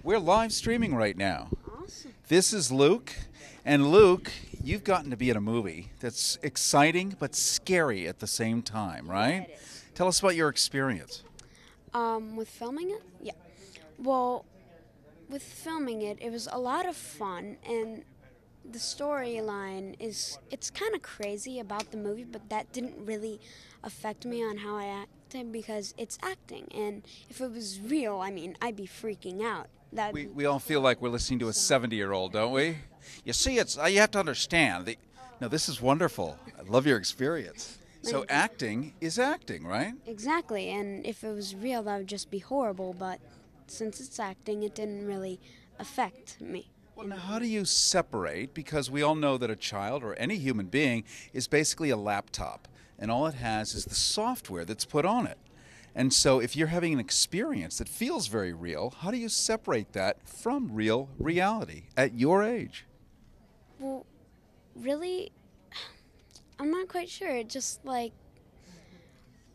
We're live streaming right now. Awesome. This is Luke. And Luke, you've gotten to be in a movie that's exciting but scary at the same time, right? Yeah, it is. Tell us about your experience. With filming it? Yeah. Well, with filming it, it was a lot of fun, and the storyline it's kind of crazy about the movie, but that didn't really affect me on how I acted because it's acting, and if it was real, I mean, I'd be freaking out. We all feel like we're listening to a 70-year-old, don't we? You see, you have to understand. No, this is wonderful. I love your experience. So acting is acting, right? Exactly, and if it was real, that would just be horrible, but since it's acting, it didn't really affect me. Well, now how do you separate? Because we all know that a child or any human being is basically a laptop, and all it has is the software that's put on it. And so if you're having an experience that feels very real, how do you separate that from real reality at your age? Well, really, I'm not quite sure. It just, like,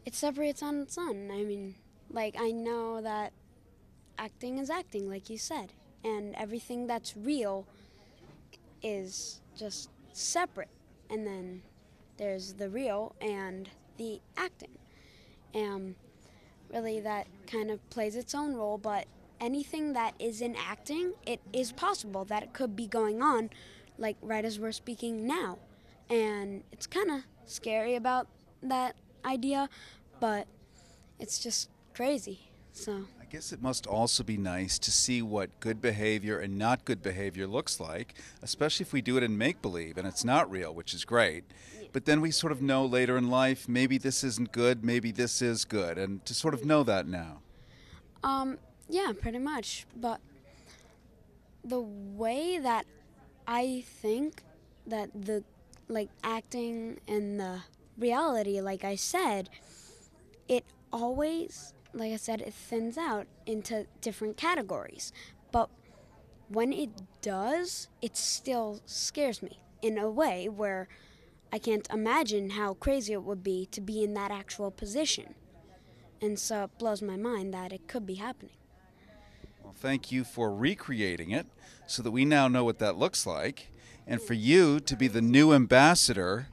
it separates on its own. I mean, like, I know that acting is acting, like you said, and everything that's real is just separate. And then there's the real and the acting. Really, that kind of plays its own role, but anything that is in acting, it is possible that it could be going on, like right as we're speaking now. And it's kind of scary about that idea, but it's just crazy. So I guess it must also be nice to see what good behavior and not good behavior looks like, especially if we do it in make-believe and it's not real, which is great. But then we sort of know later in life, maybe this isn't good, maybe this is good, and to sort of know that now. Yeah, pretty much. But the way that I think that the, like, acting and the reality, like I said, it always, like I said, it thins out into different categories. But when it does, it still scares me in a way where I can't imagine how crazy it would be to be in that actual position. And so it blows my mind that it could be happening. Well, thank you for recreating it so that we now know what that looks like, and for you to be the new ambassador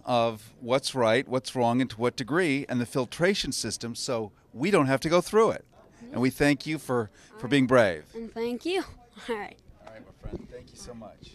of what's right, what's wrong, and to what degree, and the filtration system so we don't have to go through it. And we thank you for being brave. And thank you. All right. All right, my friend. Thank you so much.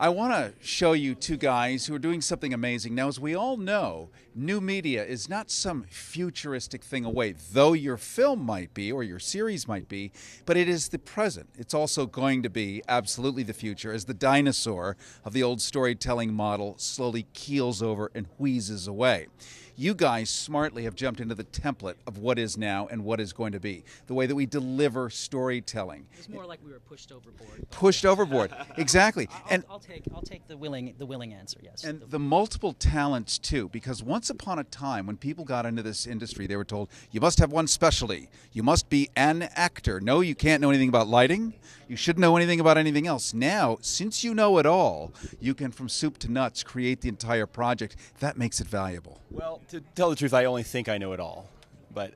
I want to show you two guys who are doing something amazing. Now, as we all know, new media is not some futuristic thing away, though your film might be or your series might be, but it is the present. It's also going to be absolutely the future as the dinosaur of the old storytelling model slowly keels over and wheezes away. You guys smartly have jumped into the template of what is now and what is going to be, the way that we deliver storytelling. It's more like we were pushed overboard. Pushed overboard, exactly. I'll take the willing answer. Yes. And the multiple talents too, because once upon a time, when people got into this industry, they were told you must have one specialty. You must be an actor. No, you can't know anything about lighting. You shouldn't know anything about anything else. Now, since you know it all, you can, from soup to nuts, create the entire project. That makes it valuable. Well, to tell the truth, I only think I know it all, but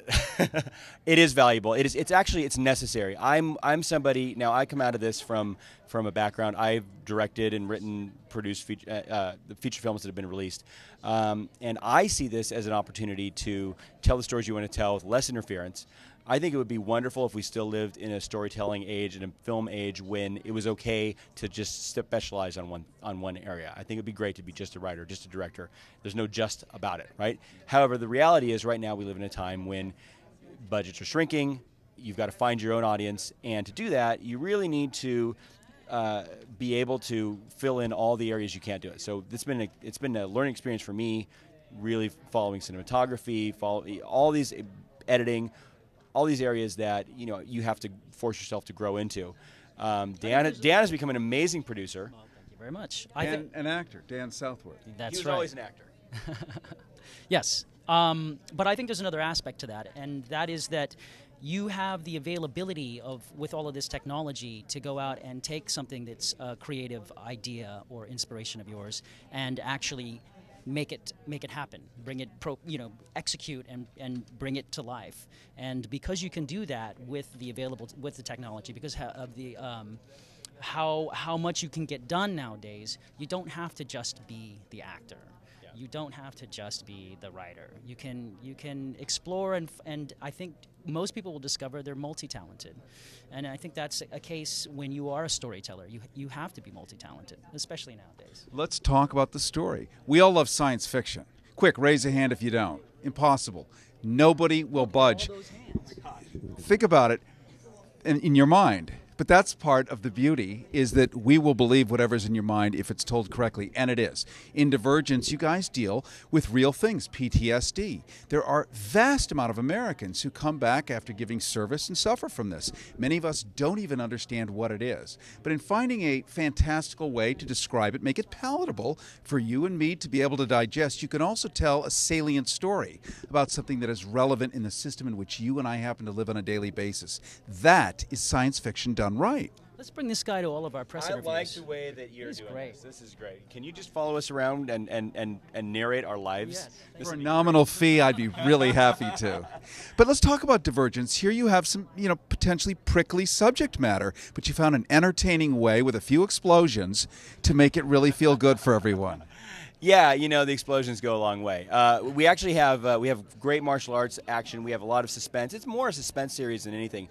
it is valuable. It's necessary. I'm somebody now. I come out of this from a background. I've directed and written, produced the feature films that have been released, and I see this as an opportunity to tell the stories you want to tell with less interference. I think it would be wonderful if we still lived in a storytelling age and a film age when it was okay to just specialize on one area. I think it would be great to be just a writer, just a director. There's no just about it, right? However, the reality is right now we live in a time when budgets are shrinking. You've got to find your own audience, and to do that, you really need to be able to fill in all the areas you can't do it. So it's been a learning experience for me, really following cinematography, all these editing. All these areas that you have to force yourself to grow into. Dan has become an amazing producer. Well, thank you very much. An actor, Dan Southworth. That's He was right. always an actor. Yes, but I think there's another aspect to that, and that is that you have the availability with all of this technology to go out and take something that's a creative idea or inspiration of yours and actually make it happen, bring it execute and bring it to life. And because you can do that with the technology, because of the how much you can get done nowadays, you don't have to just be the actor. Yeah. You don't have to just be the writer. You can explore, and I think most people will discover they're multi-talented. And I think that's a case when you are a storyteller. You have to be multi-talented, especially nowadays. Let's talk about the story. We all love science fiction. Quick, raise a hand if you don't. Impossible. Nobody will budge. All those hands. Think about it in your mind. But that's part of the beauty, is that we will believe whatever's in your mind if it's told correctly, and it is. In Divergence, you guys deal with real things, PTSD. There are vast amount of Americans who come back after giving service and suffer from this. Many of us don't even understand what it is. But in finding a fantastical way to describe it, make it palatable for you and me to be able to digest, you can also tell a salient story about something that is relevant in the system in which you and I happen to live on a daily basis. That is science fiction done right. Let's bring this guy to all of our press interviews. I like the way that you're doing great. this. This is great. Can you just follow us around and narrate our lives? Yes. For a nominal fee, I'd be really happy to. But let's talk about Divergence. Here you have some, potentially prickly subject matter, but you found an entertaining way with a few explosions to make it really feel good for everyone. Yeah, the explosions go a long way. We actually have great martial arts action. We have a lot of suspense. It's more a suspense series than anything.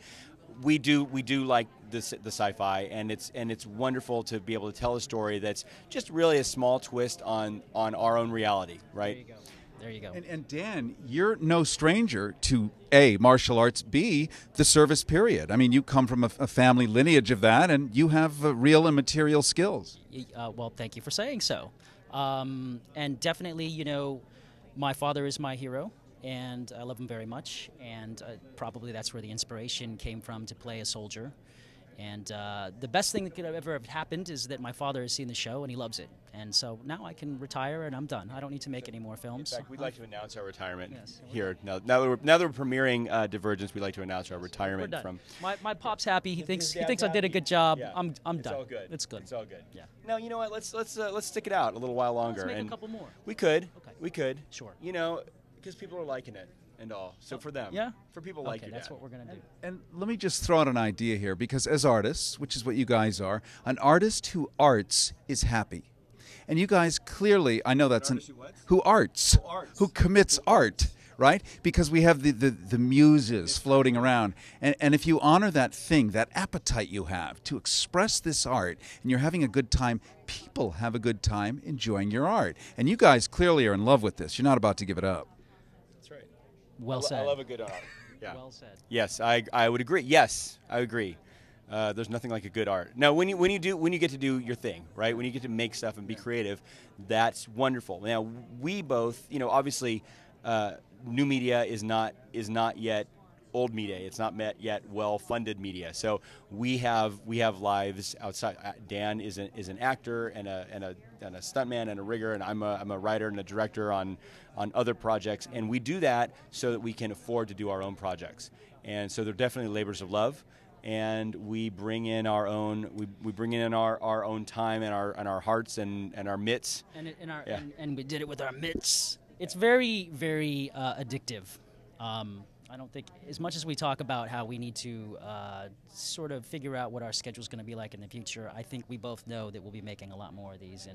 We do like the sci-fi, and it's wonderful to be able to tell a story that's just really a small twist on our own reality, right? There you go. And Dan, you're no stranger to A, martial arts, B, the service period. I mean, you come from a family lineage of that, and you have real and material skills. Well, thank you for saying so. And definitely, my father is my hero, and I love him very much, and probably that's where the inspiration came from to play a soldier. And the best thing that could have ever have happened is that my father has seen the show and he loves it. And so now I can retire and I'm done. I don't need to make any more films. In fact, we'd like to announce our retirement here. Now that we're premiering Divergence, we'd like to announce our retirement from. My pop's happy. He thinks I did a good job. Yeah. I'm done. It's all good. It's good. It's all good. Yeah. Now you know what? Let's stick it out a little while longer. Let's make and a couple more. We could. Okay. We could. Sure. Because people are liking it and all. So for them. Yeah. For people like you. That's what we're gonna do. And let me just throw out an idea here, because as artists, which is what you guys are, an artist who arts is happy. And you guys clearly, I know that's who arts, who commits art, right? Because we have the muses floating around. And if you honor that thing, that appetite you have to express this art, and you're having a good time, people have a good time enjoying your art. And you guys clearly are in love with this. You're not about to give it up. That's right. Well said. I love a good art. Yeah. Well said. Yes, I would agree. Yes, I agree. There's nothing like a good art. Now, when you get to do your thing, right? When you get to make stuff and be creative, that's wonderful. Now, we both, obviously, new media is not yet old media. It's not yet well-funded media. So we have lives outside. Dan is an actor and a stuntman and a rigger, and I'm a writer and a director on other projects, and we do that so that we can afford to do our own projects. And so they're definitely labors of love. And we bring in our own our own time and our hearts and our mitts. And we did it with our mitts. It's very, very addictive. I don't think, as much as we talk about how we need to sort of figure out what our schedule is going to be like in the future, I think we both know that we'll be making a lot more of these,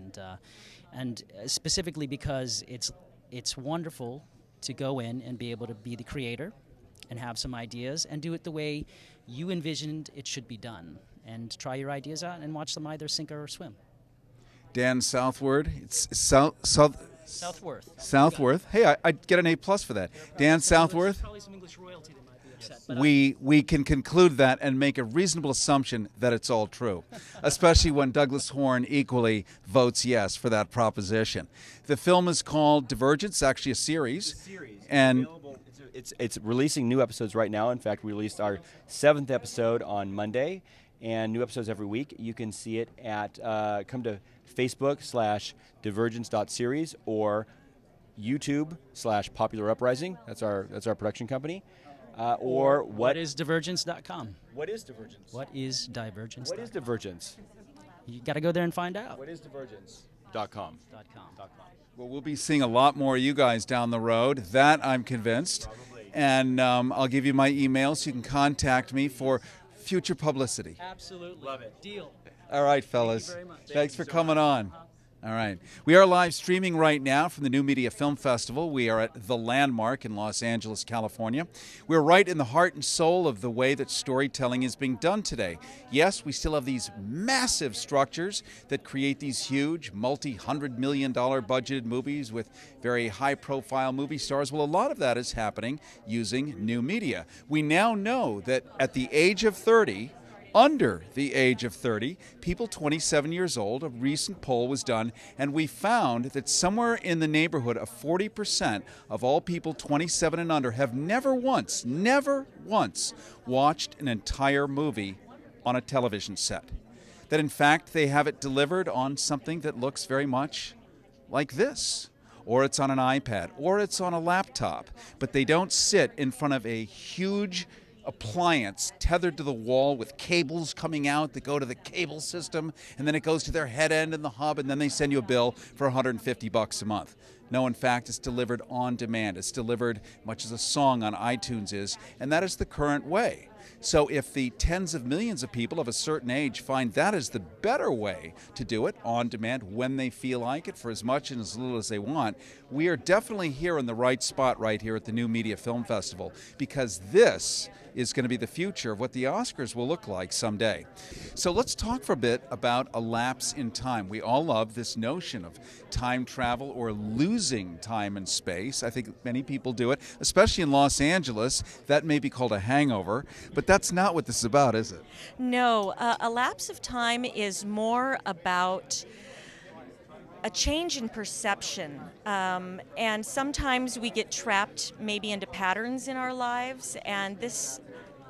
and specifically because it's wonderful to go in and be able to be the creator and have some ideas and do it the way you envisioned it should be done, and try your ideas out and watch them either sink or swim. Dan Southworth, it's Southworth. Hey, I'd get an A+ for that. Dan Southworth. Probably some English royalty that might be upset. But we can conclude that and make a reasonable assumption that it's all true, especially when Douglas Horn equally votes yes for that proposition. The film is called Divergence, actually a series. And it's releasing new episodes right now. In fact, we released our 7th episode on Monday, and new episodes every week. You can see it at come to Facebook/divergence.series or YouTube/Popular Uprising. That's our production company. Or what is Divergence.com? What is Divergence? What is Divergence? What is Divergence? You got to go there and find out. What is Divergence? .com. Well, we'll be seeing a lot more of you guys down the road. That I'm convinced. And I'll give you my email so you can contact me for future publicity. Absolutely. Love it. Deal. All right, fellas. Thank you very much. Thanks for coming on. All right. We are live streaming right now from the New Media Film Festival. We are at The Landmark in Los Angeles, California. We're right in the heart and soul of the way that storytelling is being done today. Yes, we still have these massive structures that create these huge, multi-hundred-million-dollar budgeted movies with very high-profile movie stars. Well, a lot of that is happening using new media. We now know that at the age of 30, under the age of 30, people 27 years old, a recent poll was done, and we found that somewhere in the neighborhood of 40% of all people 27 and under have never once watched an entire movie on a television set. That in fact they have it delivered on something that looks very much like this. Or it's on an iPad, or it's on a laptop, but they don't sit in front of a huge appliance tethered to the wall with cables coming out that go to the cable system, and then it goes to their head end in the hub, and then they send you a bill for $150 a month. No, in fact, it's delivered on demand. It's delivered much as a song on iTunes is, and that is the current way. So if the tens of millions of people of a certain age find that is the better way to do it, on demand, when they feel like it, for as much and as little as they want, we are definitely here in the right spot right here at the New Media Film Festival, because this is going to be the future of what the Oscars will look like someday. So let's talk for a bit about a lapse in time. We all love this notion of time travel or losing time and space. I think many people do it, especially in Los Angeles. That may be called a hangover, but that's not what this is about, is it? No, a lapse of time is more about a change in perception, and sometimes we get trapped maybe into patterns in our lives, and this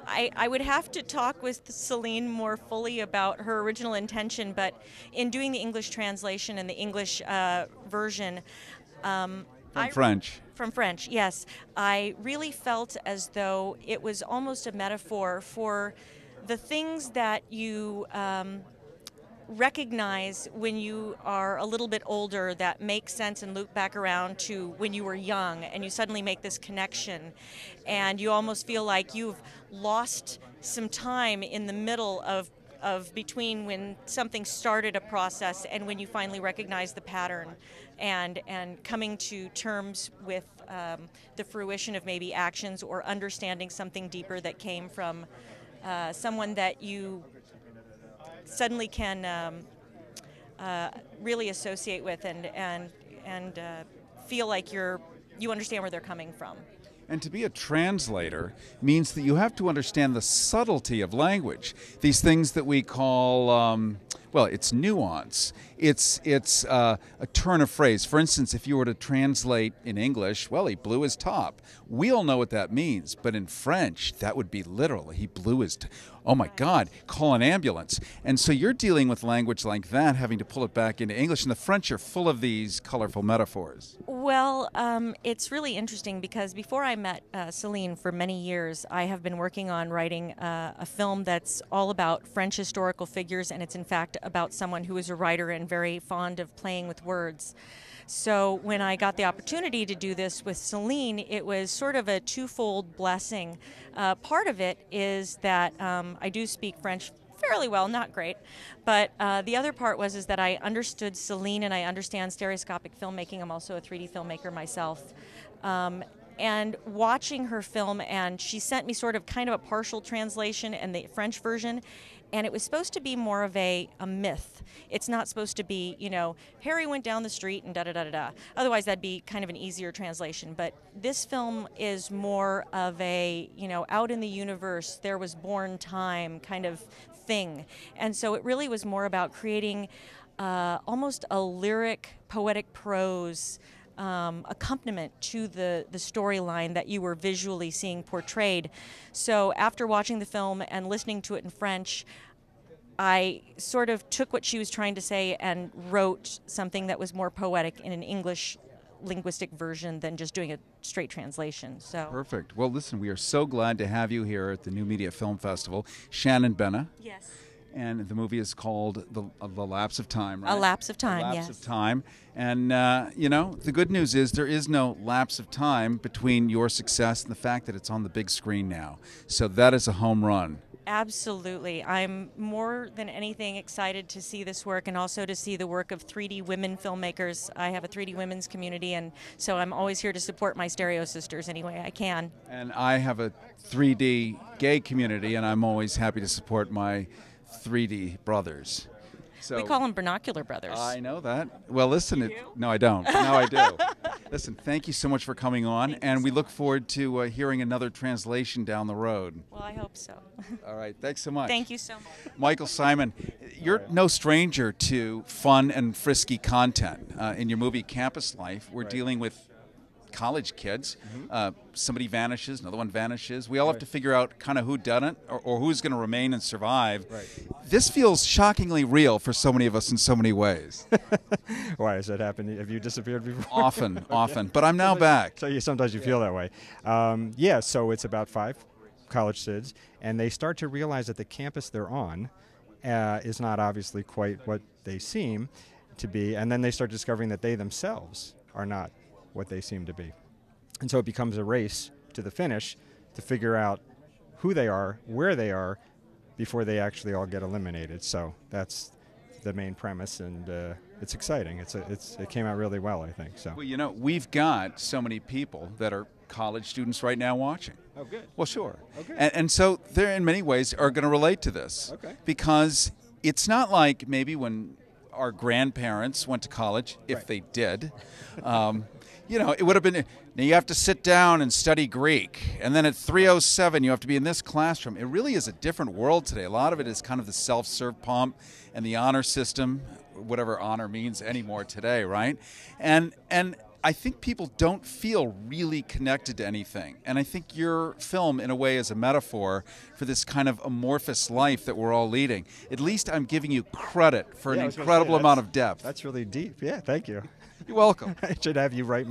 I would have to talk with Celine more fully about her original intention, but in doing the English translation and the English version, From French, yes, I really felt as though it was almost a metaphor for the things that you recognize when you are a little bit older that make sense and loop back around to when you were young, and you suddenly make this connection, and you almost feel like you've lost some time in the middle of between when something started a process and when you finally recognize the pattern, and coming to terms with the fruition of maybe actions or understanding something deeper that came from someone that you suddenly can really associate with and feel like you understand where they're coming from. And to be a translator means that you have to understand the subtlety of language. These things that we call, well, it's nuance. It's a turn of phrase. For instance, if you were to translate in English, well, he blew his top. We all know what that means, but in French, that would be literal. He blew his oh my God, call an ambulance. And so you're dealing with language like that, having to pull it back into English, and the French are full of these colorful metaphors. Well, it's really interesting because before I met Celine for many years, I have been working on writing a film that's all about French historical figures, and it's in fact about someone who is a writer and very fond of playing with words. So when I got the opportunity to do this with Celine, it was sort of a twofold blessing. Part of it is that I do speak French fairly well, not great, but the other part is that I understood Celine and I understand stereoscopic filmmaking. I'm also a 3D filmmaker myself. And watching her film, and she sent me sort of kind of a partial translation and the French version, and it was supposed to be more of a myth. It's not supposed to be, you know, Harry went down the street and da-da-da-da-da. Otherwise, that'd be kind of an easier translation. But this film is more of a, you know, out in the universe, there was born time kind of thing. And so it really was more about creating almost a lyric, poetic prose accompaniment to the storyline that you were visually seeing portrayed. So after watching the film and listening to it in French, I sort of took what she was trying to say and wrote something that was more poetic in an English linguistic version than just doing a straight translation. So perfect. Well, listen, we are so glad to have you here at the New Media Film Festival. Shannon, Benna. Yes. And the movie is called The Lapse of Time, right? A Lapse of Time, A yes. Lapse of Time. And, the good news is there is no lapse of time between your success and the fact that it's on the big screen now. So that is a home run. Absolutely. I'm more than anything excited to see this work and also to see the work of 3D women filmmakers. I have a 3D women's community, and so I'm always here to support my stereo sisters any way I can. And I have a 3D gay community, and I'm always happy to support my 3D brothers. So We call them Binocular Brothers. I know that. Well, listen. No, I don't. No, I do. Listen, thank you so much for coming on, and we look forward to hearing another translation down the road. Well, I hope so. All right. Thanks so much. Thank you so much. Michael Simon, you're no stranger to fun and frisky content. In your movie Campus Life, we're dealing with college kids. Somebody vanishes, another one vanishes. We all have to figure out kind of who done it or who's going to remain and survive. This feels shockingly real for so many of us in so many ways. Why has that happened? Have you disappeared before? Often. But I'm now back. So sometimes you feel that way. So it's about 5 college kids, and they start to realize that the campus they're on is not obviously quite what they seem to be, and then they start discovering that they themselves are not what they seem to be. And so it becomes a race to the finish to figure out who they are, where they are, before they actually all get eliminated. So that's the main premise, and it's exciting. It came out really well, I think. So. Well, we've got so many people that are college students right now watching. Oh, good. Well, sure. Okay. And so they, in many ways, are going to relate to this. Okay. Because it's not like maybe when our grandparents went to college, if they did, it would have been, now you have to sit down and study Greek, and then at 3:07 you have to be in this classroom. It really is a different world today. A lot of it is kind of the self-serve pomp and the honor system, whatever honor means anymore today, right? And I think people don't feel really connected to anything. And I think your film, in a way, is a metaphor for this kind of amorphous life that we're all leading. At least I'm giving you credit for an incredible amount of depth. That's really deep. Yeah, thank you. You're welcome. I should have you write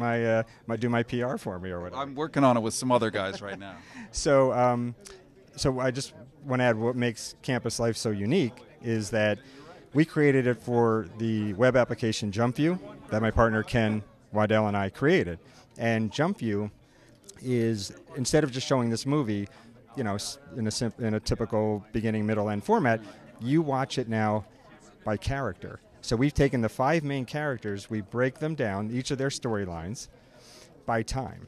do my PR for me or whatever. I'm working on it with some other guys right now. So I just want to add what makes Campus Life so unique is that we created it for the web application JumpView that my partner Ken Waddell and I created. And JumpView is, instead of just showing this movie, in a typical beginning, middle, end format, you watch it now by character. So we've taken the 5 main characters, we break them down, each of their storylines, by time.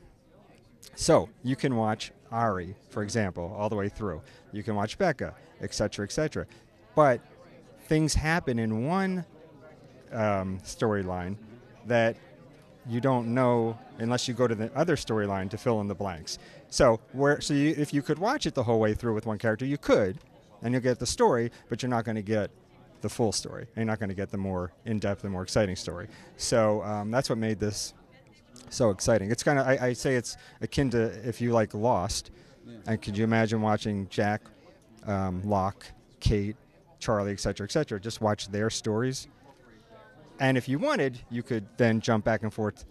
So you can watch Ari, for example, all the way through. You can watch Becca, etc., etc. But things happen in one storyline that you don't know unless you go to the other storyline to fill in the blanks. So if you could watch it the whole way through with one character, you could, and you'll get the story, but you're not going to get the full story. And you're not going to get the more in-depth and more exciting story. So that's what made this so exciting. It's kind of, I say it's akin to if you like Lost. And could you imagine watching Jack, Locke, Kate, Charlie, etc., just watch their stories? And if you wanted, you could then jump back and forth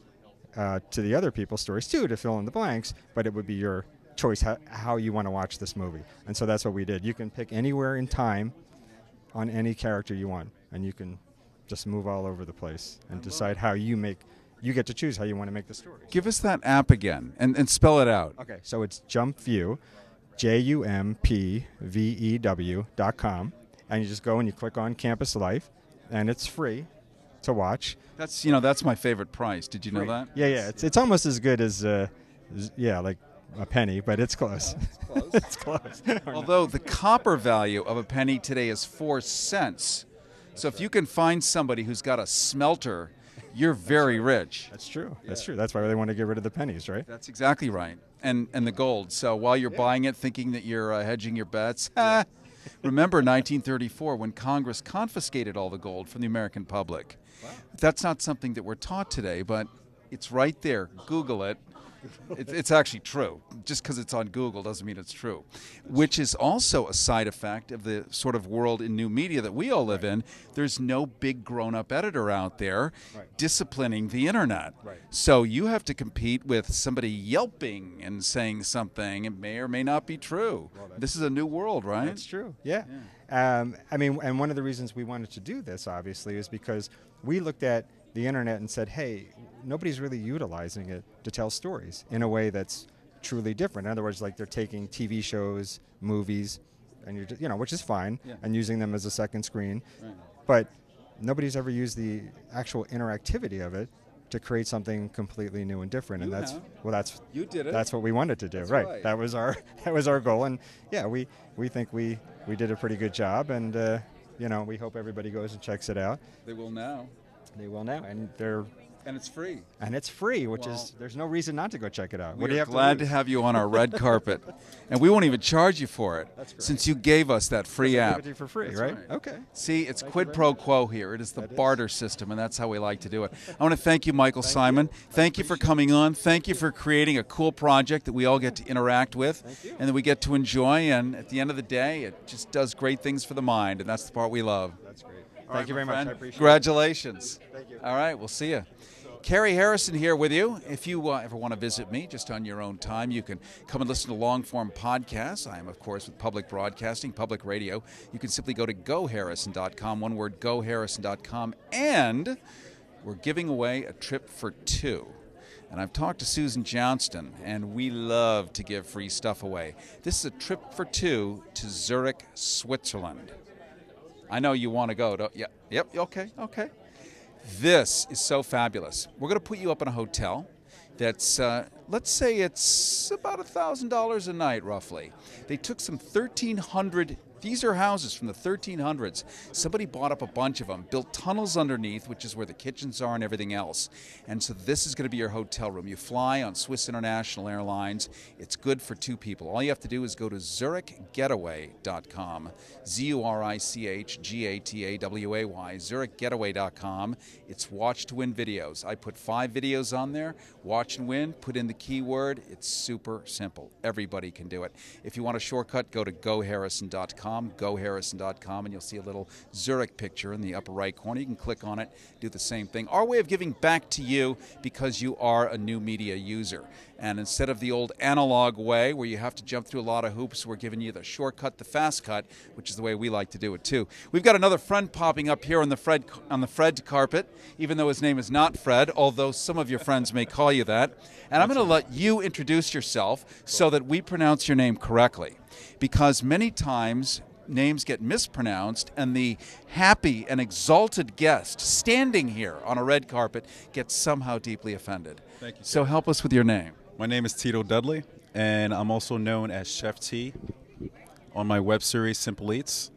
to the other people's stories too to fill in the blanks, but it would be your choice how you want to watch this movie. And so that's what we did. You can pick anywhere in time on any character you want, and you can just move all over the place and decide how you get to choose how you want to make the story. Give us that app again and spell it out. Okay, so it's JumpView, JumpVew.com, and you just go and you click on Campus Life, and it's free to watch. That's my favorite price. Did you know that? Yeah. It's almost as good as like a penny, but it's close. It's close. Although the copper value of a penny today is 4 cents. So if you can find somebody who's got a smelter, you're very rich. That's true. That's true. That's why they want to get rid of the pennies, right? That's exactly right. And the gold. So while you're buying it, thinking that you're hedging your bets, remember 1934 when Congress confiscated all the gold from the American public. Wow. That's not something that we're taught today, but it's right there. Google it. It's actually true. Just because it's on Google doesn't mean it's true. Which is also a side effect of the sort of world in new media that we all live in. There's no big grown-up editor out there disciplining the internet. Right. So you have to compete with somebody yelping and saying something. It may or may not be true. Well, this is a new world, right? That's true. Yeah. I mean, and one of the reasons we wanted to do this, obviously, is because we looked at the internet and said, hey, nobody's really utilizing it to tell stories in a way that's truly different. In other words, like they're taking TV shows, movies, and which is fine, and using them as a second screen. Right. But nobody's ever used the actual interactivity of it to create something completely new and different. And that's you did it. That's what we wanted to do. Right. That was our goal. And yeah, we think we did a pretty good job. And we hope everybody goes and checks it out. They will now. They will now, and it's free. And it's free, which is there's no reason not to go check it out. We're glad to have you on our red carpet, and we won't even charge you for it. That's great. Since you gave us that free app. Give it for free, That's right? Okay. See, it's quid pro quo here. It is the barter system, and that's how we like to do it. I want to thank you, Michael Simon. Thank you for coming on. Thank you for creating a cool project that we all get to interact with, and that we get to enjoy. And at the end of the day, it just does great things for the mind, and that's the part we love. That's great. Thank you very much. I appreciate it. Congratulations. Thank you. All right, we'll see you. Cary Harrison here with you. If you ever want to visit me just on your own time, you can come and listen to long-form podcasts. I am, of course, with public broadcasting, public radio. You can simply go to GoHarrison.com, one word, GoHarrison.com, and we're giving away a trip for two. And I've talked to Susan Johnston, and we love to give free stuff away. This is a trip for two to Zurich, Switzerland. I know you want to go. Yep, okay. This is so fabulous. We're going to put you up in a hotel that's, let's say it's about $1,000 a night, roughly. They took some 1,300. These are houses from the 1300s. Somebody bought up a bunch of them, built tunnels underneath, which is where the kitchens are and everything else. And so this is going to be your hotel room. You fly on Swiss International Airlines. It's good for two people. All you have to do is go to ZurichGetaway.com, ZurichGetaway, ZurichGetaway.com. It's watch to win videos. I put 5 videos on there. Watch and win, put in the keyword. It's super simple. Everybody can do it. If you want a shortcut, go to GoHarrison.com, GoHarrison.com, and you'll see a little Zurich picture in the upper right corner. You can click on it, do the same thing. Our way of giving back to you because you are a new media user. And instead of the old analog way where you have to jump through a lot of hoops, we're giving you the shortcut, the fast cut, which is the way we like to do it too. We've got another friend popping up here on the Fred carpet, even though his name is not Fred, although some of your friends may call you that. And I'm going to let you introduce yourself so that we pronounce your name correctly. Because many times names get mispronounced and the happy and exalted guest standing here on a red carpet gets somehow deeply offended. Thank you. So help us with your name. My name is Tito Dudley, and I'm also known as Chef T on my web series Simple Eats.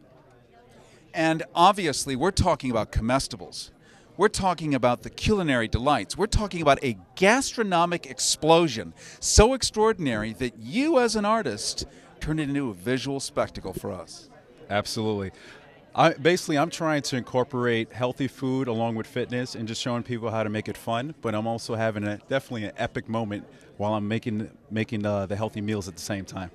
And obviously we're talking about comestibles. We're talking about the culinary delights. We're talking about a gastronomic explosion so extraordinary that you as an artist turned it into a visual spectacle for us. Absolutely. I'm trying to incorporate healthy food along with fitness and just showing people how to make it fun, but I'm also having definitely an epic moment while I'm making the healthy meals at the same time.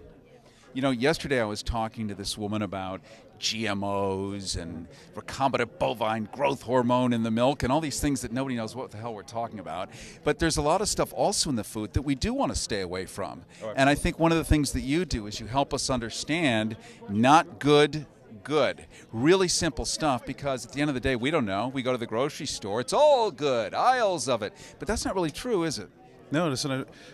You know, yesterday I was talking to this woman about GMOs and recombinant bovine growth hormone in the milk and all these things that nobody knows what the hell we're talking about. But there's a lot of stuff also in the food that we do want to stay away from. And I think one of the things that you do is you help us understand not good, good. Really simple stuff, because at the end of the day, we don't know. We go to the grocery store. It's all good, aisles of it. But that's not really true, is it? No,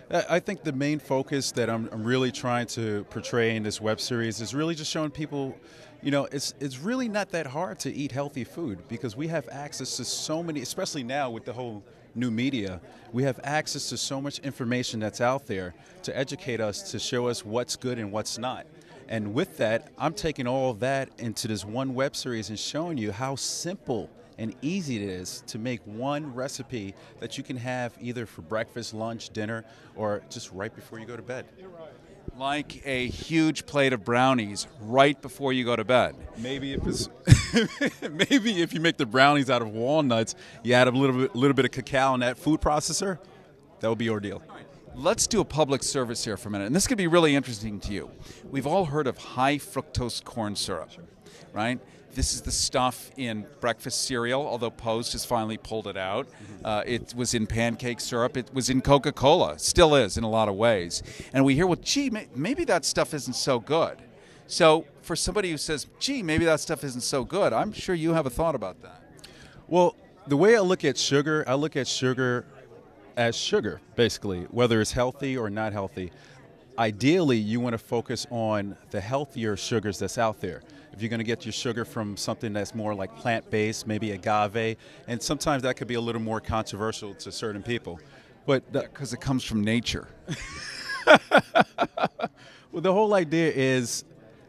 I think the main focus that I'm really trying to portray in this web series is really just showing people, you know, it's really not that hard to eat healthy food, because we have access to so many, especially now with the whole new media, we have access to so much information that's out there to educate us, to show us what's good and what's not. And with that, I'm taking all of that into this one web series and showing you how simple and easy it is to make one recipe that you can have either for breakfast, lunch, dinner, or just right before you go to bed. Like a huge plate of brownies right before you go to bed. Maybe if it's maybe if you make the brownies out of walnuts, you add a little bit of cacao in that food processor, that would be your deal. Let's do a public service here for a minute, and this could be really interesting to you. We've all heard of high fructose corn syrup, right? This is the stuff in breakfast cereal, although Post has finally pulled it out. It was in pancake syrup. It was in Coca-Cola. Still is in a lot of ways. And we hear, well, gee, maybe that stuff isn't so good. So for somebody who says, gee, maybe that stuff isn't so good, I'm sure you have a thought about that. Well, the way I look at sugar as sugar, basically, whether it's healthy or not healthy. Ideally, you want to focus on the healthier sugars that's out there. If you're going to get your sugar from something that's more like plant-based, maybe agave, and sometimes that could be a little more controversial to certain people. But because it comes from nature. Well, the whole idea is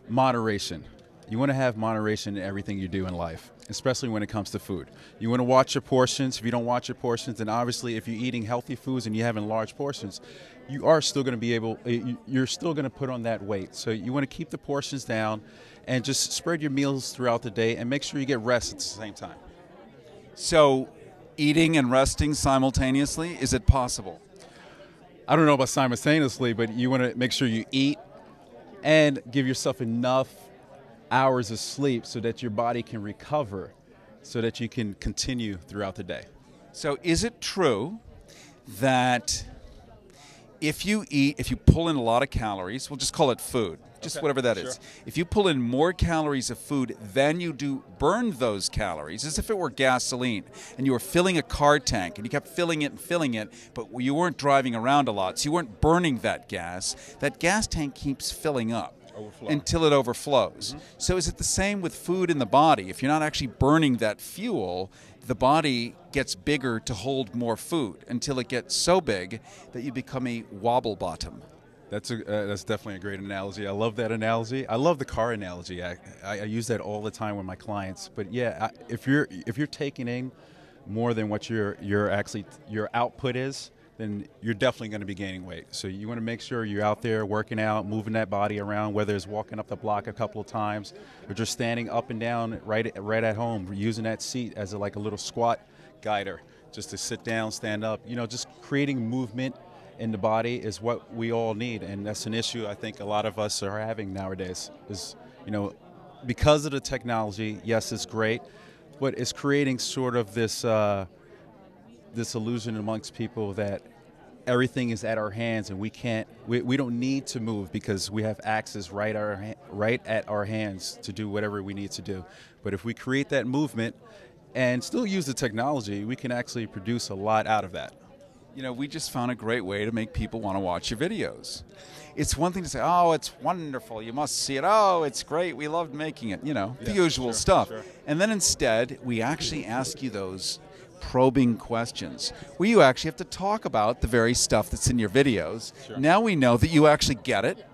moderation. You want to have moderation in everything you do in life, especially when it comes to food. You want to watch your portions. If you don't watch your portions, then obviously if you're eating healthy foods and you're having large portions, you are still going to be able, you're still going to put on that weight. So you want to keep the portions down and just spread your meals throughout the day and make sure you get rest at the same time. So eating and resting simultaneously, is it possible? I don't know about simultaneously, but you want to make sure you eat and give yourself enough hours of sleep so that your body can recover so that you can continue throughout the day. So is it true that if you pull in a lot of calories, we'll just call it food, just whatever that is. If you pull in more calories of food than you do burn those calories, as if it were gasoline, and you were filling a car tank, and you kept filling it, but you weren't driving around a lot, so you weren't burning that gas tank keeps filling up. Until it overflows. So is it the same with food in the body? If you're not actually burning that fuel, the body gets bigger to hold more food until it gets so big that you become a wobble bottom. That's definitely a great analogy. I love that analogy. I love the car analogy. I use that all the time with my clients. But yeah, if you're taking in more than what your output is, then you're definitely going to be gaining weight. So you want to make sure you're out there working out, moving that body around, whether it's walking up the block a couple of times or just standing up and down right at home, using that seat as like a little squat guider, just to sit down, stand up. Just creating movement in the body is what we all need, and that's an issue I think a lot of us are having nowadays. Is because of the technology, yes, it's great, but it's creating sort of this illusion amongst people that everything is at our hands and we don't need to move because we have access right at our hands to do whatever we need to do. But if we create that movement and still use the technology, we can actually produce a lot out of that. We just found a great way to make people want to watch your videos. It's one thing to say, oh, it's wonderful, you must see it, oh, it's great, we loved making it, the usual stuff. Sure. And then instead, we actually ask you those probing questions where you actually have to talk about the very stuff that's in your videos. Sure. Now we know that you actually get it,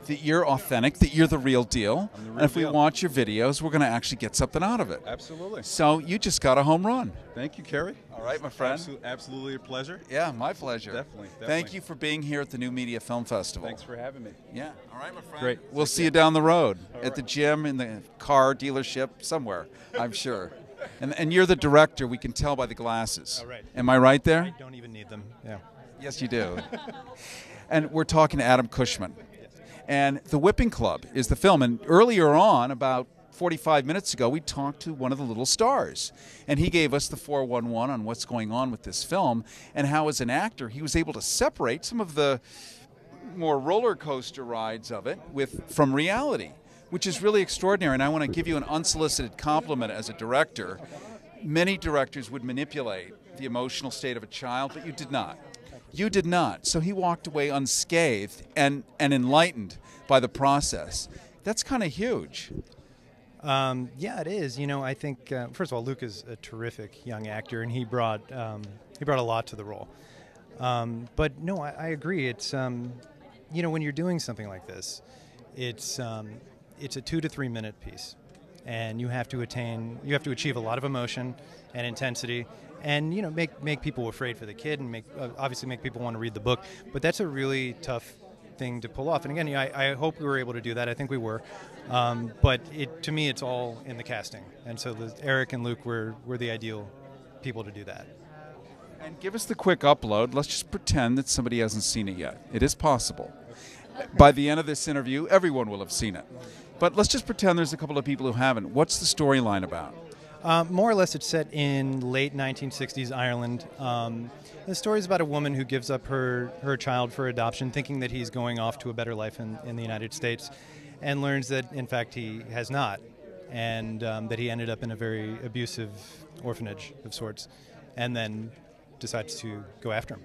that you're authentic, that you're the real deal. And if we watch your videos, we're going to actually get something out of it. Absolutely. So you just got a home run. Thank you, Cary. All right, my friend. Absolutely a pleasure. Yeah, my pleasure. Definitely. Thank you for being here at the New Media Film Festival. Thanks for having me. Yeah. All right, my friend. Great. We'll see you down the road at the gym, in the car dealership, somewhere, I'm sure. And you're the director, we can tell by the glasses. Oh, right. Am I right there? I don't even need them. Yeah. Yes, you do. And we're talking to Adam Cushman. And The Whipping Club is the film. And earlier on, about 45 minutes ago, we talked to one of the little stars. And he gave us the 411 on what's going on with this film and how, as an actor, he was able to separate some of the more roller coaster rides of it from reality, which is really extraordinary. And I want to give you an unsolicited compliment as a director. Many directors would manipulate the emotional state of a child, but you did not. You did not. So he walked away unscathed and enlightened by the process. That's kind of huge. Yeah, it is. I think, first of all, Luke is a terrific young actor, and he brought a lot to the role. But no, I agree. It's, when you're doing something like this, it's a 2 to 3 minute piece, and you have to achieve a lot of emotion and intensity, and make people afraid for the kid, and obviously make people want to read the book. But that's a really tough thing to pull off. And again, I hope we were able to do that. I think we were. But to me, it's all in the casting, and so Eric and Luke were the ideal people to do that. And give us the quick upload. Let's just pretend that somebody hasn't seen it yet. It is possible. By the end of this interview, everyone will have seen it. But let's just pretend there's a couple of people who haven't. What's the storyline about? More or less, it's set in late 1960s Ireland. The story is about a woman who gives up her child for adoption, thinking that he's going off to a better life in the United States, and learns that, in fact, he has not, and that he ended up in a very abusive orphanage of sorts, and then decides to go after him.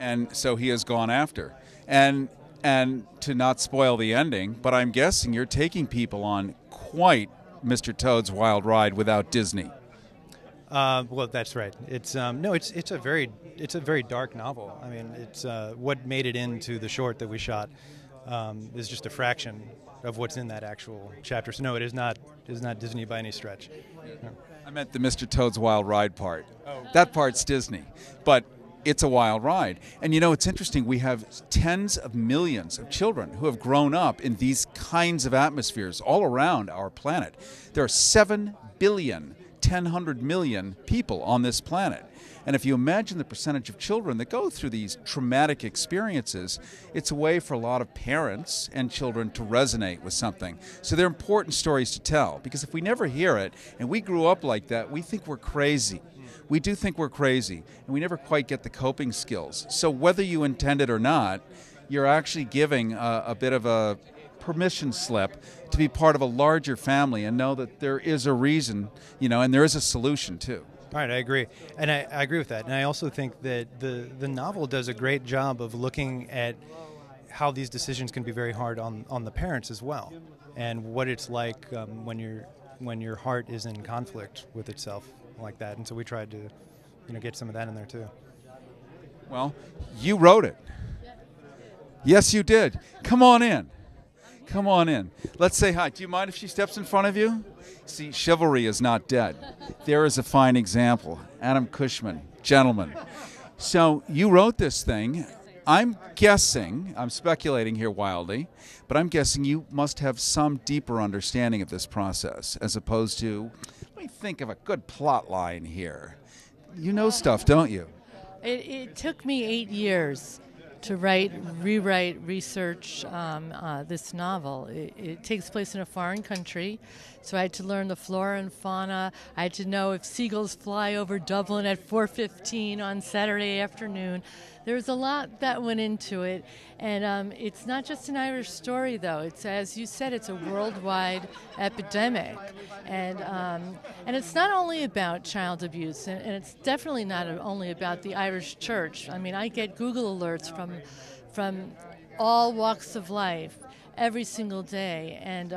And so he has gone after. And to not spoil the ending, but I'm guessing you're taking people on quite Mr. Toad's Wild Ride without Disney. Well, that's right. It's it's a very dark novel. I mean, it's what made it into the short that we shot is just a fraction of what's in that actual chapter. So no, it is not Disney by any stretch. No. I meant the Mr. Toad's Wild Ride part. Oh. That part's Disney, but it's a wild ride. And you know, it's interesting. We have tens of millions of children who have grown up in these kinds of atmospheres all around our planet. There are 7 billion, 1,000 million people on this planet. And if you imagine the percentage of children that go through these traumatic experiences, it's a way for a lot of parents and children to resonate with something. So they're important stories to tell, because if we never hear it, and we grew up like that, we think we're crazy. We do think we're crazy, and we never quite get the coping skills. So whether you intend it or not, you're actually giving a bit of a permission slip to be part of a larger family and know that there is a reason, and there is a solution too. All right, I agree. And I agree with that. And I also think that the novel does a great job of looking at how these decisions can be very hard on the parents as well, and what it's like when your heart is in conflict with itself like that. And so we tried to get some of that in there too. Well, you wrote it. Yes, you did. Come on in. Come on in. Let's say hi. Do you mind if she steps in front of you? See, chivalry is not dead. There is a fine example. Adam Cushman, gentleman. So you wrote this thing. I'm guessing, I'm speculating here wildly, but I'm guessing you must have some deeper understanding of this process as opposed to, let me think of a good plot line here. You know stuff, don't you? It took me 8 years to write, rewrite, research this novel. It takes place in a foreign country, so I had to learn the flora and fauna. I had to know if seagulls fly over Dublin at 4:15 on Saturday afternoon. There's a lot that went into it, and it's not just an Irish story, though. It's, as you said, it's a worldwide epidemic, and it's not only about child abuse, and it's definitely not only about the Irish church. I mean, I get Google alerts from all walks of life every single day, and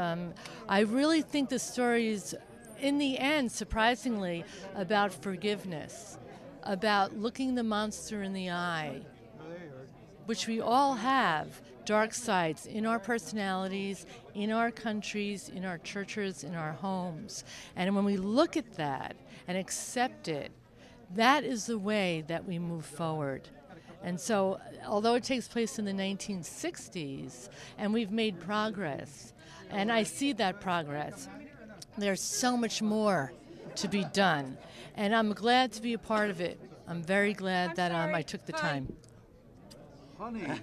I really think the story is, in the end, surprisingly, about forgiveness, about looking the monster in the eye, which we all have, dark sides in our personalities, in our countries, in our churches, in our homes. And when we look at that and accept it, that is the way that we move forward. And so, although it takes place in the 1960s, and we've made progress, and I see that progress, there's so much more to be done. And I'm glad to be a part of it. I'm very glad that I took the time. Honey. Thank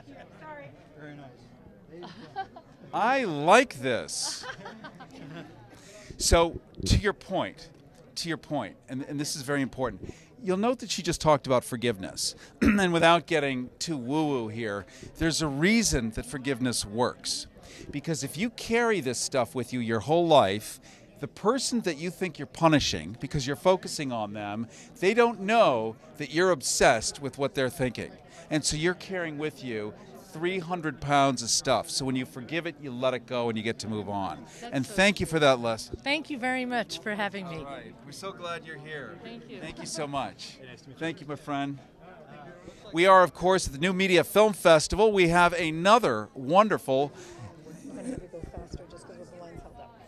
you. Sorry. Very nice. I like this. So, to your point, and this is very important, you'll note that she just talked about forgiveness. And without getting too woo-woo here, there's a reason that forgiveness works. Because if you carry this stuff with you your whole life, the person that you think you're punishing, because you're focusing on them, they don't know that you're obsessed with what they're thinking. And so you're carrying with you 300 pounds of stuff. So when you forgive it, you let it go and you get to move on. And thank you for that lesson. Thank you very much for having me. All right. We're so glad you're here. Thank you. Thank you so much. Thank you, my friend. We are, of course, at the New Media Film Festival. We have another wonderful...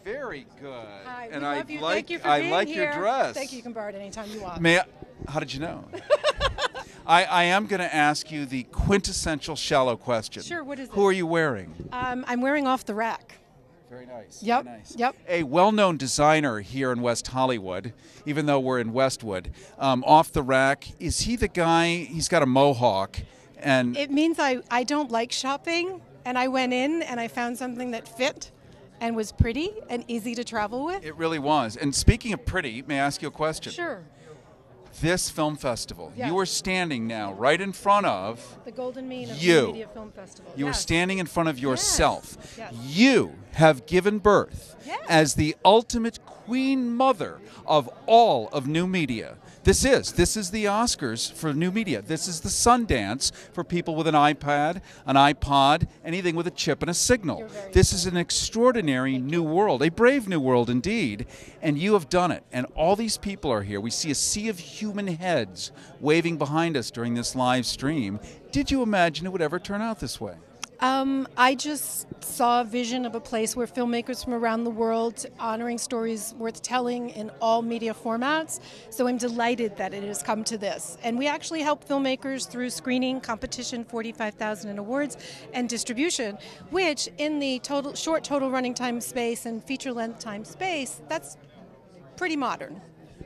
Very good. Hi, and we love you. Like, Thank you for I being like here. your dress. Thank you. You can borrow it anytime you want. May I, how did you know? I am going to ask you the quintessential shallow question. Sure. What is it? Who are you wearing? I'm wearing Off the Rack. Very nice. Yep. Very nice. Yep. A well-known designer here in West Hollywood, even though we're in Westwood, off the rack. Is he the guy? He's got a mohawk, and It means I don't like shopping, and I went in and I found something that fit and was pretty and easy to travel with. it really was. And speaking of pretty, may I ask you a question? Sure. This film festival, Yes. you are standing now right in front of. The Golden Mean of You. the Media Film Festival. You are Yes. standing in front of yourself. Yes. You have given birth Yes. as the ultimate queen mother of all of new media. This is the Oscars for new media. This is the Sundance for people with an iPad, an iPod, anything with a chip and a signal. This is an extraordinary new world, a brave new world indeed, and you have done it. And all these people are here. We see a sea of human heads waving behind us during this live stream. Did you imagine it would ever turn out this way? I just saw a vision of a place where filmmakers from around the world honoring stories worth telling in all media formats. So I'm delighted that it has come to this. And we actually help filmmakers through screening, competition, 45,000 in awards, and distribution, which in the short total running time space and feature length time space, that's pretty modern.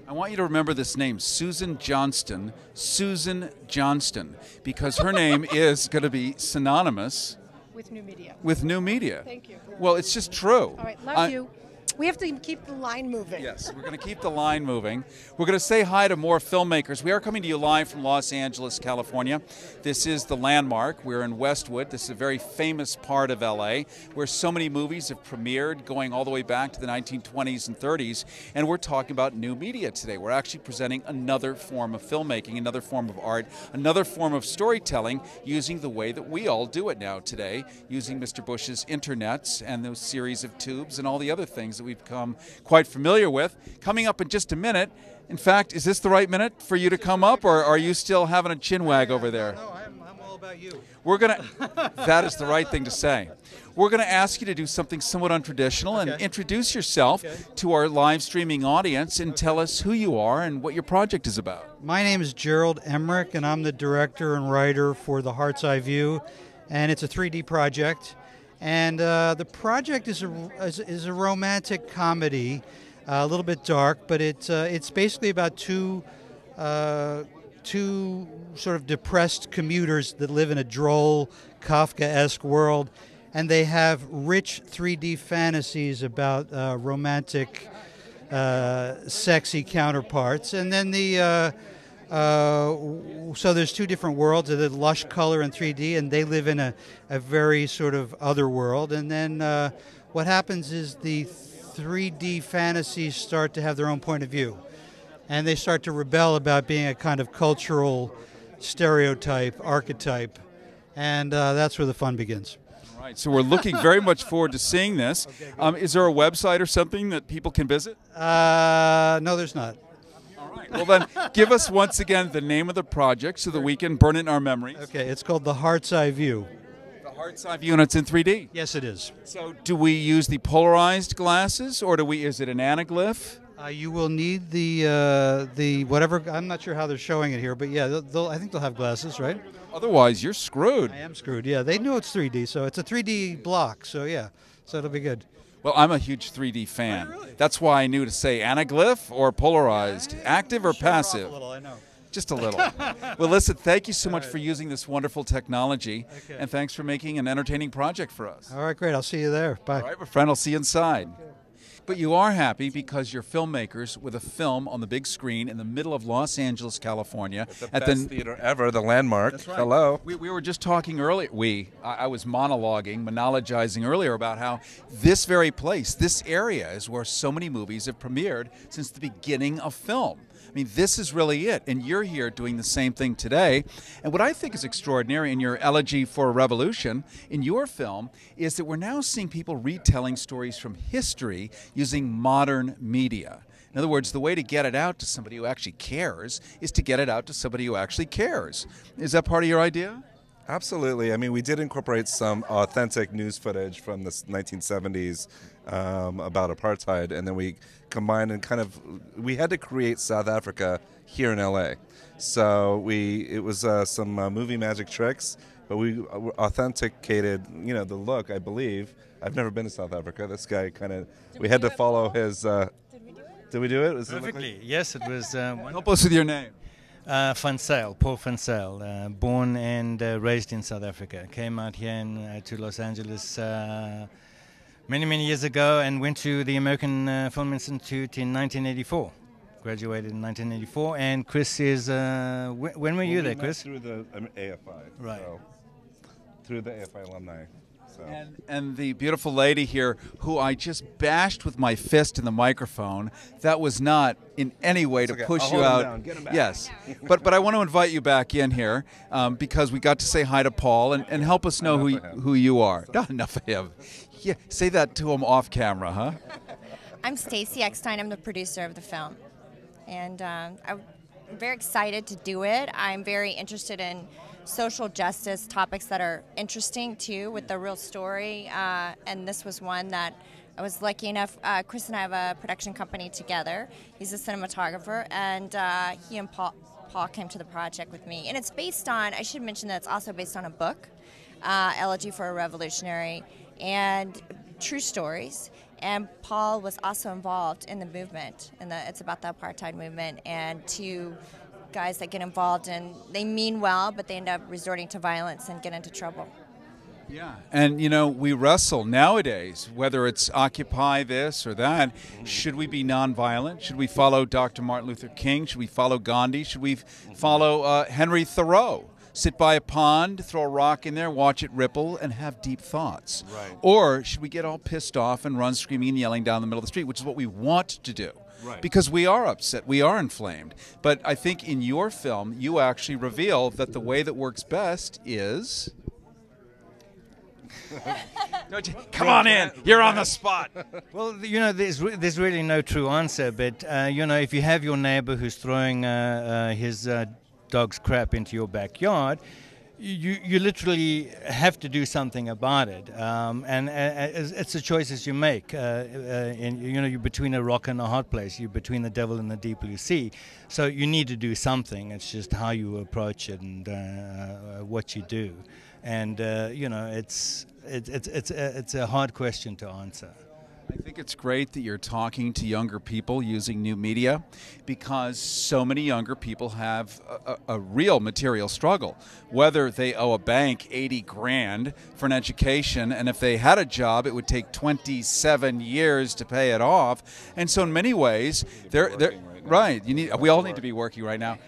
I want you to remember this name, Susan Johnston. Susan Johnston, because her name is going to be synonymous With new media. with new media. Thank you. Well, it's just true. All right, love you. We have to keep the line moving. Yes, we're going to keep the line moving. We're going to say hi to more filmmakers. We are coming to you live from Los Angeles, California. This is the Landmark. We're in Westwood. This is a very famous part of LA where so many movies have premiered going all the way back to the 1920s and 30s. And we're talking about new media today. We're actually presenting another form of filmmaking, another form of art, another form of storytelling using the way that we all do it now today, using Mr. Bush's internets and those series of tubes and all the other things that we've become quite familiar with. Coming up in just a minute. In fact, is this the right minute for you to come up, or are you still having a chin wag over there? No, I'm all about you. We're gonna. That is the right thing to say. We're going to ask you to do something somewhat untraditional and introduce yourself to our live streaming audience and tell us who you are and what your project is about. My name is Gerald Emerick, and I'm the director and writer for The Heart's Eye View, and it's a 3D project. And the project is a romantic comedy, a little bit dark, but it's basically about two sort of depressed commuters that live in a droll, Kafkaesque world, and they have rich 3D fantasies about romantic, sexy counterparts. And then so there's two different worlds, the lush color and 3D, and they live in a very sort of other world. And then what happens is the 3D fantasies start to have their own point of view, and they start to rebel about being a kind of cultural stereotype, archetype, and that's where the fun begins. All right, so we're looking very much forward to seeing this. Is there a website or something that people can visit? No, there's not. Well, then, give us once again the name of the project so that we can burn it in our memories. Okay, it's called The Heart's Eye View. The Heart's Eye View, and it's in 3D? Yes, it is. So do we use the polarized glasses, or is it an anaglyph? You will need the whatever, I'm not sure how they're showing it here, but yeah, I think they'll have glasses, right? Otherwise, you're screwed. I am screwed, yeah. They know it's 3D, so it's a 3D block, so yeah, so it'll be good. Well, I'm a huge 3D fan. Really? That's why I knew to say anaglyph or polarized, active or passive. A little, I know. Just a little. Well, listen, thank you so much for using this wonderful technology, and thanks for making an entertaining project for us. All right, great. I'll see you there. Bye. All right, my friend, I'll see you inside. But you are happy because you're filmmakers with a film on the big screen in the middle of Los Angeles, California. At the best theater ever, the Landmark. That's right. Hello. We were just talking earlier. I was monologizing earlier about how this very place, this area, is where so many movies have premiered since the beginning of film. I mean, this is really it, and you're here doing the same thing today. And what I think is extraordinary in your Elegy for a Revolution, in your film, is that we're now seeing people retelling stories from history using modern media. In other words, the way to get it out to somebody who actually cares is to get it out to somebody who actually cares. Is that part of your idea? Absolutely. I mean, we did incorporate some authentic news footage from the 1970s about apartheid, and then we combined and we had to create South Africa here in LA. So it was some movie magic tricks but we authenticated, the look. I believe I've never been to South Africa. This guy we had to follow his. Did we do it? Perfectly. Yes, it was. Help us with your name. Van Zyl, Paul Van Zyl, born and raised in South Africa. Came out here to Los Angeles many years ago and went to the American Film Institute in 1984. Graduated in 1984, and Chris is. When were you there, Chris? Through the AFI. Right. So, through the AFI alumni. So. And the beautiful lady here, who I just bashed with my fist in the microphone, that was not in any way to push you out. Down. Get him back. Yes, but I want to invite you back in here because we got to say hi to Paul and help us know who you are. Not enough of him. Yeah, say that to him off camera, huh? I'm Stacy Ekstein. I'm the producer of the film, and I'm very excited to do it. I'm very interested in social justice topics that are interesting too, with the real story, and this was one that I was lucky enough. Chris and I have a production company together. He's a cinematographer, and he and Paul came to the project with me. And it's based on, I should mention that it's also based on a book, Elegy for a Revolutionary, and true stories. And Paul was also involved in the movement, and it's about the apartheid movement, and two guys that get involved, and they mean well, but they end up resorting to violence and get into trouble. Yeah, and we wrestle nowadays, whether it's Occupy this or that. Should we be nonviolent? Should we follow Dr. Martin Luther King? Should we follow Gandhi? Should we follow Henry Thoreau? Sit by a pond, throw a rock in there, watch it ripple, and have deep thoughts. Right. Or should we get all pissed off and run screaming and yelling down the middle of the street, which is what we want to do. Right. Because we are upset, we are inflamed. But I think in your film, you actually reveal that the way that works best is... Come on in, you're on the spot. Well, there's really no true answer, but if you have your neighbor who's throwing his dog's crap into your backyard, you literally have to do something about it, and it's the choices you make. And you're between a rock and a hard place. You're between the devil and the deep blue sea. So you need to do something. It's just how you approach it and what you do. And it's a hard question to answer. I think it's great that you're talking to younger people using new media, because so many younger people have a real material struggle. Whether they owe a bank 80 grand for an education, and if they had a job, it would take 27 years to pay it off. And so in many ways, they're right. We all need to be working right now.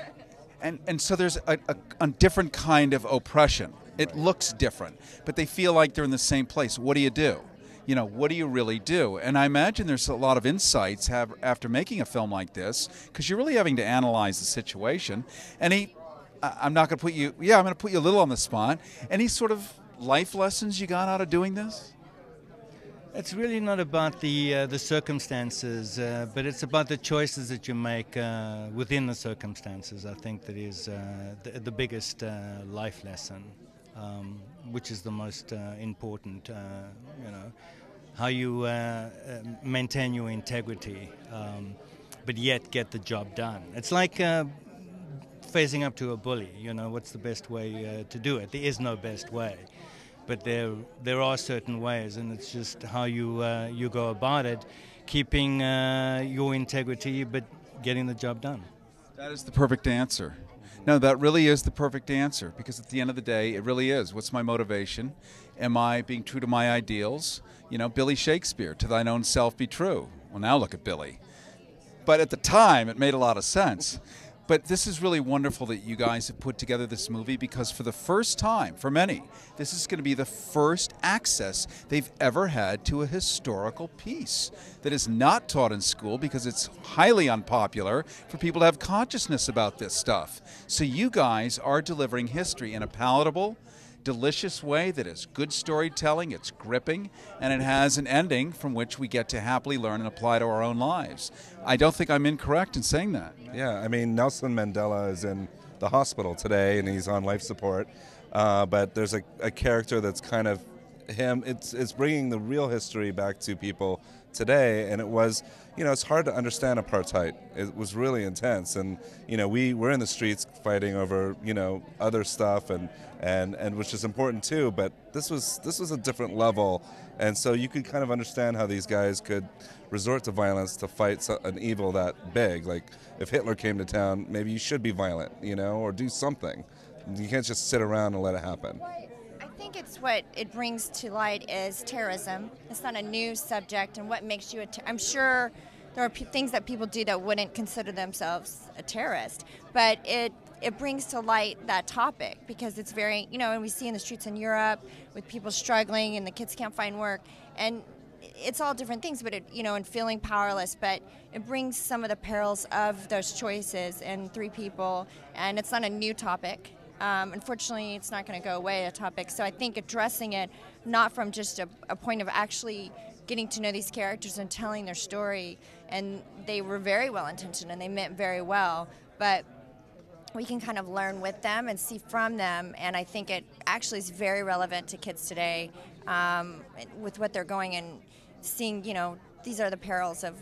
And so there's a different kind of oppression. It looks different, but they feel like they're in the same place. What do you do? What do you really do? And I imagine there's a lot of insights after making a film like this, because you're really having to analyze the situation. Any, I'm not going to put you, I'm going to put you a little on the spot. Any sort of life lessons you got out of doing this? It's really not about the circumstances, but it's about the choices that you make within the circumstances. I think that is the biggest life lesson, which is the most important. How you maintain your integrity, but yet get the job done. It's like facing up to a bully. What's the best way to do it? There is no best way. But there are certain ways, and it's just how you go about it, keeping your integrity, but getting the job done. That is the perfect answer. No, that really is the perfect answer, because at the end of the day, it really is. What's my motivation? Am I being true to my ideals? Billy Shakespeare, to thine own self be true. Well, now look at Billy. But at the time, it made a lot of sense. But this is really wonderful that you guys have put together this movie, because for the first time, for many, this is going to be the first access they've ever had to a historical piece that is not taught in school, because it's highly unpopular for people to have consciousness about this stuff. So you guys are delivering history in a palatable, delicious way that is good storytelling, it's gripping, and it has an ending from which we get to happily learn and apply to our own lives. I don't think I'm incorrect in saying that. Yeah, I mean, Nelson Mandela is in the hospital today, and he's on life support, but there's a character that's kind of him. It's bringing the real history back to people today, and it was, it's hard to understand apartheid. It was really intense, and we were in the streets fighting over other stuff, and which is important too. But this was a different level, and so you could kind of understand how these guys could resort to violence to fight an evil that big. Like if Hitler came to town, maybe you should be violent, or do something. You can't just sit around and let it happen. I think it's what it brings to light is terrorism. It's not a new subject, and what makes you I'm sure there are things that people do that wouldn't consider themselves a terrorist, but it brings to light that topic because it's very, and we see in the streets in Europe with people struggling and the kids can't find work, and it's all different things, but and feeling powerless, but it brings some of the perils of those choices and three people, and it's not a new topic. Unfortunately, it's not going to go away, a topic. So I think addressing it not from just a point of actually getting to know these characters and telling their story, and they were very well intentioned and they meant very well, but we can kind of learn with them and see from them, and I think it actually is very relevant to kids today with what they're going and seeing, these are the perils of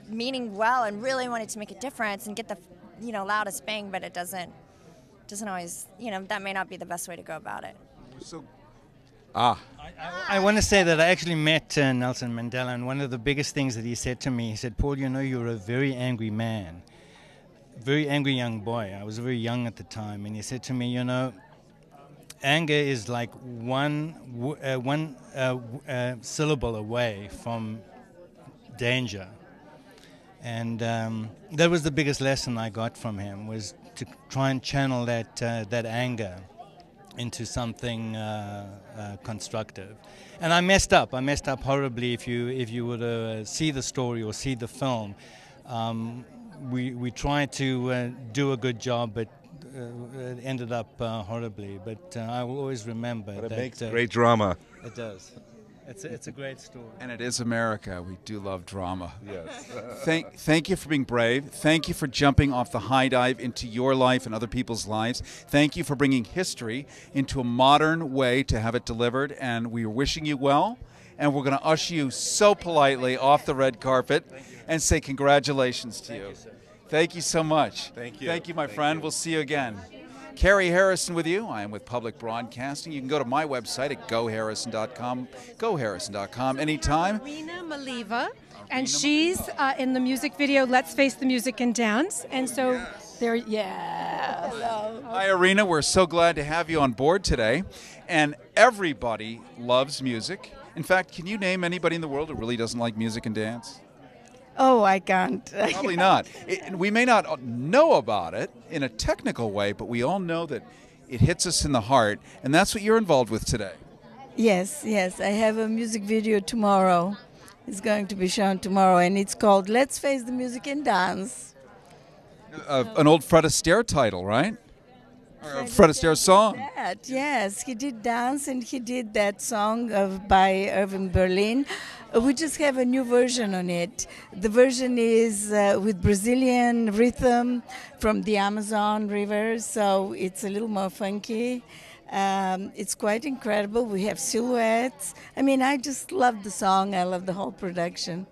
meaning well and really wanting to make a difference and get the loudest bang, but it doesn't always, that may not be the best way to go about it. So, I want to say that I actually met Nelson Mandela, and one of the biggest things that he said to me, he said, "Paul, you're a very angry man, very angry young boy." I was very young at the time, and he said to me, anger is like one syllable away from danger. And that was the biggest lesson I got from him, was to try and channel that anger into something constructive. And I messed up horribly. If you were to see the story or see the film, we tried to do a good job, but it ended up horribly. But I will always remember but it that. Makes great drama. It does. It's a great story. And it is America. We do love drama. Yes. Thank you for being brave. Thank you for jumping off the high dive into your life and other people's lives. Thank you for bringing history into a modern way to have it delivered. And we are wishing you well. And we're going to usher you so politely off the red carpet and say congratulations to you. Thank you so much. Thank you. Thank you, my friend. We'll see you again. Cary Harrison with you. I am with Public Broadcasting. You can go to my website at GoHarrison.com. GoHarrison.com anytime. Irina Maleeva, and she's in the music video Let's Face the Music and Dance. And so there, Hello. Hi, Irina. We're so glad to have you on board today. And everybody loves music. In fact, can you name anybody in the world who really doesn't like music and dance? Oh, I can't. Probably not. We may not know about it in a technical way, but we all know that it hits us in the heart, and that's what you're involved with today. Yes. I have a music video tomorrow. It's going to be shown tomorrow, and it's called Let's Face the Music and Dance. An old Fred Astaire title, right? Or a Fred Astaire song. Yes, he did dance, and he did that song by Irving Berlin. We just have a new version on it. The version is with Brazilian rhythm from the Amazon River, so it's a little more funky. It's quite incredible. We have silhouettes. I mean, I just love the song. I love the whole production.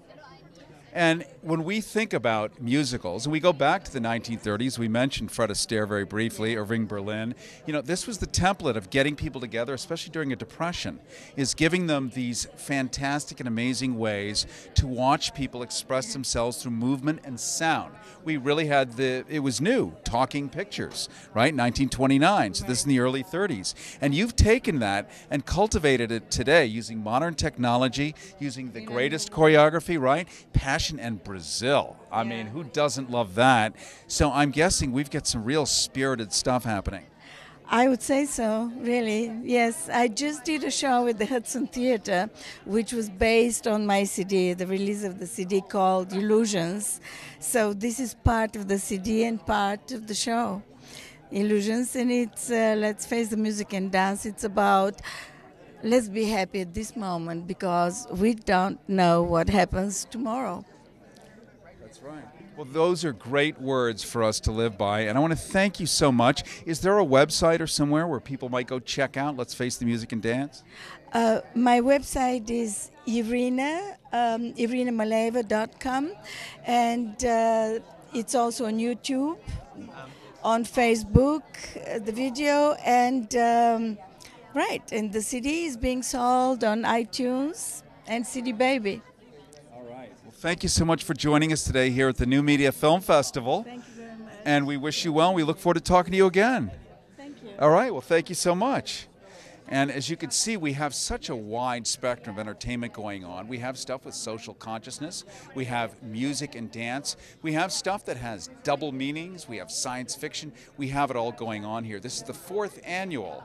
And when we think about musicals, and we go back to the 1930s, we mentioned Fred Astaire very briefly, Irving Berlin. This was the template of getting people together, especially during a depression, is giving them these fantastic and amazing ways to watch people express themselves through movement and sound. We really had it was new, talking pictures, right? 1929, so this is in the early 30s. And you've taken that and cultivated it today using modern technology, using the greatest choreography, right? Passion and Brazil. I mean, who doesn't love that? So I'm guessing we've got some real spirited stuff happening. I would say so, really. Yes, I just did a show at the Hudson Theatre, which was based on my CD, the release of the CD called Illusions. So this is part of the CD and part of the show, Illusions, and it's Let's Face the Music and Dance. It's about let's be happy at this moment because we don't know what happens tomorrow. That's right. Well, those are great words for us to live by, and I want to thank you so much. Is there a website or somewhere where people might go check out Let's Face the Music and Dance? My website is Irina, irinamaleeva.com, and it's also on YouTube, on Facebook, the video, and and the CD is being sold on iTunes and CD Baby. Thank you so much for joining us today here at the New Media Film Festival. Thank you very much. And we wish you well. We look forward to talking to you again. Thank you. All right. Well, thank you so much. And as you can see, we have such a wide spectrum of entertainment going on. We have stuff with social consciousness. We have music and dance. We have stuff that has double meanings. We have science fiction. We have it all going on here. This is the 4th annual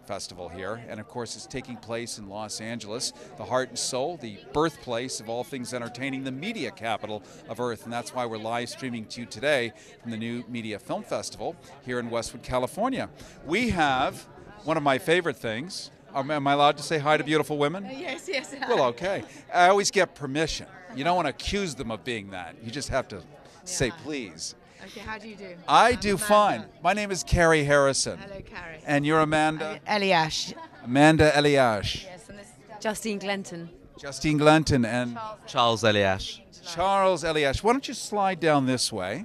festival here, and of course it's taking place in Los Angeles, the heart and soul, the birthplace of all things entertaining, the media capital of Earth, and that's why we're live streaming to you today from the New Media Film Festival here in Westwood, California. We have one of my favorite things. Am I allowed to say hi to beautiful women? Yes, yes. Well, okay. I always get permission. You don't want to accuse them of being that. You just have to say please. Okay, how do you do? I do fine. My name is Cary Harrison. Hello, Cary. And you're Amanda? Eliash. Amanda Eliash. Yes, and this is Justine Glenton. Justine Glenton and Charles Eliash. Charles Eliash. Why don't you slide down this way?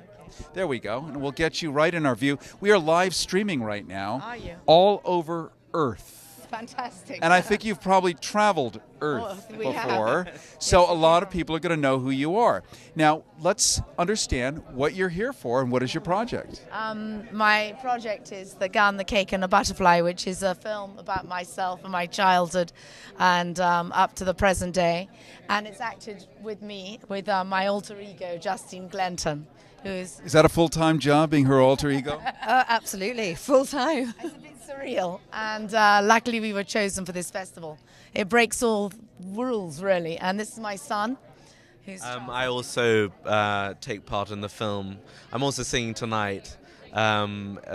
There we go, and we'll get you right in our view. We are live streaming right now. Are you? All over Earth. Fantastic. And I think you've probably traveled Earth We before, have. so a lot of people are going to know who you are. Now, let's understand what you're here for and what is your project. My project is The Gun, the Cake and the Butterfly, which is a film about myself and my childhood and up to the present day. And it's acted with me, with my alter ego, Justine Glenton, who is... Is that a full-time job, being her alter ego? Absolutely, full-time. It's a bit surreal. And luckily we were chosen for this festival. It breaks all rules, really. And this is my son, who's... I also take part in the film. I'm also singing tonight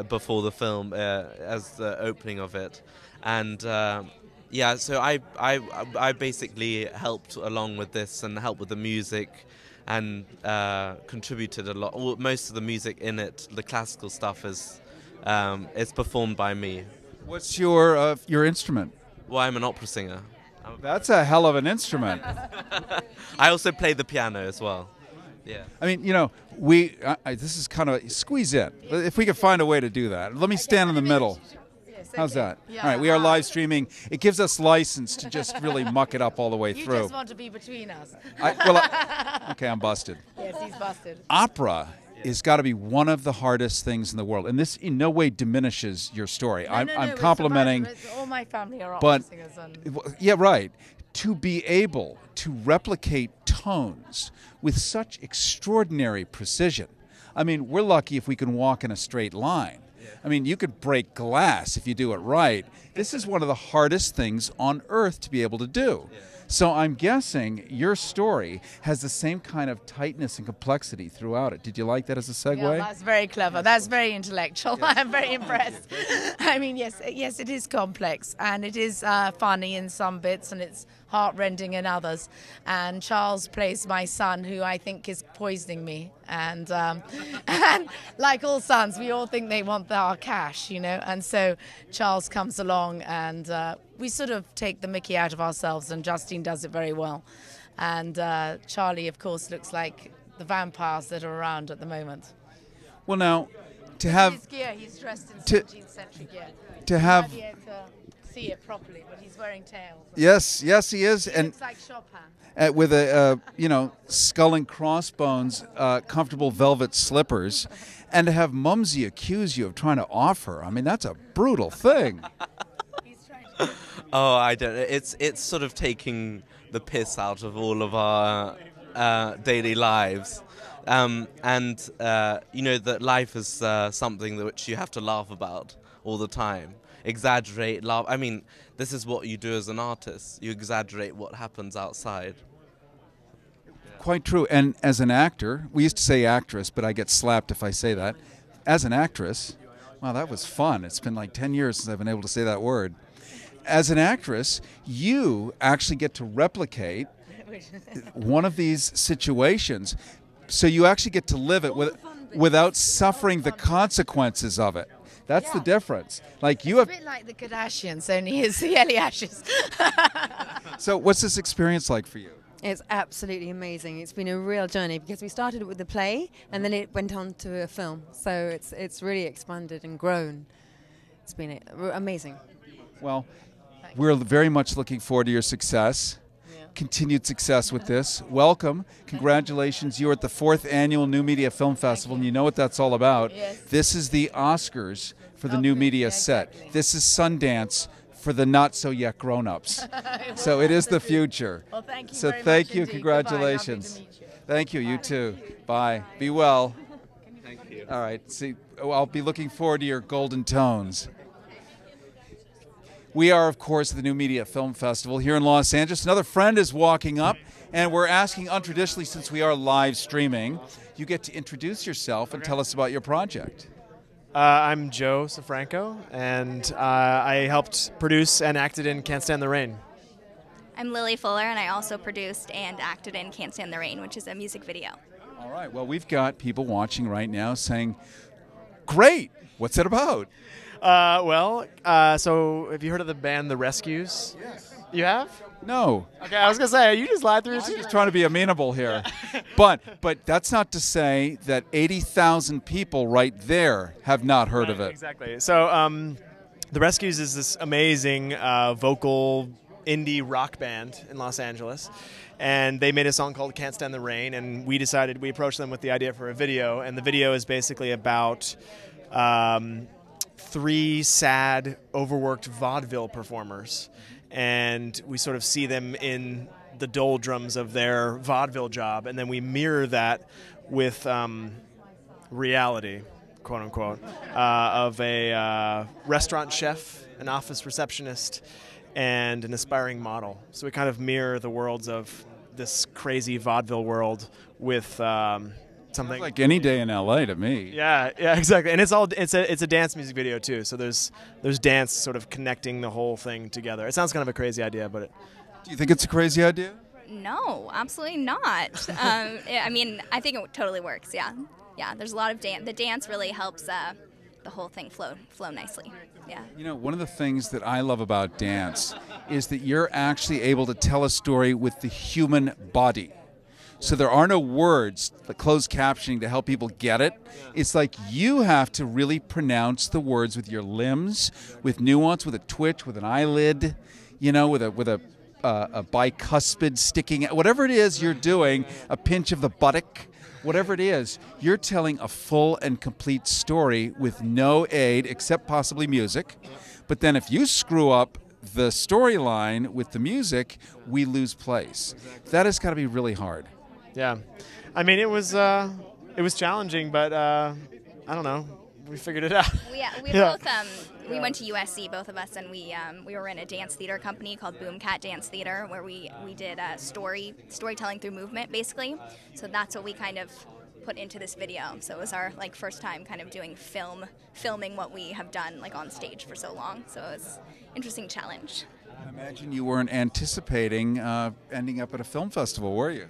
before the film as the opening of it. And yeah, so I basically helped along with this and helped with the music and contributed a lot. Most of the music in it, the classical stuff, is performed by me. What's your instrument? Well, I'm an opera singer. That's a hell of an instrument. I also play the piano as well. Yeah. I mean, you know, this is kind of squeeze in. If we could find a way to do that. Let me stand in the middle. How's that? Yeah. All right, we are live streaming. It gives us license to just really muck it up all the way through. You just want to be between us. Okay, I'm busted. Yes, he's busted. Opera is got to be one of the hardest things in the world, and this in no way diminishes your story. I'm complimenting. All my family are opera singers. Yeah, right. To be able to replicate tones with such extraordinary precision. I mean, we're lucky if we can walk in a straight line. I mean, you could break glass if you do it right. This is one of the hardest things on earth to be able to do. So I'm guessing your story has the same kind of tightness and complexity throughout it. Did you like that as a segue? Yeah, that's very clever. That's very intellectual. Yes. I'm very impressed. I mean, yes, it is complex, and it is funny in some bits, and it's heartrending in others. And Charles plays my son, who I think is poisoning me. And like all sons, we all think they want our cash, you know. And so Charles comes along, and we sort of take the mickey out of ourselves, and Justine does it very well. And Charlie, of course, looks like the vampires that are around at the moment. Well, now, to have... His gear, he's dressed in 17th century gear. To have... You might be able to see it properly, but he's wearing tails. Yes, he is. He and looks like Chopin. With a, skull and crossbones, comfortable velvet slippers, and to have Mumsy accuse you of trying to off her, I mean, that's a brutal thing. Oh, I don't know. It's sort of taking the piss out of all of our daily lives. And that life is something which you have to laugh about all the time. Exaggerate, laugh. I mean, this is what you do as an artist. You exaggerate what happens outside. Quite true. And as an actor, we used to say actress, but I get slapped if I say that. As an actress, wow, that was fun. It's been like 10 years since I've been able to say that word. As an actress, you actually get to replicate one of these situations. so you actually get to live it without suffering the consequences of it. That's the difference. Like you have. It's a bit like the Kardashians, only it's the Ellie Ashes. So what's this experience like for you? It's absolutely amazing. It's been a real journey because we started with the play and then it went on to a film. So it's really expanded and grown. It's been amazing. Well, we're very much looking forward to your success. Continued success with this. Welcome. Congratulations. You're at the 4th Annual New Media Film Festival, and you know what that's all about. Yes. This is the Oscars for the new media set. Exactly. This is Sundance for the not-so-yet grown-ups. So it is the future. Well, thank you so very thank much you. indeed. Congratulations. Goodbye. Lovely to meet you. Thank you. You too. Bye. Be well. Thank you. All right. See, I'll be looking forward to your golden tones. We are, of course, at the New Media Film Festival here in Los Angeles. Another friend is walking up, and we're asking, untraditionally, since we are live streaming, you get to introduce yourself and tell us about your project. I'm Joe Safranco, and I helped produce and acted in Can't Stand the Rain. I'm Lily Fuller, and I also produced and acted in Can't Stand the Rain, which is a music video. All right. Well, we've got people watching right now saying, great, what's it about? So have you heard of the band The Rescues? Yes. You have? No. Okay, I was going to say, you just lied through I'm just trying to be amenable here. But that's not to say that 80,000 people right there have not heard of it. Exactly. So The Rescues is this amazing vocal indie rock band in Los Angeles. And they made a song called Can't Stand the Rain, and we approached them with the idea for a video, and the video is basically about 3 sad, overworked vaudeville performers. And we sort of see them in the doldrums of their vaudeville job, and then we mirror that with reality, quote unquote, of a restaurant chef, an office receptionist, and an aspiring model. So we kind of mirror the worlds of this crazy vaudeville world with something Sounds like any day in LA to me. Yeah, exactly. And it's a dance music video too. So there's dance sort of connecting the whole thing together. It sounds kind of a crazy idea, but do you think it's a crazy idea? No, absolutely not. I mean, I think it totally works. Yeah, there's a lot of dance. The dance really helps the whole thing flow nicely. Yeah. You know, one of the things that I love about dance is that you're actually able to tell a story with the human body. So there are no words, the closed captioning to help people get it. It's like you have to really pronounce the words with your limbs, with nuance, with a twitch, with an eyelid, you know, with a bicuspid sticking, whatever it is you're doing, a pinch of the buttock, whatever it is, you're telling a full and complete story with no aid except possibly music. But then if you screw up the storyline with the music, we lose place. That has got to be really hard. Yeah, I mean it was challenging, but I don't know, we figured it out. We both we went to USC, both of us, and we were in a dance theater company called Boomcat Dance Theater, where we did storytelling through movement, basically. So that's what we kind of put into this video. So it was our first time kind of doing filming what we have done on stage for so long. So it was an interesting challenge. I imagine you weren't anticipating ending up at a film festival, were you?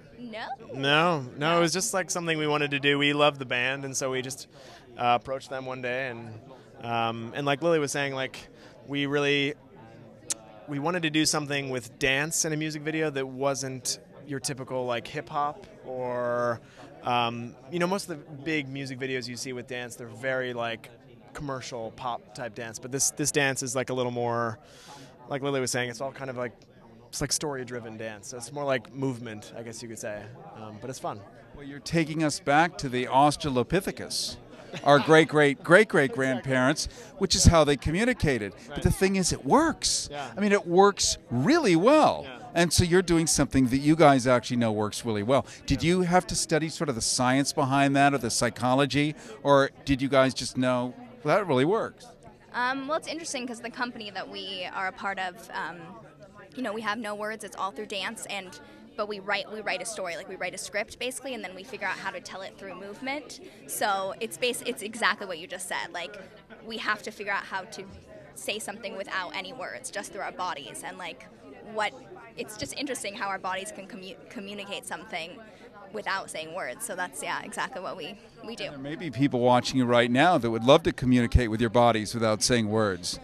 No, it was just something we wanted to do. We loved the band, and so we just approached them one day, and like Lily was saying, we wanted to do something with dance in a music video that wasn't your typical hip hop or most of the big music videos you see with dance, they're very commercial pop type dance, but this dance is a little more. Like Lily was saying, it's all kind of it's story-driven dance. So it's more like movement, I guess you could say. But it's fun. Well, you're taking us back to the Australopithecus, our great-great-great-great-grandparents, which is how they communicated. Right. But the thing is, it works. Yeah. I mean, it works really well. Yeah. And so you're doing something that you guys actually know works really well. Did you have to study sort of the science behind that or the psychology? Or did you guys just know, well, that really works? Well, it's interesting because the company that we are a part of, we have no words. It's all through dance, but we write a story, we write a script basically, and then we figure out how to tell it through movement. So it's exactly what you just said. We have to figure out how to say something without any words, just through our bodies, and it's just interesting how our bodies can communicate something without saying words. So that's, yeah, exactly what we do. There may be people watching you right now that would love to communicate with your bodies without saying words.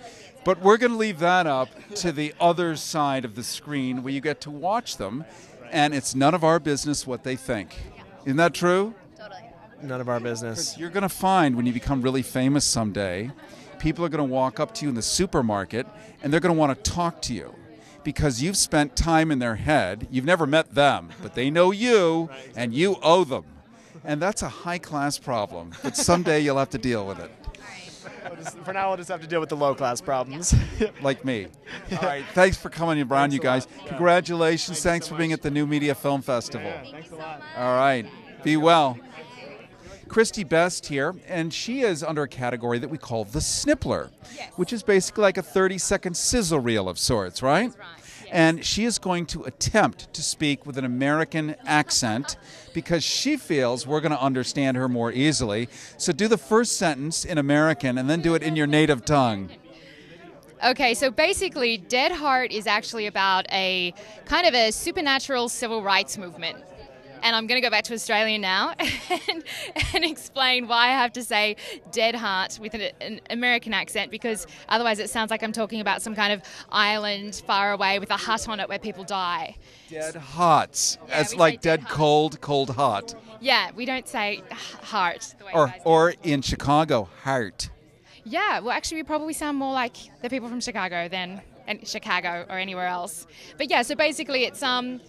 But we're going to leave that up to the other side of the screen where you get to watch them, and it's none of our business what they think. Isn't that true? None of our business. You're going to find when you become really famous someday, people are going to walk up to you in the supermarket and they're going to want to talk to you because you've spent time in their head. You've never met them, but they know you and you owe them. And that's a high-class problem, but someday you'll have to deal with it. For now, we'll just have to deal with the low-class problems. Like me. All right, thanks for coming in, Brown, you guys. Congratulations. Thanks for being at the New Media Film Festival. Thanks a lot. All right, be well. Christy Best here, and she is under a category that we call the Snippler, which is basically like a 30-second sizzle reel of sorts, right? That's right. Yes. And she is going to attempt to speak with an American accent because she feels we're going to understand her more easily. So do the first sentence in American and then do it in your native tongue. Okay, so basically Dead Heart is actually about a kind of a supernatural civil rights movement. And I'm going to go back to Australia now and explain why I have to say Dead Heart with an American accent, because otherwise it sounds like I'm talking about some kind of island far away with a hut on it where people die. Dead Hearts, yeah, as like dead cold, cold hot. Yeah, we don't say heart. The way or in Chicago, heart. Yeah, well actually we probably sound more like the people from Chicago than Chicago or anywhere else. But yeah, so basically it's going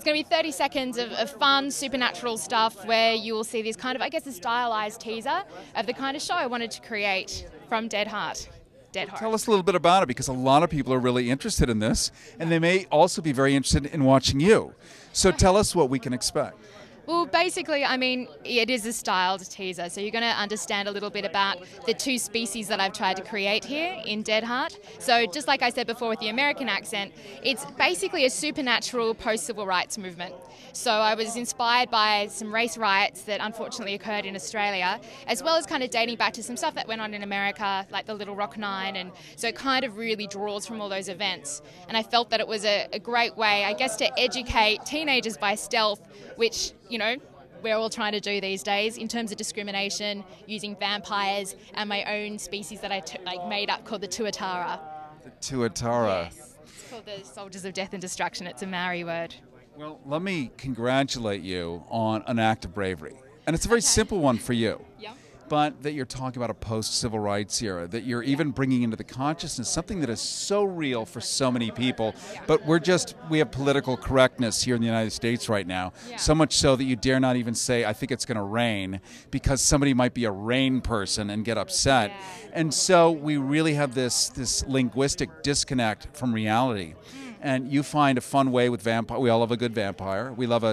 to be 30 seconds of fun, supernatural stuff where you will see this kind of, I guess, a stylized teaser of the kind of show I wanted to create from Dead Heart. Dead Heart. Tell us a little bit about it, because a lot of people are really interested in this, and they may also be very interested in watching you. So tell us what we can expect. Well, basically, I mean, it is a styled teaser, so you're going to understand a little bit about the two species that I've tried to create here in Dead Heart. So just like I said before with the American accent, it's basically a supernatural post-civil rights movement. So I was inspired by some race riots that unfortunately occurred in Australia, as well as kind of dating back to some stuff that went on in America, like the Little Rock Nine, and so it kind of really draws from all those events. And I felt that it was a great way, I guess, to educate teenagers by stealth, which, you know, we're all trying to do these days in terms of discrimination, using vampires and my own species that I made up called the Tuatara. The Tuatara. Yes, it's called the Soldiers of Death and Destruction. It's a Maori word. Well, let me congratulate you on an act of bravery. And it's a very simple one for you. Yep. But that you're talking about a post-civil rights era, that you're even bringing into the consciousness something that is so real for so many people. But we have political correctness here in the United States right now, so much so that you dare not even say, I think it's going to rain, because somebody might be a rain person and get upset. And so we really have this linguistic disconnect from reality. And you find a fun way with vampire. We all love a good vampire. We love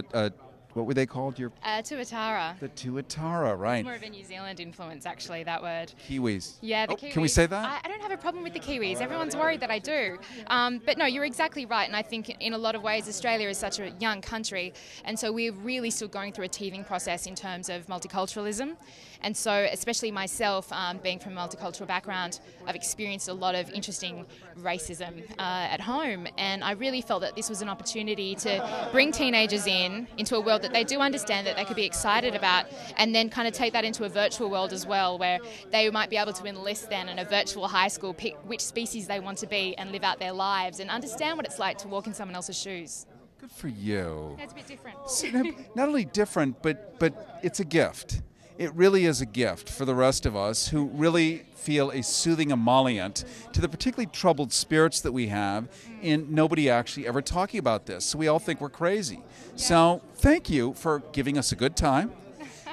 what were they called? Tuatara. The Tuatara, right. More of a New Zealand influence, actually, that word. Kiwis. Yeah, the Kiwis. Can we say that? I don't have a problem with the Kiwis. Everyone's worried that I do. But no, you're exactly right. And I think in a lot of ways, Australia is such a young country. And so we're really still going through a teething process in terms of multiculturalism. And so, especially myself, being from a multicultural background, I've experienced a lot of interesting racism at home. And I really felt that this was an opportunity to bring teenagers into a world that they do understand, that they could be excited about, and then kind of take that into a virtual world as well, where they might be able to enlist then in a virtual high school, pick which species they want to be and live out their lives and understand what it's like to walk in someone else's shoes. Good for you. That's a bit different. Not only different, but it's a gift. It really is a gift for the rest of us who really feel a soothing emollient to the particularly troubled spirits that we have in nobody actually ever talking about this. So we all think we're crazy. Yeah. So thank you for giving us a good time,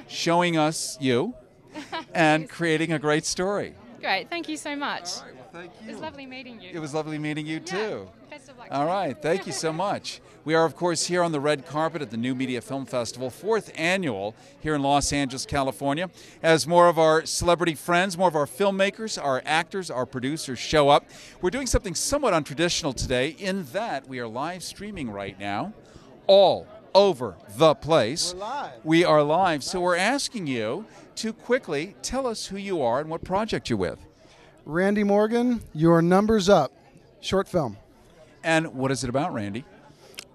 showing us you, and creating a great story. Great. Thank you so much. All right, well, thank you. It was lovely meeting you. It was lovely meeting you, too. Best of luck. All right. Thank you so much. We are, of course, here on the red carpet at the New Media Film Festival, 4th annual here in Los Angeles, California. As more of our celebrity friends, more of our filmmakers, our actors, our producers show up. We're doing something somewhat untraditional today in that we are live streaming right now all over the place. We're live. We are live. So we're asking you to quickly tell us who you are and what project you're with. Randy Morgan, Your Number's Up, short film. And what is it about, Randy?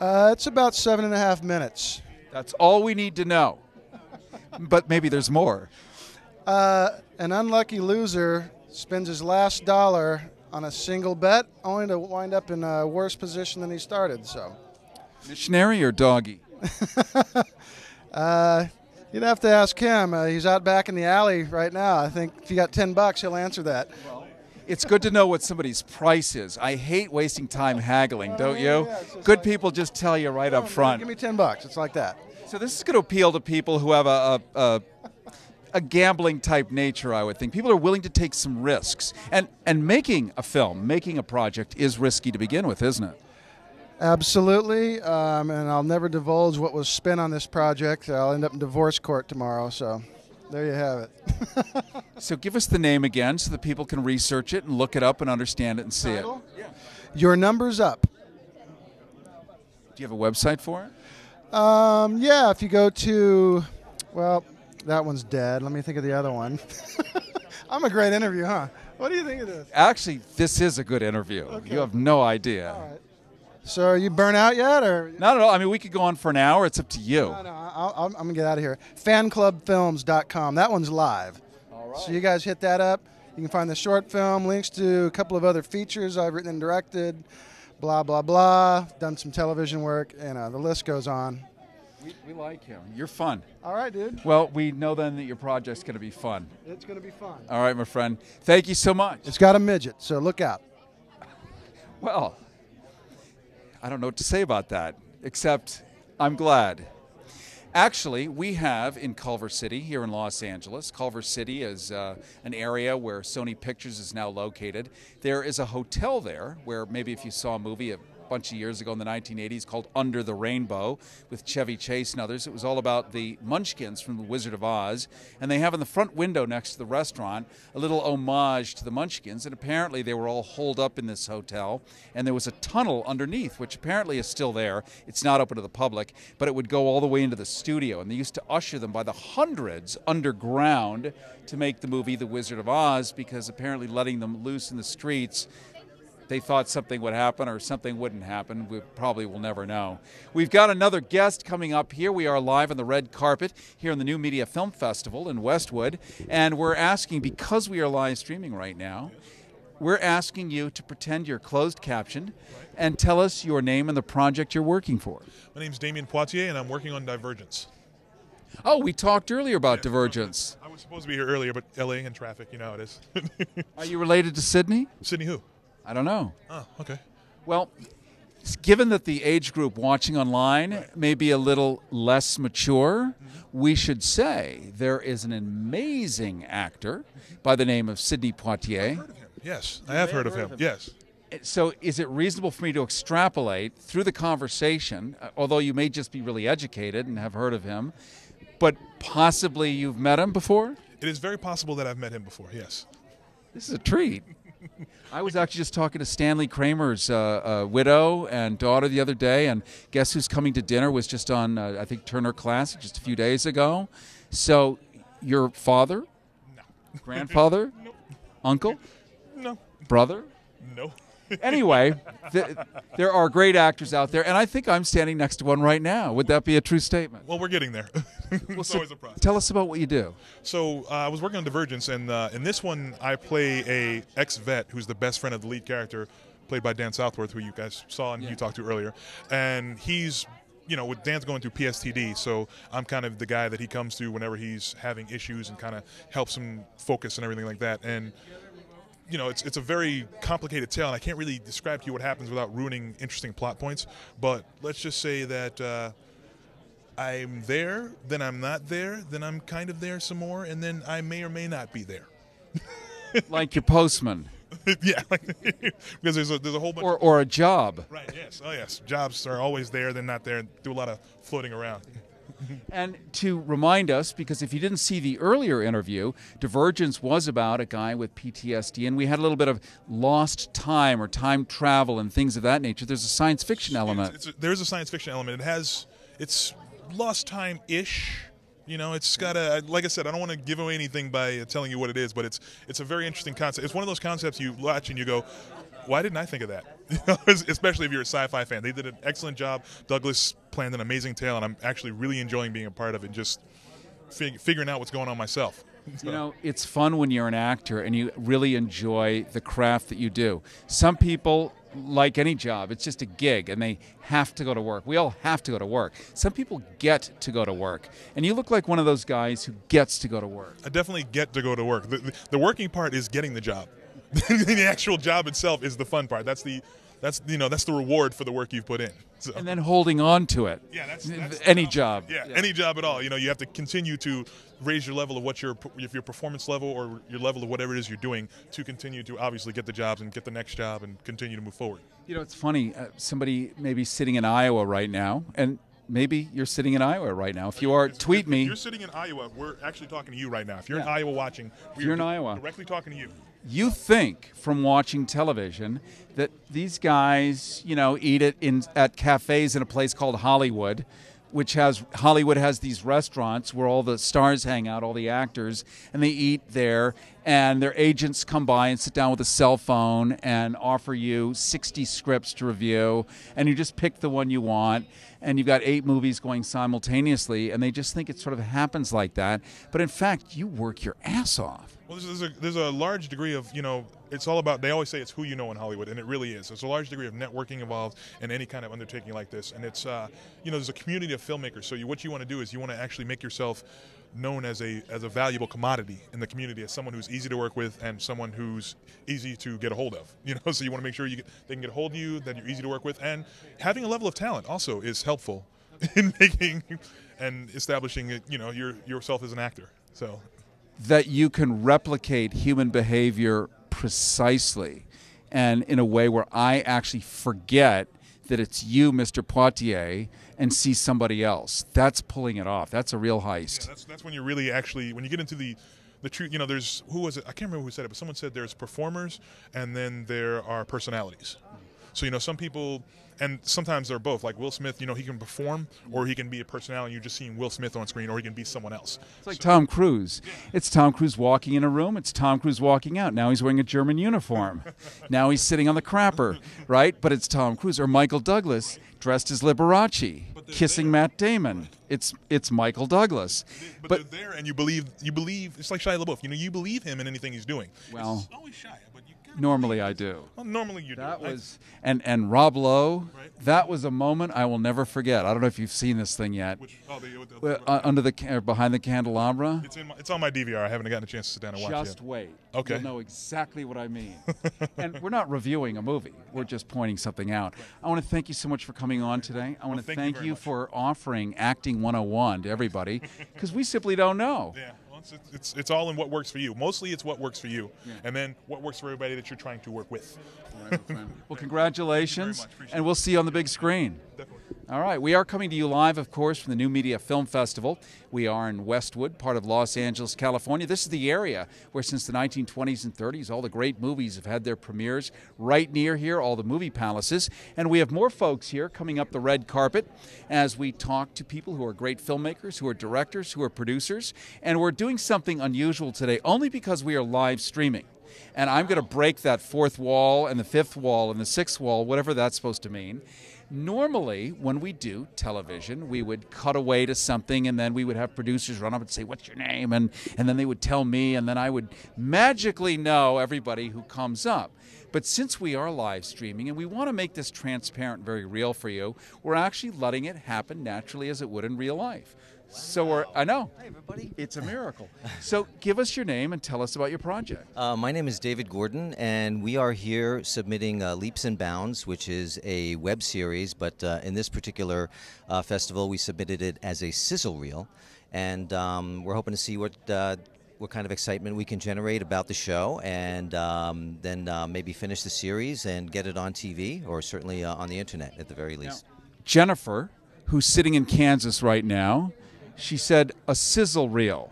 It's about 7.5 minutes. That's all we need to know. But maybe there's more. An unlucky loser spends his last dollar on a single bet, only to wind up in a worse position than he started. So, Missionary or doggy? You'd have to ask him. He's out back in the alley right now. I think if you got $10, he'll answer that. It's good to know what somebody's price is. I hate wasting time haggling, don't you? Good people just tell you right up front. Give me $10. It's like that. So this is going to appeal to people who have a gambling type nature, I would think. People are willing to take some risks. And making a film, making a project is risky to begin with, isn't it? Absolutely, and I'll never divulge what was spent on this project. I'll end up in divorce court tomorrow, so there you have it. So give us the name again so that people can research it and look it up and understand it and see it. Yeah. Your Number's Up. Do you have a website for it? Yeah, if you go to, well, that one's dead. Let me think of the other one. I'm a great interview, huh? What do you think of this? Actually, this is a good interview. Okay. You have no idea. All right. So are you burnt out yet? Or Not at all. I mean, we could go on for an hour. It's up to you. No, I'm going to get out of here. Fanclubfilms.com. That one's live. All right. So you guys hit that up. You can find the short film, links to a couple of other features I've written and directed, blah, blah, blah. Done some television work, and the list goes on. We like him. You're fun. All right, dude. Well, we know then that your project's going to be fun. It's going to be fun. All right, my friend. Thank you so much. It's got a midget, so look out. Well, I don't know what to say about that, except I'm glad. Actually, we have in Culver City here in Los Angeles. Culver City is an area where Sony Pictures is now located. There is a hotel there where maybe if you saw a movie a bunch of years ago in the 1980s called Under the Rainbow with Chevy Chase and others. It was all about the Munchkins from The Wizard of Oz. And they have in the front window next to the restaurant a little homage to the Munchkins. And apparently they were all holed up in this hotel. And there was a tunnel underneath, which apparently is still there. It's not open to the public, but it would go all the way into the studio. And they used to usher them by the hundreds underground to make the movie The Wizard of Oz, because apparently letting them loose in the streets, they thought something would happen or something wouldn't happen. We probably will never know. We've got another guest coming up here. We are live on the red carpet here in the New Media Film Festival in Westwood. And we're asking, because we are live streaming right now, we're asking you to pretend you're closed captioned and tell us your name and the project you're working for. My name's Damien Poitier, and I'm working on Divergence. Oh, we talked earlier about Divergence. I was supposed to be here earlier, but LA and traffic, you know how it is. Are you related to Sydney? Sydney who? I don't know. Oh, okay. Well, given that the age group watching online may be a little less mature, we should say there is an amazing actor by the name of Sidney Poitier. I've heard of him. Yes, I have heard of him. Yes. So is it reasonable for me to extrapolate through the conversation, although you may just be really educated and have heard of him, but possibly you've met him before? It is very possible that I've met him before, yes. This is a treat. I was actually just talking to Stanley Kramer's widow and daughter the other day, and guess who's coming to dinner was just on, I think, Turner Classic just a few days ago. So your father? No. Grandfather? Nope. Uncle? No. Brother? No. Anyway, there are great actors out there, and I think I'm standing next to one right now. Would that be a true statement? Well, we're getting there. It's always a process. Tell us about what you do. So I was working on Divergence, and in this one, I play a ex-vet who's the best friend of the lead character, played by Dan Southworth, who you guys saw and you talked to earlier. And he's, you know, with Dan's going through PSTD, so I'm kind of the guy that he comes to whenever he's having issues and kind of helps him focus and everything like that. And you know, it's a very complicated tale, and I can't really describe to you what happens without ruining interesting plot points. But let's just say that I'm there, then I'm not there, then I'm kind of there some more, and then I may or may not be there. Like your postman. Yeah, because there's a whole bunch. Or a job. Right. Yes. Oh, yes. Jobs are always there. They're not there. Do a lot of floating around. And to remind us, because if you didn't see the earlier interview, Divergence was about a guy with PTSD, and we had a little bit of lost time or time travel and things of that nature. There's a science fiction element. There's a science fiction element. It's lost time-ish. You know, it's got a, like I said, I don't want to give away anything by telling you what it is, but it's a very interesting concept. It's one of those concepts you watch and you go, why didn't I think of that? Especially if you're a sci-fi fan. They did an excellent job. Douglas planned an amazing tale, and I'm actually really enjoying being a part of it and just figuring out what's going on myself. So. You know, it's fun when you're an actor and you really enjoy the craft that you do. Some people, like any job, it's just a gig and they have to go to work. We all have to go to work. Some people get to go to work. And you look like one of those guys who gets to go to work. I definitely get to go to work. The working part is getting the job. The actual job itself is the fun part. That's the reward for the work you've put in. So. And then holding on to it. Yeah, that's any job. Yeah, any job at all. You know, you have to continue to raise your level of if your performance level or your level of whatever it is you're doing to continue to obviously get the jobs and get the next job and continue to move forward. You know, it's funny. Somebody may be sitting in Iowa right now, and maybe you're sitting in Iowa right now. If you are, tweet me. If you're sitting in Iowa, we're actually talking to you right now. If you're in Iowa watching, you're in Iowa, directly talking to you. You think from watching television that these guys, you know, eat it at cafes in a place called Hollywood, Hollywood has these restaurants where all the stars hang out, all the actors, and they eat there, and their agents come by and sit down with a cell phone and offer you 60 scripts to review, and you just pick the one you want, and you've got 8 movies going simultaneously, and they just think it sort of happens like that. But in fact, you work your ass off. Well, there's a large degree of, you know, it's all about, they always say it's who you know in Hollywood, and it really is. There's a large degree of networking involved in any kind of undertaking like this, and it's, you know, there's a community of filmmakers, so what you want to do is you want to actually make yourself known as a valuable commodity in the community, as someone who's easy to work with and someone who's easy to get a hold of. You know, so you want to make sure they can get a hold of you, that you're easy to work with, and having a level of talent also is helpful in making and establishing, you know, yourself as an actor. So that you can replicate human behavior precisely and in a way where I actually forget that it's you, Mr. Poitier, and see somebody else. That's pulling it off. That's a real heist. Yeah, that's when you're really actually, when you get into the truth, you know, there's, who was it? I can't remember who said it, but someone said there's performers and then there are personalities. So, you know, some people, and sometimes they're both. Like Will Smith, you know, he can perform or he can be a personality. You're just seeing Will Smith on screen, or he can be someone else. It's like Tom Cruise. It's Tom Cruise walking in a room. It's Tom Cruise walking out. Now he's wearing a German uniform. Now he's sitting on the crapper, right? But it's Tom Cruise. Or Michael Douglas dressed as Liberace, kissing Matt Damon. It's Michael Douglas. But they're there, and you believe. It's like Shia LaBeouf. You know, you believe him in anything he's doing. Well, it's always Shia, but you normally I do. Well, normally you do. That was and Rob Lowe. Right. That was a moment I will never forget. I don't know if you've seen this thing yet. Behind the candelabra. It's on my DVR. I haven't gotten a chance to sit down and watch it. Just wait. Okay. You'll know exactly what I mean. And we're not reviewing a movie. We're just pointing something out. I want to thank you so much for coming on today. I want to thank you for offering Acting 101 to everybody, because we simply don't know. Yeah. It's all in what works for you. Mostly it's what works for you, and then what works for everybody that you're trying to work with. Well, congratulations, and we'll see you on the big screen. Definitely. All right, we are coming to you live, of course, from the New Media Film Festival. We are in Westwood, part of Los Angeles, California. This is the area where since the 1920s and 30s, all the great movies have had their premieres right near here, all the movie palaces. And we have more folks here coming up the red carpet as we talk to people who are great filmmakers, who are directors, who are producers. And we're doing something unusual today, only because we are live streaming. And I'm going to break that fourth wall and the fifth wall and the sixth wall, whatever that's supposed to mean. Normally, when we do television, we would cut away to something, and then we would have producers run up and say, "What's your name?" And then they would tell me, and then I would magically know everybody who comes up. But since we are live streaming, and we want to make this transparent and very real for you, we're actually letting it happen naturally as it would in real life. So I know. Hi, everybody. It's a miracle. So give us your name and tell us about your project. My name is David Gordon, and we are here submitting Leaps and Bounds, which is a web series, but in this particular festival, we submitted it as a sizzle reel, and we're hoping to see what kind of excitement we can generate about the show, and then maybe finish the series and get it on TV, or certainly on the internet at the very least. Now, Jennifer, who's sitting in Kansas right now, she said a sizzle reel.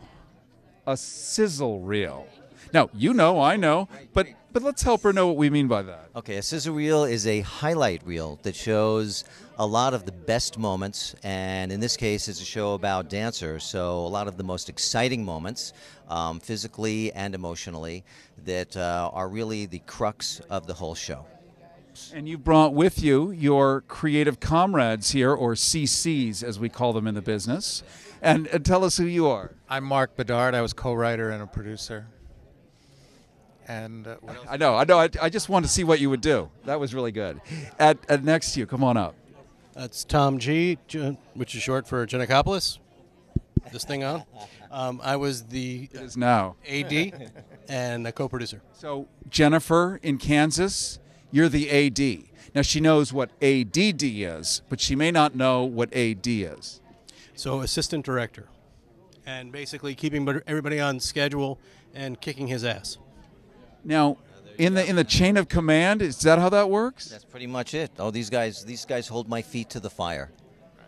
A sizzle reel. Now, you know, I know, but let's help her know what we mean by that. Okay, a sizzle reel is a highlight reel that shows a lot of the best moments, and in this case, it's a show about dancers, so a lot of the most exciting moments, physically and emotionally, that are really the crux of the whole show. Clubs. And you brought with you your creative comrades here, or CCs as we call them in the business. And tell us who you are. I'm Mark Bedard. I was co-writer and a producer. And what else? I know. I just wanted to see what you would do. That was really good. At next to you, come on up. That's Tom G, which is short for Giannakopoulos. This thing on. I was the now AD and a co-producer. So Jennifer in Kansas, you're the AD. Now she knows what ADD is, but she may not know what AD is. So assistant director, and basically keeping everybody on schedule and kicking his ass. Now, in the chain of command, is that how that works? That's pretty much it. Oh, these guys hold my feet to the fire.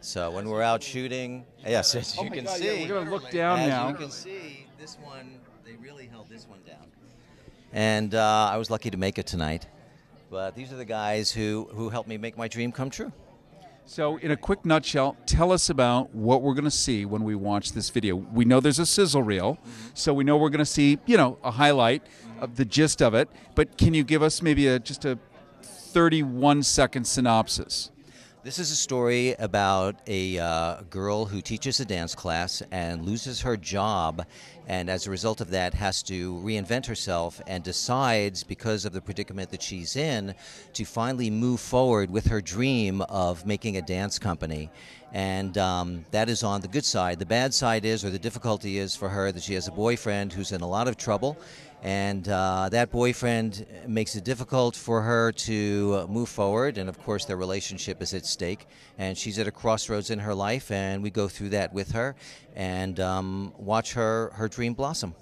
So when we're out shooting, yes, as you can see, yeah, we're going to look down now. As you can see, this one, they really held this one down. And I was lucky to make it tonight. But these are the guys who helped me make my dream come true. So in a quick nutshell, tell us about what we're going to see when we watch this video. We know there's a sizzle reel, so we know we're going to see, a highlight of the gist of it. But can you give us maybe just a 31-second synopsis? This is a story about a girl who teaches a dance class and loses her job, and as a result of that has to reinvent herself and decides, because of the predicament that she's in, to finally move forward with her dream of making a dance company. And that is on the good side. The bad side is, or the difficulty is for her, that she has a boyfriend who's in a lot of trouble. And that boyfriend makes it difficult for her to move forward, and of course their relationship is at stake. And she's at a crossroads in her life, and we go through that with her and watch her dream blossom.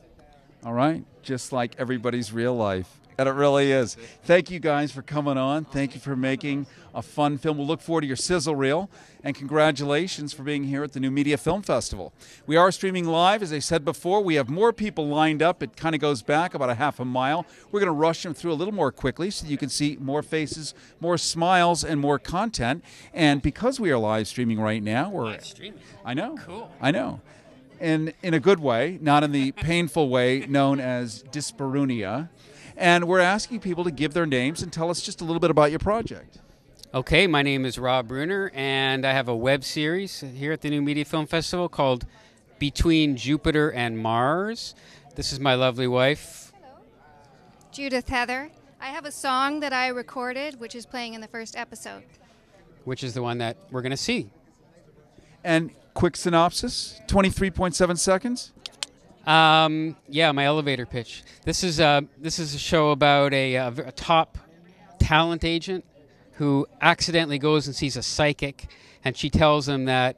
All right, just like everybody's real life. And it really is. Thank you guys for coming on. Thank you for making a fun film. We'll look forward to your sizzle reel. And congratulations for being here at the New Media Film Festival. We are streaming live. As I said before, we have more people lined up. It kind of goes back about a half a mile. We're going to rush them through a little more quickly so you can see more faces, more smiles, and more content. And because we are live streaming right now, we're... Live streaming? I know. Cool. I know. And in a good way, not in the painful way known as dyspareunia. And we're asking people to give their names and tell us just a little bit about your project. Okay, my name is Rob Bruner, and I have a web series here at the New Media Film Festival called Between Jupiter and Mars. This is my lovely wife. Hello. Judith Heather. I have a song that I recorded, which is playing in the first episode. Which is the one that we're going to see. And quick synopsis, 23.7 seconds. Yeah, my elevator pitch. This is a show about a top talent agent who accidentally goes and sees a psychic, and she tells him that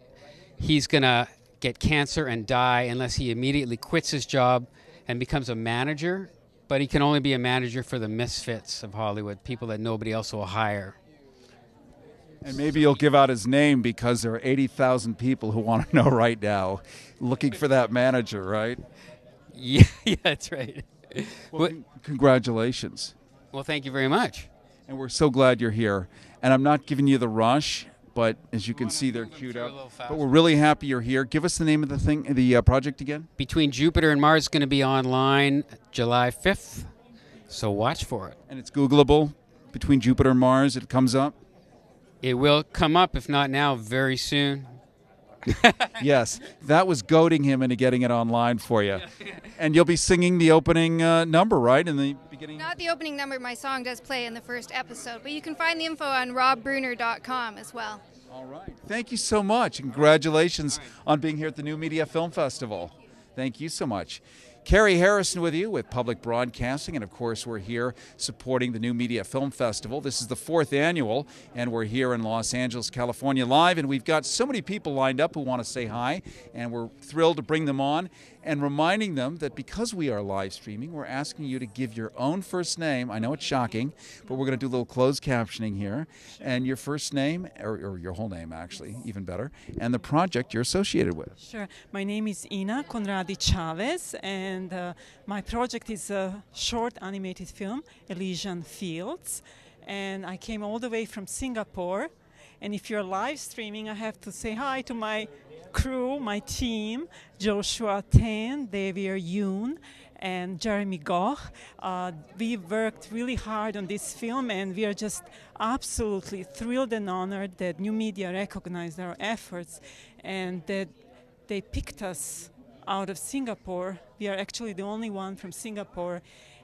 he's gonna get cancer and die unless he immediately quits his job and becomes a manager. But he can only be a manager for the misfits of Hollywood, people that nobody else will hire. And maybe you'll give out his name because there are 80,000 people who want to know right now, looking for that manager, right? Yeah, that's right. Well, congratulations. Well, thank you very much. And we're so glad you're here. And I'm not giving you the rush, but as you can see, they're queued up. But we're really happy you're here. Give us the name of the project again. Between Jupiter and Mars is going to be online July 5th, so watch for it. And it's Googleable. Between Jupiter and Mars, it comes up. It will come up, if not now, very soon. Yes, that was goading him into getting it online for you. And you'll be singing the opening number, right, in the beginning? Not the opening number. My song does play in the first episode, but you can find the info on robbruner.com as well. All right. Thank you so much. Congratulations on being here at the New Media Film Festival. Thank you so much. Cary Harrison with you with Public Broadcasting, and of course we're here supporting the New Media Film Festival. This is the 4th annual, and we're here in Los Angeles, California live, and we've got so many people lined up who want to say hi, and we're thrilled to bring them on and reminding them that because we are live streaming, we're asking you to give your own first name. I know it's shocking, but we're going to do a little closed captioning here, and your first name, or your whole name actually, even better, and the project you're associated with. Sure. My name is Ina Conradi Chavez, and my project is a short animated film, Elysian Fields, and I came all the way from Singapore. And if you're live streaming, I have to say hi to my crew, my team, Joshua Tan, Xavier Yoon, and Jeremy Goch. We worked really hard on this film, and we are just absolutely thrilled and honored that new media recognized our efforts and that they picked us out of Singapore. We are actually the only one from Singapore,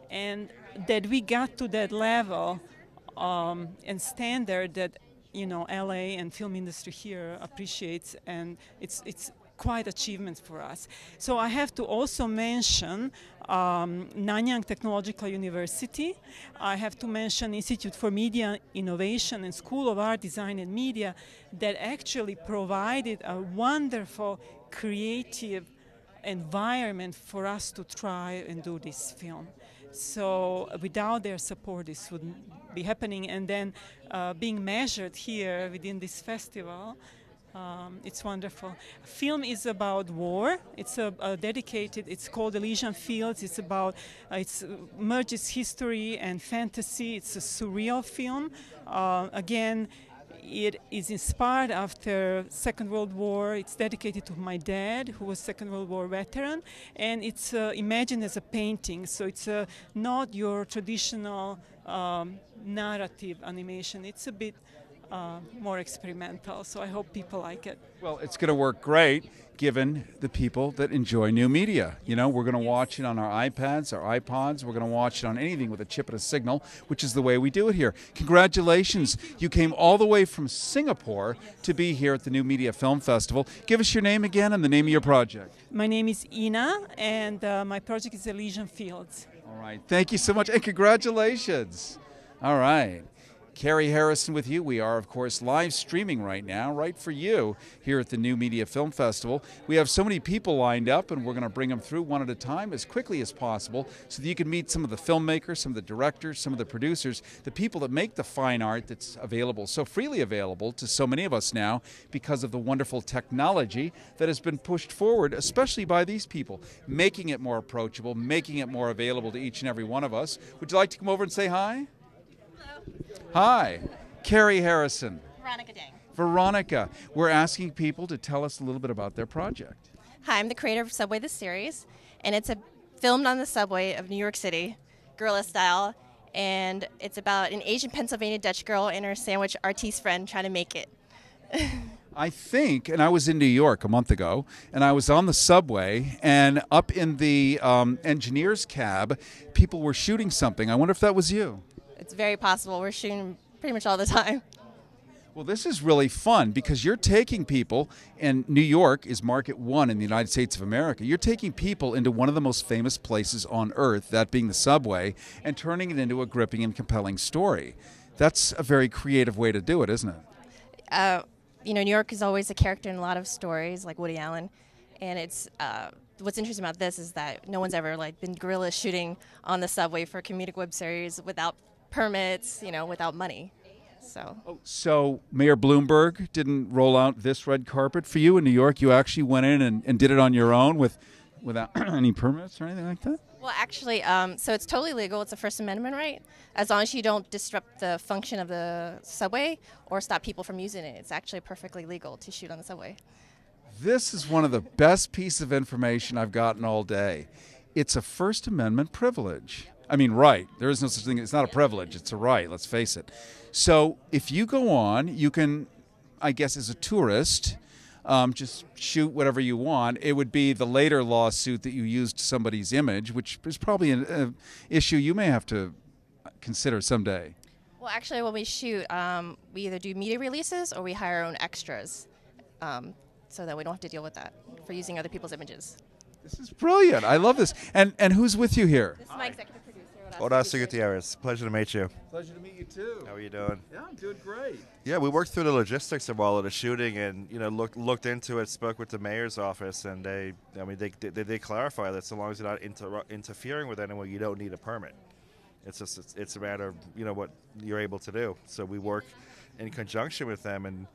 and that we got to that level and standard that LA and film industry here appreciates, and it's quite achievement for us. So I have to also mention Nanyang Technological University. I have to mention Institute for Media Innovation and School of Art, Design and Media that actually provided a wonderful creative environment for us to try and do this film. So without their support, this wouldn't be happening. And then being measured here within this festival, it's wonderful. Film is about war. It's dedicated. It's called Elysian Fields. It's about it merges history and fantasy. It's a surreal film. Again, it is inspired after Second World War. It's dedicated to my dad, who was Second World War veteran, and it's imagined as a painting. So it's not your traditional narrative animation. It's a bit more experimental, so I hope people like it. Well, it's going to work great given the people that enjoy new media. We're going to watch it on our iPads, our iPods. We're going to watch it on anything with a chip and a signal, which is the way we do it here. Congratulations. You came all the way from Singapore to be here at the New Media Film Festival. Give us your name again and the name of your project. My name is Ina, and my project is Elysian Fields. All right. Thank you so much, and congratulations. All right. Cary Harrison with you. We are, of course, live streaming right now, right for you, here at the New Media Film Festival. We have so many people lined up, and we're going to bring them through one at a time as quickly as possible so that you can meet some of the filmmakers, some of the directors, some of the producers, the people that make the fine art that's available, so freely available to so many of us now because of the wonderful technology that has been pushed forward, especially by these people, making it more approachable, making it more available to each and every one of us. Would you like to come over and say hi? Hi, Cary Harrison. Veronica Dang. Veronica, we're asking people to tell us a little bit about their project. Hi, I'm the creator of Subway the series, and it's filmed on the subway of New York City, guerrilla style, and it's about an Asian Pennsylvania Dutch girl and her sandwich artiste friend trying to make it. I think, and I was in New York a month ago, and I was on the subway, and up in the engineer's cab, people were shooting something. I wonder if that was you. It's very possible. We're shooting pretty much all the time. Well, this is really fun because you're taking people, and New York is Market 1 in the United States of America. You're taking people into one of the most famous places on earth, that being the subway, and turning it into a gripping and compelling story. That's a very creative way to do it, isn't it? New York is always a character in a lot of stories, like Woody Allen, and it's what's interesting about this is that no one's ever been guerrilla shooting on the subway for a comedic web series without permits, without money. So Mayor Bloomberg didn't roll out this red carpet for you in New York? You actually went in and did it on your own without any permits or anything like that? Well, actually, so it's totally legal. It's a First Amendment right. As long as you don't disrupt the function of the subway or stop people from using it, it's actually perfectly legal to shoot on the subway. This is one of the best pieces of information I've gotten all day. It's a First Amendment privilege. I mean, right. There is no such thing. It's not a privilege. It's a right. Let's face it. So if you go on, you can, I guess, as a tourist, just shoot whatever you want. It would be the later lawsuit that you used somebody's image, which is probably an issue you may have to consider someday. Well, actually, when we shoot, we either do media releases or we hire our own extras so that we don't have to deal with that for using other people's images. This is brilliant. I love this. And who's with you here? This is my executive producer. Horacio Gutierrez. Pleasure to meet you. Pleasure to meet you, too. How are you doing? Yeah, I'm doing great. Yeah, we worked through the logistics of all of the shooting and, looked into it, spoke with the mayor's office, and they clarify that so long as you're not interfering with anyone, you don't need a permit. It's a matter of, what you're able to do. So we work in conjunction with them, and,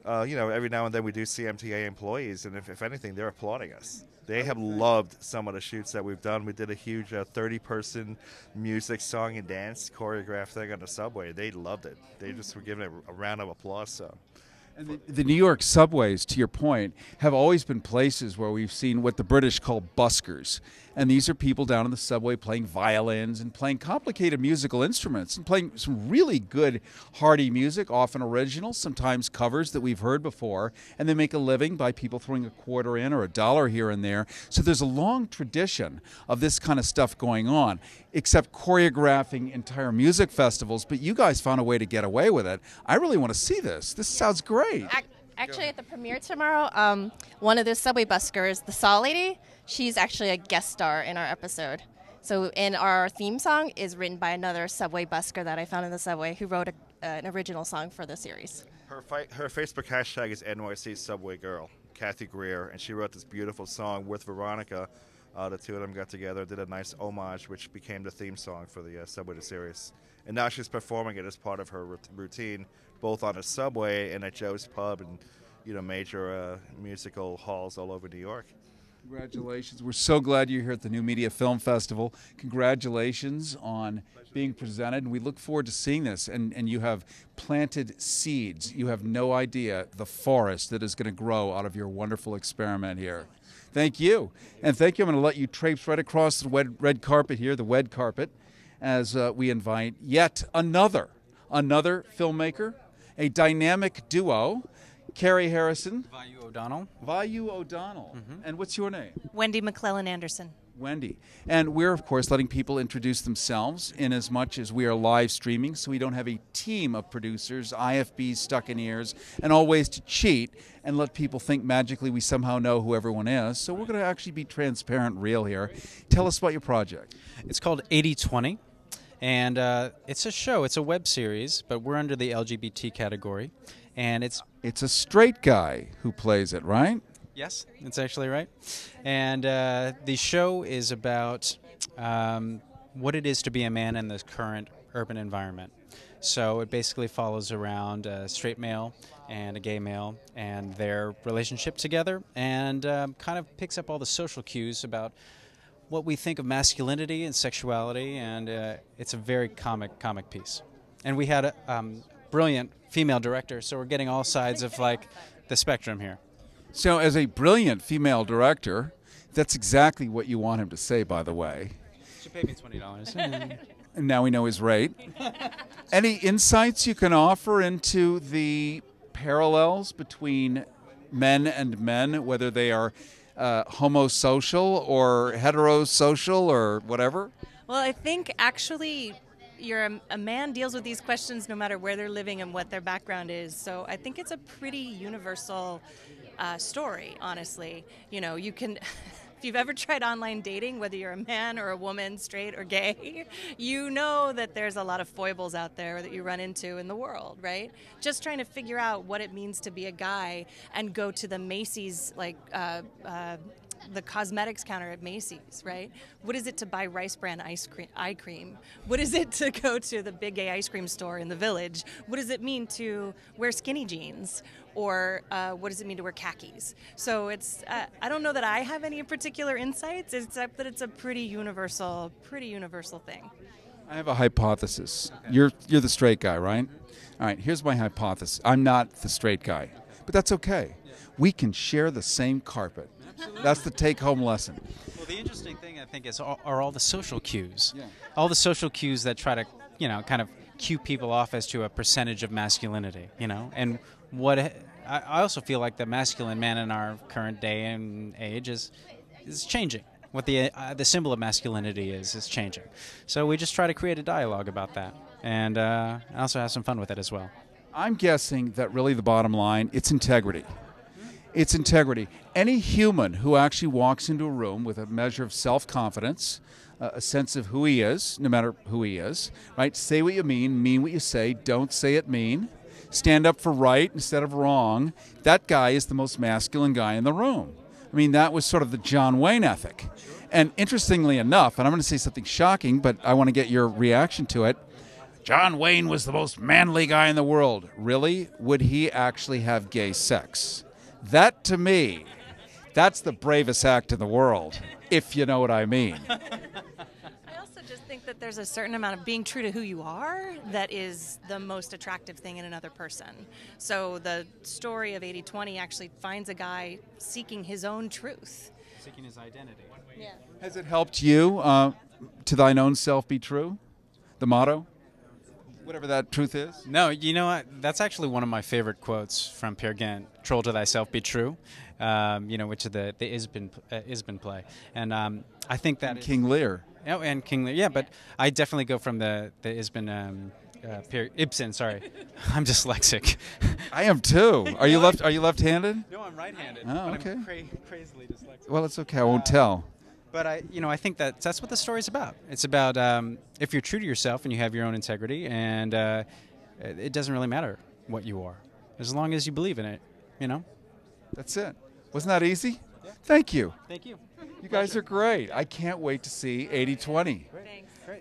every now and then we do CMTA employees, and if anything, they're applauding us. They have loved some of the shoots that we've done. We did a huge 30-person music, song, and dance choreographed thing on the subway. They loved it. They just were giving it a round of applause. So, And the New York subways, to your point, have always been places where we've seen what the British call buskers. And these are people down in the subway playing violins and playing complicated musical instruments and playing some really good, hearty music, often original, sometimes covers that we've heard before. And they make a living by people throwing a quarter in or $1 here and there. So there's a long tradition of this kind of stuff going on, except choreographing entire music festivals. But you guys found a way to get away with it. I really want to see this. This sounds great. Actually, at the premiere tomorrow, one of the subway buskers, the Saw Lady, she's actually a guest star in our episode. So, in our theme song is written by another subway busker that I found in the subway who wrote an original song for the series. Her Facebook hashtag is NYC Subway Girl, Kathy Greer, and she wrote this beautiful song with Veronica. The two of them got together, did a nice homage, which became the theme song for the Subway series. And now she's performing it as part of her routine, both on a subway and at Joe's Pub and major musical halls all over New York. Congratulations. We're so glad you're here at the New Media Film Festival. Congratulations on being presented. And we look forward to seeing this. And you have planted seeds. You have no idea the forest that is going to grow out of your wonderful experiment here. Thank you. And thank you. I'm going to let you traipse right across the red carpet here, the wed carpet, as we invite yet another filmmaker, a dynamic duo, Cary Harrison. Vayu O'Donnell. And what's your name? Wendy McClellan Anderson. Wendy. And we're, of course, letting people introduce themselves in as much as we are live streaming, so we don't have a team of producers, IFBs stuck in ears, and all ways to cheat and let people think magically we somehow know who everyone is. So we're going to actually be transparent, real here. Tell us about your project. It's called 80/20. And it's a show. It's a web series, but we're under the LGBT category. And it's a straight guy who plays it, right? Yes, it's actually right. And the show is about what it is to be a man in this current urban environment. So it basically follows around a straight male and a gay male and their relationship together, and kind of picks up all the social cues about what we think of masculinity and sexuality, and it's a very comic piece. And we had a brilliant female director, so we're getting all sides of the spectrum here. So as a brilliant female director, that's exactly what you want him to say, by the way. She paid me $20. And now we know his rate. Any insights you can offer into the parallels between men and men, whether they are homosocial or heterosocial or whatever? Well, I think actually a man deals with these questions no matter where they're living and what their background is. So I think it's a pretty universal story, honestly. You can... If you've ever tried online dating, whether you're a man or a woman, straight or gay, you know that there's a lot of foibles out there that you run into in the world, right? Just trying to figure out what it means to be a guy and go to the Macy's, the cosmetics counter at Macy's, right? What is it to buy Rice Bran eye cream? What is it to go to the big gay ice cream store in the Village? What does it mean to wear skinny jeans? Or what does it mean to wear khakis? So it's, I don't know that I have any particular insights, except that it's a pretty universal thing. I have a hypothesis. Okay. You're the straight guy, right? All right, here's my hypothesis. I'm not the straight guy, but that's okay. Yeah. We can share the same carpet. Absolutely. That's the take-home lesson. Well, the interesting thing, I think, are all the social cues. Yeah. All the social cues that try to, kind of cue people off as to a percentage of masculinity, and what I also feel like the masculine man in our current day and age is changing. What the symbol of masculinity is changing. So we just try to create a dialogue about that, and also have some fun with it as well. I'm guessing that really the bottom line, it's integrity. It's integrity. Any human who actually walks into a room with a measure of self-confidence, a sense of who he is, no matter who he is, right? Say what you mean what you say, don't say it mean. Stand up for right instead of wrong. That guy is the most masculine guy in the room. I mean, that was sort of the John Wayne ethic. And interestingly enough, and I'm going to say something shocking, but I want to get your reaction to it, John Wayne was the most manly guy in the world. Really? Would he actually have gay sex? That, to me, that's the bravest act in the world, if you know what I mean. just think that there's a certain amount of being true to who you are that is the most attractive thing in another person. So the story of 80/20 actually finds a guy seeking his own truth. Seeking his identity. Yeah. Has it helped you, to thine own self be true? The motto? Whatever that truth is? No, you know what? That's actually one of my favorite quotes from Peer Gynt, "Troll to thyself be true," which is the Isbin play. And I think that King Lear. Oh, and King Lear. Yeah, but I definitely go from the Isbin, Ibsen, sorry. I'm dyslexic. I am too. Are you left-handed? No, I'm right-handed. Oh, but okay. I'm crazily dyslexic. Well, it's okay. I won't tell. But I think that's what the story's about. It's about if you're true to yourself and you have your own integrity, and it doesn't really matter what you are, as long as you believe in it. That's it. Wasn't that easy? Yeah. Thank you. Thank you. You guys are great. I can't wait to see 80/20.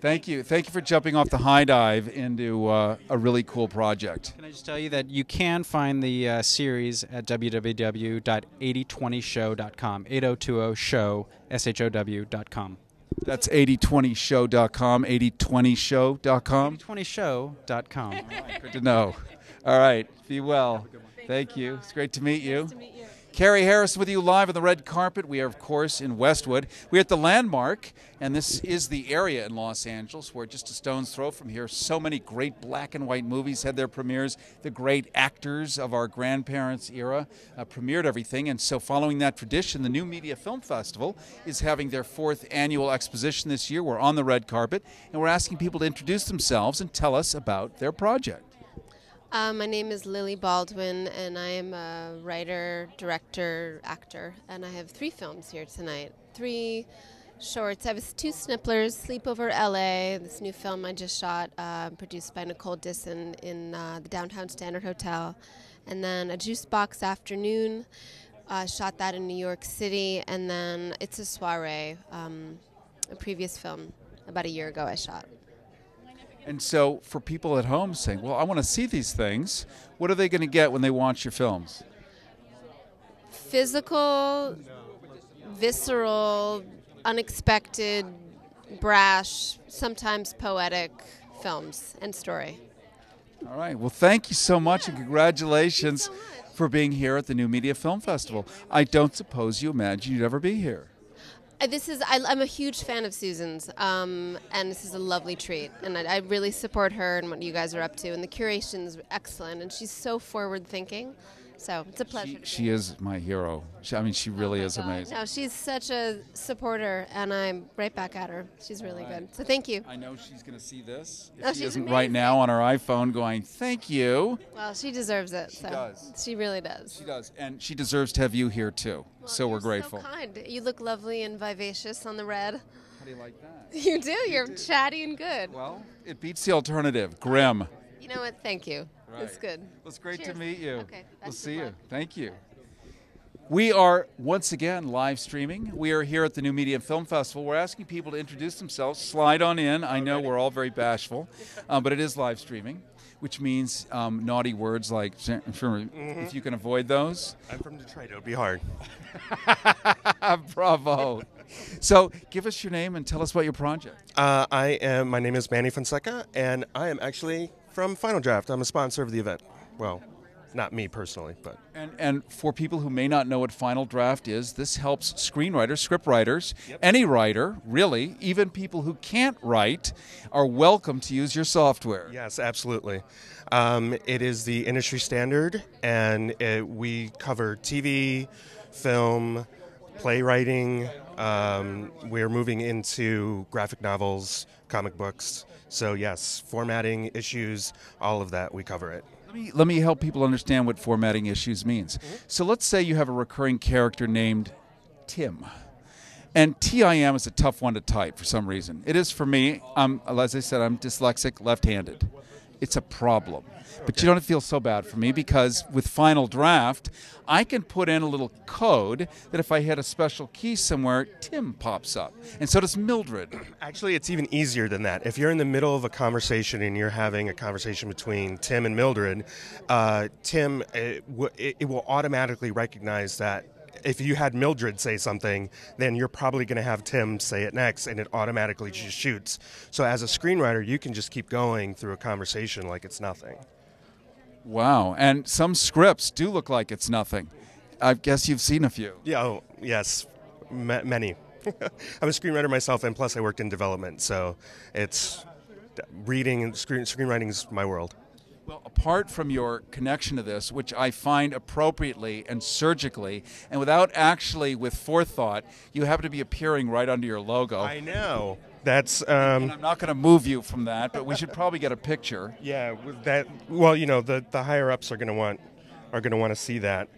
Thank you. Thank you for jumping off the high dive into a really cool project. Can I just tell you that you can find the series at www.8020show.com, 8020show, SHOW.com. That's 8020show.com, 8020show.com? 8020show.com. Right, good to know. All right. Be well. Thank you. It's great to meet you. Nice to meet you. Cary Harrison with you live on the red carpet. We are, of course, in Westwood. We're at the Landmark, and this is the area in Los Angeles where just a stone's throw from here, so many great black and white movies had their premieres. The great actors of our grandparents' era premiered everything. And so following that tradition, the New Media Film Festival is having their 4th annual exposition this year. We're on the red carpet, and we're asking people to introduce themselves and tell us about their project. My name is Lily Baldwin, and I am a writer, director, actor, and I have 3 films here tonight. 3 shorts. I have 2 snipplers, Sleepover LA, this new film I just shot, produced by Nicole Disson in the Downtown Standard Hotel, and then A Juice Box Afternoon, shot that in New York City, and then It's a Soiree, a previous film about a year ago I shot. And so for people at home saying, well, I want to see these things, what are they going to get when they watch your films? Physical, visceral, unexpected, brash, sometimes poetic films and story. All right. Well, thank you so much, and congratulations for being here at the New Media Film Festival. I don't suppose you imagined you'd ever be here. I'm a huge fan of Susan's, and this is a lovely treat. And I really support her and what you guys are up to. And the curation's excellent, and she's so forward-thinking. So it's a pleasure. She is my hero. She really is amazing. No, she's such a supporter, and I'm right back at her. She's really good. So thank you. I know she's going to see this. If she isn't right now on her iPhone going, thank you. Well, she deserves it. She does. She really does. She does. And she deserves to have you here, too. Well, so we're grateful. So kind. You look lovely and vivacious on the red. How do you like that? You do. You're chatty and good. Well, it beats the alternative. Grim. You know what? Thank you. Right. That's good. Well, it's great Cheers. to meet you. Okay. We'll see you. Thank you. We are once again live streaming. We are here at the New Media Film Festival. We're asking people to introduce themselves. Slide on in. I know we're all very bashful, but it is live streaming, which means naughty words like, if you can avoid those. I'm from Detroit. It would be hard. Bravo. So give us your name and tell us about your project. My name is Manny Fonseca, and I am actually from Final Draft. I'm a sponsor of the event. Well, not me personally, but. And for people who may not know what Final Draft is, this helps screenwriters, script writers, any writer, really, even people who can't write, are welcome to use your software. Yes, absolutely. It is the industry standard, and we cover TV, film, playwriting. We're moving into graphic novels, comic books. So yes, formatting issues, all of that, we cover it. Let me help people understand what formatting issues means. So let's say you have a recurring character named Tim. And TIM is a tough one to type for some reason. It is for me. As I said, I'm dyslexic, left-handed. It's a problem. But you don't feel so bad for me because with Final Draft, I can put in a little code that if I hit a special key somewhere, Tim pops up. And so does Mildred. Actually, it's even easier than that. If you're in the middle of a conversation and you're having a conversation between Tim and Mildred, Tim, it will automatically recognize that if you had Mildred say something, then you're probably going to have Tim say it next, and it automatically just shoots. So as a screenwriter, you can just keep going through a conversation like it's nothing. Wow, and some scripts do look like it's nothing. I guess you've seen a few. Yeah, oh, yes, many. I'm a screenwriter myself, and plus I worked in development, so it's reading and screenwriting is my world. Well, apart from your connection to this, which I find appropriately and surgically, and without actually with forethought, you happen to be appearing right under your logo. I know. That's. And I'm not going to move you from that, but we should probably get a picture. Yeah, that. Well, you know, the higher ups are going to want to see that,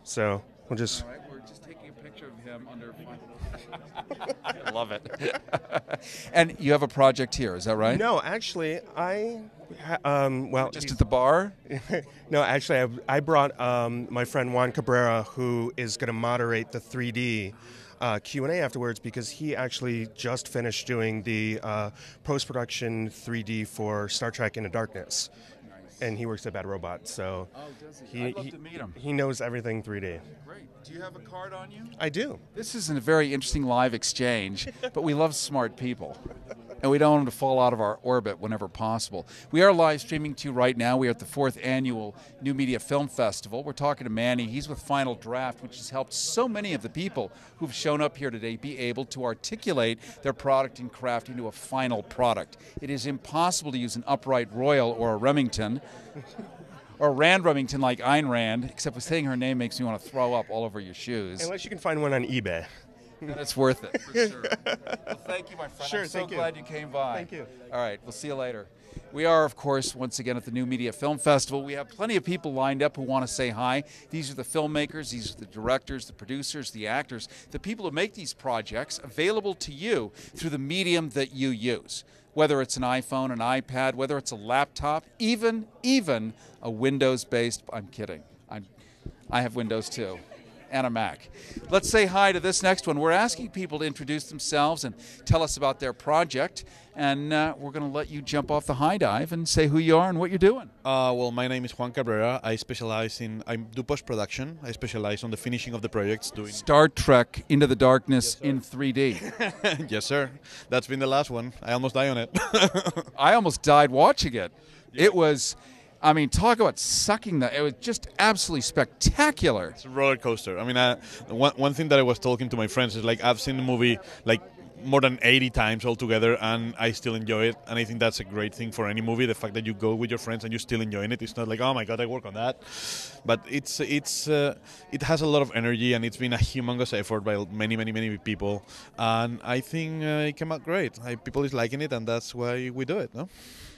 so we'll just. All right, we're just taking a picture of him under. I love it. And you have a project here, is that right? No, actually, well, just at the bar. No, actually, I brought my friend Juan Cabrera, who is going to moderate the 3D Q&A afterwards, because he actually just finished doing the post-production 3D for Star Trek Into Darkness. And he works at Bad Robot, so I'd love to meet him. He knows everything 3D. Great. Do you have a card on you? I do. This isn't a very interesting live exchange, but we love smart people. And we don't want them to fall out of our orbit whenever possible. We are live streaming to you right now. We are at the 4th Annual New Media Film Festival. We're talking to Manny. He's with Final Draft, which has helped so many of the people who've shown up here today be able to articulate their product and craft into a final product. It is impossible to use an upright Royal or a Remington, or Rand Remington like Ayn Rand, except for saying her name makes me want to throw up all over your shoes. Unless you can find one on eBay. And it's worth it, for sure. Well, thank you, my friend. Sure, I'm so thank you. glad you came by. Thank you. All right, we'll see you later. We are, of course, once again at the New Media Film Festival. We have plenty of people lined up who want to say hi. These are the filmmakers, these are the directors, the producers, the actors, the people who make these projects available to you through the medium that you use. Whether it's an iPhone, an iPad, whether it's a laptop, even a Windows-based, I'm kidding. I have Windows too. And a Mac. Let's say hi to this next one. We're asking people to introduce themselves and tell us about their project, and we're going to let you jump off the high dive and say who you are and what you're doing. Well, my name is Juan Cabrera. I do post-production. I specialize on the finishing of the projects. Doing Star Trek Into the Darkness in 3D. Yes, sir. That's been the last one. I almost died on it. I almost died watching it. Yeah. It was... I mean, talk about sucking that. It was just absolutely spectacular. It's a roller coaster. I mean, one thing that I was talking to my friends is, like, I've seen the movie, like, more than 80 times altogether, and I still enjoy it. And I think that's a great thing for any movie, the fact that you go with your friends and you're still enjoying it. It's not like, oh my God, I work on that. But it has a lot of energy, and it's been a humongous effort by many people. And I think it came out great. People is liking it, and that's why we do it, no?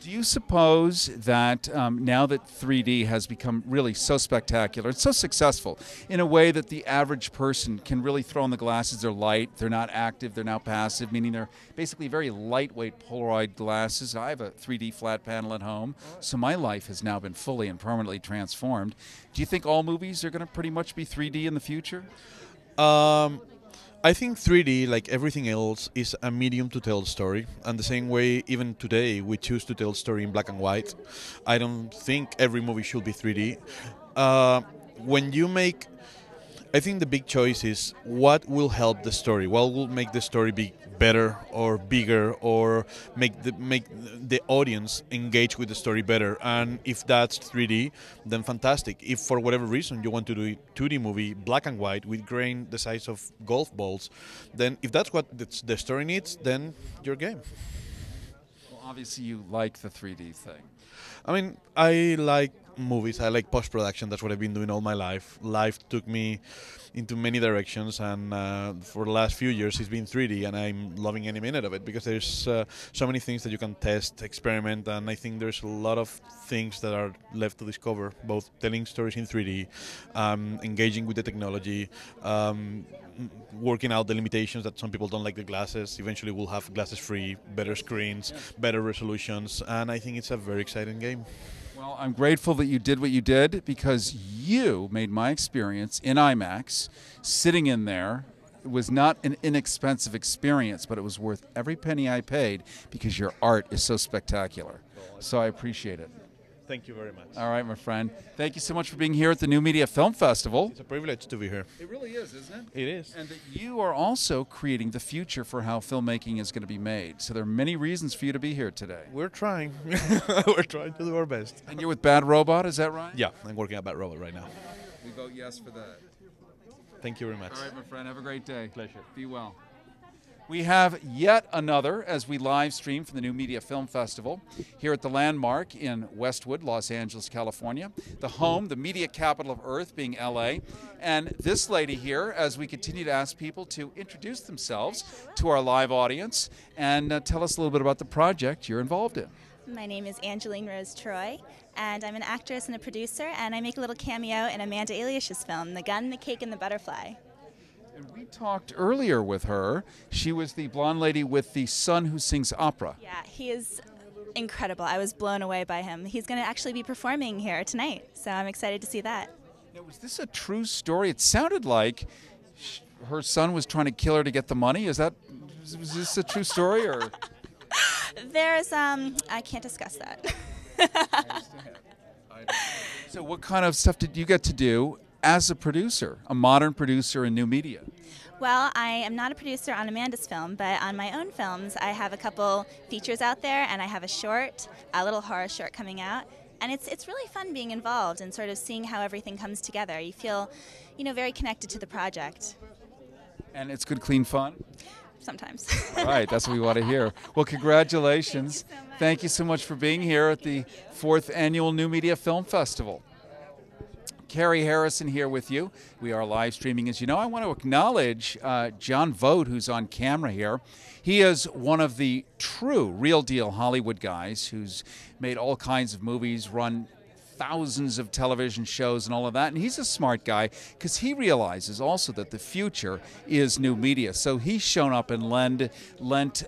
Do you suppose that now that 3D has become really so spectacular, it's so successful, in a way that the average person can really throw on the glasses, they're light, they're not active, they're not passive, meaning they're basically very lightweight Polaroid glasses. I have a 3D flat panel at home, so my life has now been fully and permanently transformed. Do you think all movies are going to pretty much be 3D in the future? I think 3D, like everything else, is a medium to tell a story. And the same way, even today, we choose to tell a story in black and white. I don't think every movie should be 3D. When you make... I think the big choice is what will help the story. What will make the story be better or bigger, or make the audience engage with the story better. And if that's 3D, then fantastic. If for whatever reason you want to do a 2D movie, black and white, with grain the size of golf balls, then if that's what the story needs, then you're game. Well, obviously you like the 3D thing. I mean, I like movies. I like post-production. That's what I've been doing all my life. Life took me into many directions, and for the last few years it's been 3D, and I'm loving any minute of it, because there's so many things that you can test, experiment, and I think there's a lot of things that are left to discover, both telling stories in 3D, engaging with the technology, working out the limitations that some people don't like the glasses. Eventually we'll have glasses free, better screens, better resolutions, and I think it's a very exciting game. Well, I'm grateful that you did what you did, because you made my experience in IMAX, sitting in there, it was not an inexpensive experience, but it was worth every penny I paid, because your art is so spectacular. So I appreciate it. Thank you very much. All right, my friend. Thank you so much for being here at the New Media Film Festival. It's a privilege to be here. It really is, isn't it? It is. And that you are also creating the future for how filmmaking is going to be made. So there are many reasons for you to be here today. We're trying. We're trying to do our best. And you're with Bad Robot, is that right? Yeah, I'm working at Bad Robot right now. We vote yes for that. Thank you very much. All right, my friend. Have a great day. Pleasure. Be well. We have yet another as we live stream from the New Media Film Festival here at the Landmark in Westwood, Los Angeles, California. The home, the media capital of Earth being LA. And this lady here, as we continue to ask people to introduce themselves to our live audience and tell us a little bit about the project you're involved in. My name is Angeline Rose Troy, and I'm an actress and a producer, and I make a little cameo in Amanda Aliash's film, The Gun, the Cake, and the Butterfly. And we talked earlier with her. She was the blonde lady with the son who sings opera. Yeah, he is incredible. I was blown away by him. He's going to actually be performing here tonight, so I'm excited to see that. Now, was this a true story? It sounded like her son was trying to kill her to get the money. Was this a true story, or? There's, I can't discuss that. So what kind of stuff did you get to do as a producer, a modern producer in new media? Well, I am not a producer on Amanda's film, but on my own films, I have a couple features out there, and I have a short, a little horror short coming out. And it's really fun being involved and sort of seeing how everything comes together. You feel, very connected to the project. And it's good, clean fun? Sometimes. All right, that's what we want to hear. Well, congratulations. Thank you so much for being here at the 4th Annual New Media Film Festival. Cary Harrison here with you. We are live streaming, as you know. I want to acknowledge John Vogt, who's on camera here. He is one of the true, real-deal Hollywood guys who's made all kinds of movies, run thousands of television shows and all of that. And he's a smart guy because he realizes also that the future is new media. So he's shown up and lent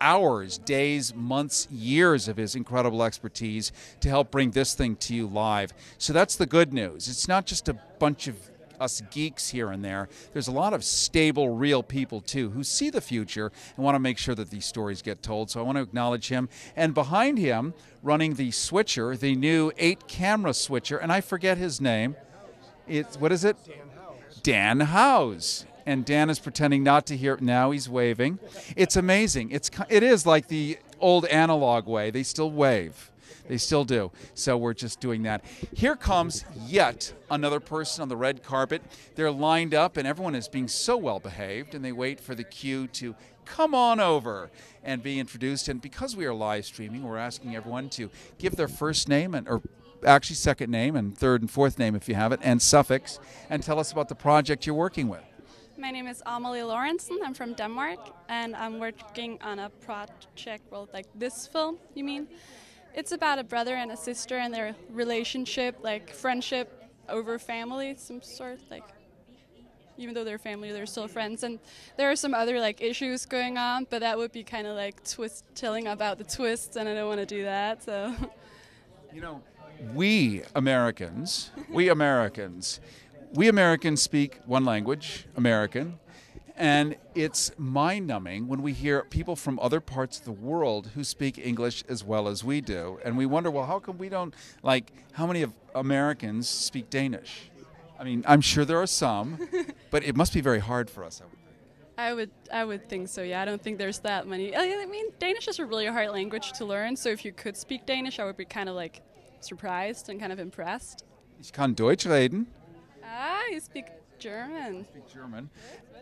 hours, days, months, years of his incredible expertise to help bring this thing to you live. So that's the good news. It's not just a bunch of us geeks here and there. There's a lot of stable, real people, too, who see the future and want to make sure that these stories get told. So I want to acknowledge him. And behind him, running the switcher, the new 8-camera switcher, and I forget his name. What is it? Dan Howes. And Dan is pretending not to hear. Now he's waving. It's amazing. It is like the old analog way. They still wave. They still do. So we're just doing that. Here comes yet another person on the red carpet. They're lined up, and everyone is being so well behaved, and they wait for the cue to come on over and be introduced. And because we are live streaming, we're asking everyone to give their first name, or actually second name, and third and fourth name if you have it, and suffix, and tell us about the project you're working with. My name is Amalie Lorentzen. I'm from Denmark, and I'm working on a project, well, like this film, you mean? It's about a brother and a sister and their relationship, like friendship over family, some sort, like, even though they're family, they're still friends. And there are some other, like, issues going on, but that would be kind of like telling about the twists, and I don't want to do that, so. We Americans speak one language, American, and it's mind-numbing when we hear people from other parts of the world who speak English as well as we do. And we wonder, well, how come we don't, how many of Americans speak Danish? I mean, I'm sure there are some, but it must be very hard for us, I would think. I would think so, yeah. I don't think there's that many. I mean, Danish is a really hard language to learn, so if you could speak Danish, I would be kind of, surprised and kind of impressed. Ich kann Deutsch reden. Ah, you speak German. I speak German.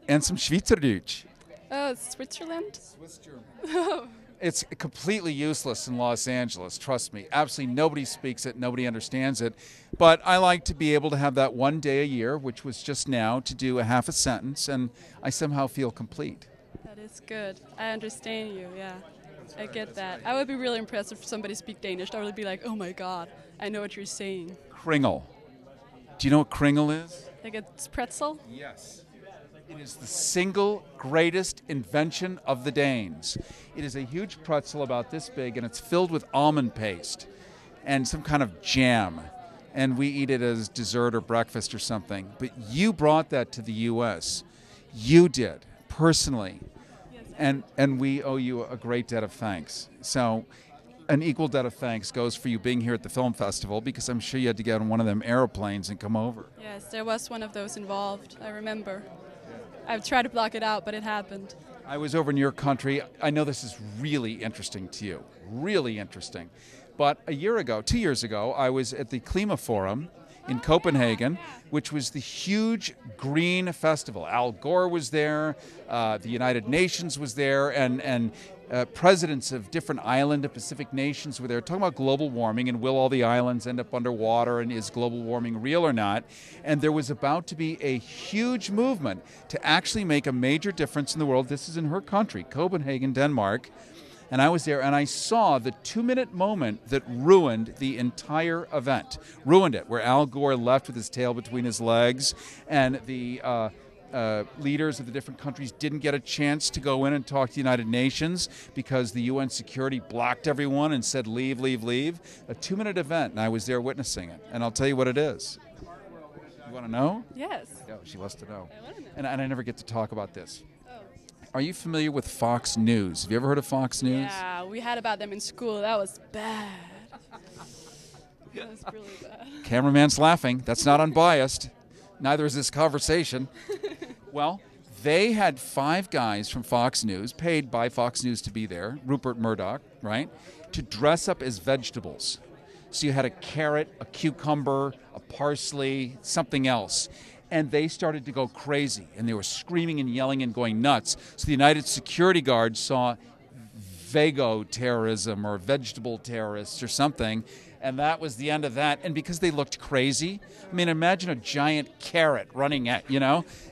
And some Schweizerdeutsch. Oh, Switzerland? Swiss German. It's completely useless in Los Angeles, trust me. Absolutely nobody speaks it, nobody understands it. But I like to be able to have that one day a year, which was just now, to do a half a sentence, and I somehow feel complete. That is good. I understand you, yeah. I get that. I would be really impressed if somebody speak Danish. I would be like, oh my god, I know what you're saying. Kringle. Do you know what kringle is? Like a pretzel? Yes. It is the single greatest invention of the Danes. It is a huge pretzel about this big, and it's filled with almond paste and some kind of jam. And we eat it as dessert or breakfast or something. But you brought that to the U.S. You did, personally. And we owe you a great debt of thanks. So an equal debt of thanks goes for you being here at the film festival, because I'm sure you had to get on one of them aeroplanes and come over. Yes, there was one of those involved, I remember. I've tried to block it out, but it happened. I was over in your country. I know this is really interesting to you, really interesting. But a year ago, 2 years ago, I was at the Klima Forum in Copenhagen, which was the huge green festival. Al Gore was there, the United Nations was there, and presidents of different island and Pacific nations were there talking about global warming and will all the islands end up underwater and is global warming real or not. And there was about to be a huge movement to actually make a major difference in the world. This is in her country, Copenhagen, Denmark. And I was there and I saw the 2-minute moment that ruined the entire event. Ruined it, where Al Gore left with his tail between his legs, and the leaders of the different countries didn't get a chance to go in and talk to the United Nations because the UN security blocked everyone and said, leave, leave, leave. A 2-minute event, and I was there witnessing it. And I'll tell you what it is. You want to know? Yes. Oh, she wants to know. I want to know. And I never get to talk about this. Are you familiar with Fox News? Have you ever heard of Fox News? Yeah, we had about them in school. That was bad. That was really bad. Cameraman's laughing. That's not unbiased. Neither is this conversation. Well, they had 5 guys from Fox News, paid by Fox News to be there, Rupert Murdoch, right, to dress up as vegetables. So you had a carrot, a cucumber, a parsley, something else. And they started to go crazy, and they were screaming and yelling and going nuts. So the United Security Guard saw Vago terrorism or vegetable terrorists or something, and that was the end of that. And because they looked crazy, I mean, imagine a giant carrot running at,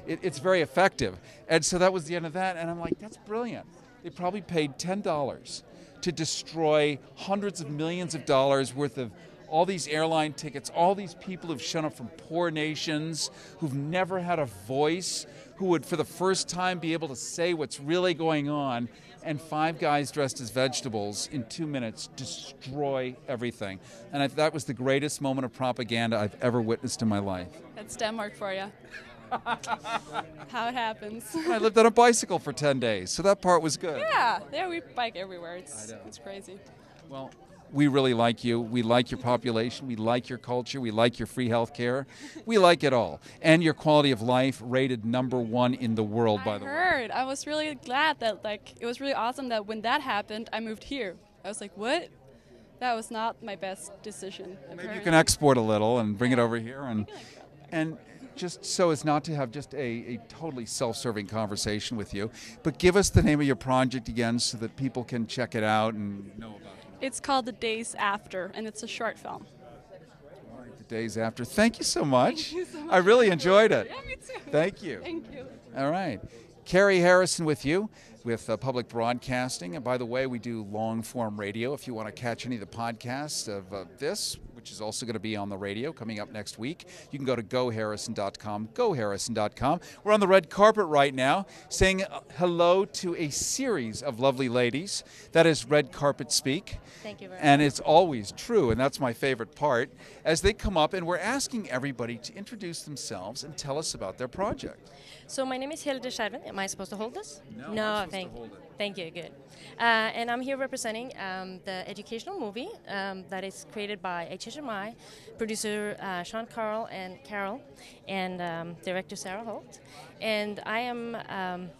it's very effective. And so that was the end of that, and I'm like, that's brilliant. They probably paid $10 to destroy hundreds of millions of dollars worth of all these airline tickets, all these people who've shown up from poor nations, who've never had a voice, who would for the first time be able to say what's really going on, and 5 guys dressed as vegetables in 2 minutes destroy everything. And that was the greatest moment of propaganda I've ever witnessed in my life. That's Denmark for you. How it happens. I lived on a bicycle for 10 days, so that part was good. Yeah, there we bike everywhere. It's crazy. Well, we really like you. We like your population. We like your culture. We like your free health care. We like it all. And your quality of life, rated #1 in the world, by the way. I heard. I was really glad that, it was really awesome that when that happened, I moved here. I was like, what? That was not my best decision. Maybe you can export a little and bring it over here. And just so as not to have just a totally self-serving conversation with you, but give us the name of your project again so that people can check it out and know about it. It's called The Days After, and it's a short film. All right, The Days After. Thank you so much. Thank you so much. I really enjoyed it. Yeah, me too. Thank you. Thank you. All right. Cary Harrison with you with Public Broadcasting. And by the way, we do long-form radio. If you want to catch any of the podcasts of this, which is also going to be on the radio coming up next week, you can go to GoHarrison.com, GoHarrison.com. We're on the red carpet right now saying hello to a series of lovely ladies. That is Red Carpet Speak. Thank you very much. And it's always true, and that's my favorite part, as they come up and we're asking everybody to introduce themselves and tell us about their project. So my name is Heyy. Am I supposed to hold this? No, I'm supposed to hold it. Thank you, good. And I'm here representing the educational movie that is created by HHMI, producer Sean Carl and Carol, and director Sarah Holt. And I am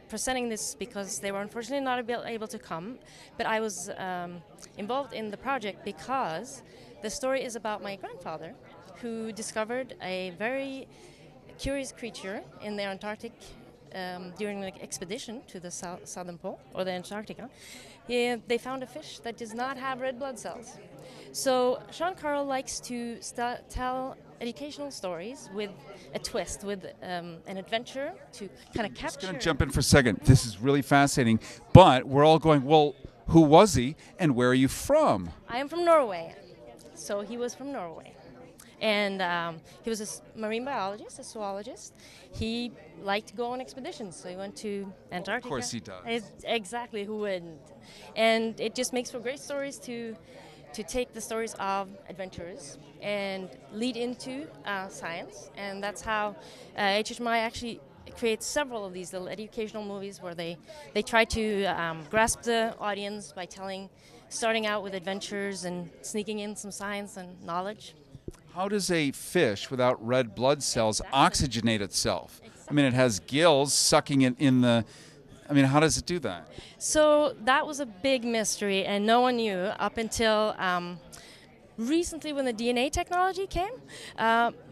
presenting this because they were unfortunately not able to come, but I was involved in the project because the story is about my grandfather, who discovered a very curious creature in the Antarctic during an expedition to the southern pole, or the Antarctica. They found a fish that does not have red blood cells. So Sean Carl likes to tell educational stories with a twist, with an adventure to kind of capture. I'm just going to jump in for a second. This is really fascinating, but we're all going, well, who was he and where are you from? I am from Norway. So he was from Norway. And he was a marine biologist, a zoologist. He liked to go on expeditions, so he went to Antarctica. Of course he does. Exactly, who wouldn't? And it just makes for great stories to take the stories of adventurers and lead into science. And that's how HHMI actually creates several of these little educational movies where they try to grasp the audience by telling starting out with adventures and sneaking in some science and knowledge. How does a fish without red blood cells oxygenate itself? I mean, it has gills sucking it in the... I mean, how does it do that? So that was a big mystery, and no one knew up until recently when the DNA technology came.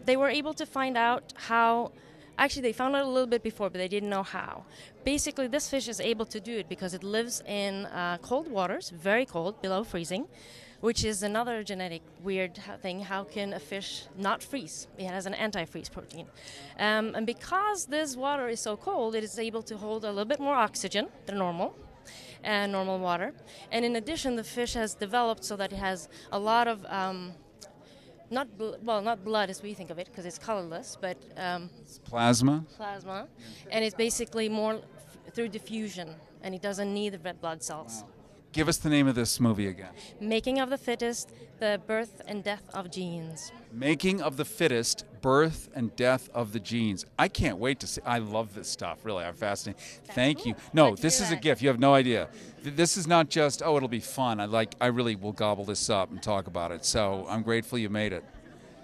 They were able to find out how... Actually, they found out a little bit before, but they didn't know how. Basically, this fish is able to do it because it lives in cold waters, very cold, below freezing, which is another genetic weird thing. How can a fish not freeze? It has an anti-freeze protein. And because this water is so cold, it is able to hold a little bit more oxygen than normal water. And in addition, the fish has developed so that it has a lot of... not blood as we think of it, because it's colorless, but it's plasma. Plasma, and it's basically more through diffusion, and it doesn't need the red blood cells. Wow. Give us the name of this movie again. Making of the Fittest: The Birth and Death of Genes. Making of the Fittest: Birth and Death of the Genes. I can't wait to see. I love this stuff. Really, I'm fascinated. Thank you. No, this is a gift. You have no idea. This is not just, oh, it'll be fun. I really will gobble this up and talk about it. So I'm grateful you made it.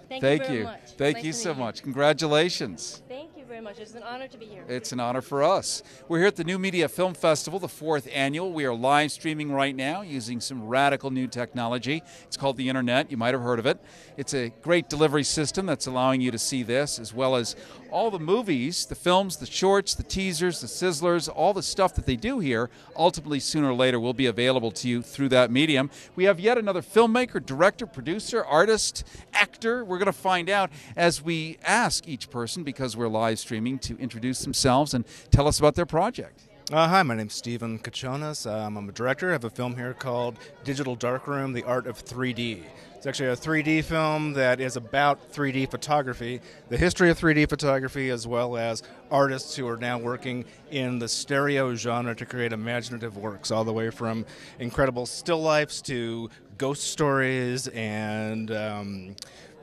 Thank you very much. Thank you so much. Congratulations. Thank you very much. It's an honor to be here. It's an honor for us. We're here at the New Media Film Festival, the 4th annual. We are live streaming right now using some radical new technology. It's called the Internet. You might have heard of it. It's a great delivery system that's allowing you to see this, as well as all the movies, the films, the shorts, the teasers, the sizzlers, all the stuff that they do here, ultimately sooner or later will be available to you through that medium. We have yet another filmmaker, director, producer, artist, actor. We're going to find out as we ask each person, because we're live streaming, to introduce themselves and tell us about their project. Hi, my name's Stephen Kachonas. I'm a director. I have a film here called Digital Darkroom: The Art of 3D. It's actually a 3D film that is about 3D photography, the history of 3D photography, as well as artists who are now working in the stereo genre to create imaginative works, all the way from incredible still lifes to ghost stories and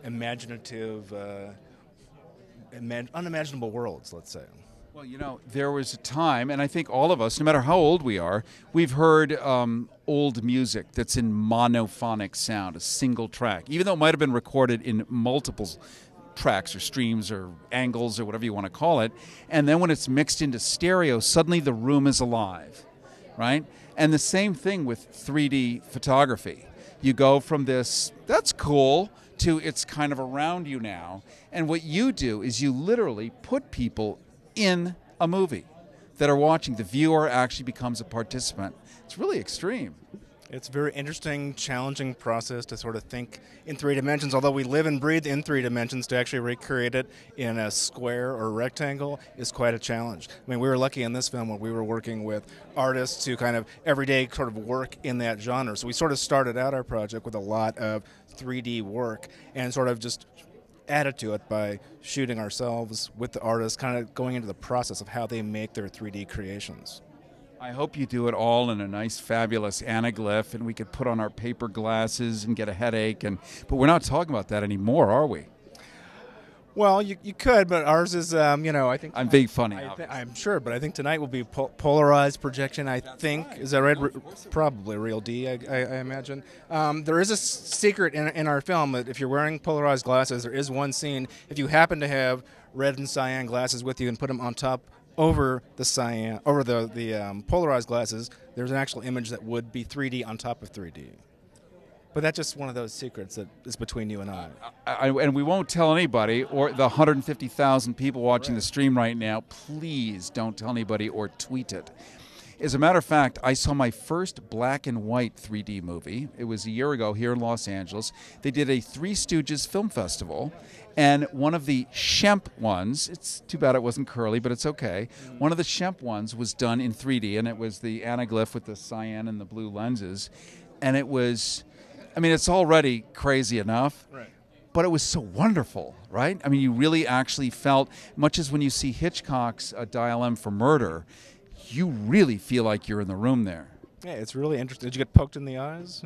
imaginative, unimaginable worlds, let's say. Well, you know, there was a time, and I think all of us, no matter how old we are, we've heard old music that's in monophonic sound, a single track, even though it might have been recorded in multiple tracks or streams or angles or whatever you want to call it. And then when it's mixed into stereo, suddenly the room is alive, right? And the same thing with 3D photography. You go from this, that's cool, to it's kind of around you now. And what you do is you literally put people in a movie that are watching. The viewer actually becomes a participant. It's really extreme. It's a very interesting, challenging process to sort of think in 3 dimensions. Although we live and breathe in 3 dimensions, to actually recreate it in a square or rectangle is quite a challenge. I mean, we were lucky in this film when we were working with artists who kind of every day sort of work in that genre. So we sort of started out our project with a lot of 3D work and sort of just added to it by shooting ourselves with the artists, kind of going into the process of how they make their 3D creations. I hope you do it all in a nice, fabulous anaglyph, and we could put on our paper glasses and get a headache. But we're not talking about that anymore, are we? Well, you could, but ours is, I think... I'm being funny. I'm sure, but I think tonight will be polarized projection, I think. Is that right? Probably Real D, I imagine. There is a secret in our film that if you're wearing polarized glasses, there is one scene. If you happen to have red and cyan glasses with you and put them on top over the cyan, over the polarized glasses, there's an actual image that would be 3D on top of 3D. But that's just one of those secrets that is between you and I. And we won't tell anybody, or the 150,000 people watching the stream right now, please don't tell anybody or tweet it. As a matter of fact, I saw my first black and white 3D movie. It was a year ago here in Los Angeles. They did a Three Stooges film festival, and one of the Shemp ones, it's too bad it wasn't curly, but it's okay. One of the Shemp ones was done in 3D, and it was the anaglyph with the cyan and the blue lenses. And it was... I mean, it's already crazy enough, but it was so wonderful, right? I mean, you really actually felt, much as when you see Hitchcock's Dial M for Murder, you really feel like you're in the room there. Yeah, it's really interesting. Did you get poked in the eyes?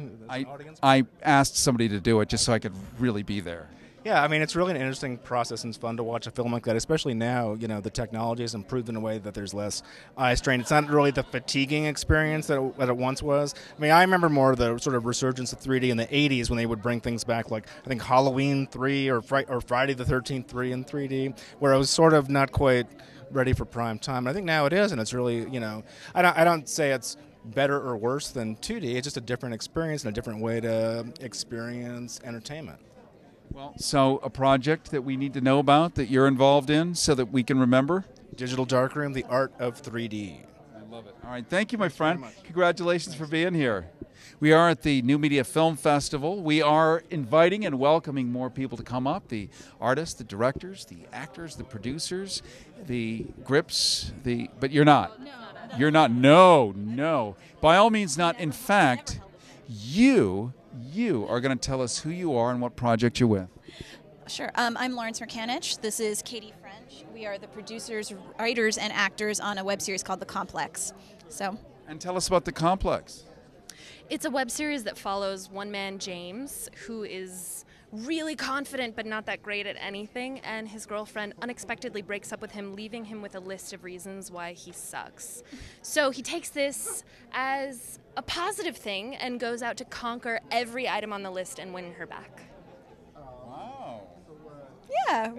I asked somebody to do it just so I could really be there. Yeah, I mean, it's really an interesting process, and it's fun to watch a film like that, especially now. You know, the technology has improved in a way that there's less eye strain. It's not really the fatiguing experience that it once was. I mean, I remember more the sort of resurgence of 3D in the 80s when they would bring things back like, I think, Halloween 3 or Friday the 13th 3 in 3D, where it was sort of not quite ready for prime time. I think now it is, and it's really, you know, I don't say it's better or worse than 2D. It's just a different experience and a different way to experience entertainment. Well, so a project that we need to know about that you're involved in so that we can remember? Digital Darkroom, the art of 3D. I love it. All right, thank you, my friend. Congratulations for being here. We are at the New Media Film Festival. We are inviting and welcoming more people to come up, the artists, the directors, the actors, the producers, the grips, but you're not. No. You're not. No. By all means not. In fact, you are going to tell us who you are and what project you're with. Sure. I'm Lawrence Mercanich. This is Katie French. We are the producers, writers, and actors on a web series called The Complex. And tell us about The Complex. It's a web series that follows one man, James, who is really confident but not that great at anything, and his girlfriend unexpectedly breaks up with him, leaving him with a list of reasons why he sucks. So he takes this as a positive thing and goes out to conquer every item on the list and win her back. Wow. Yeah.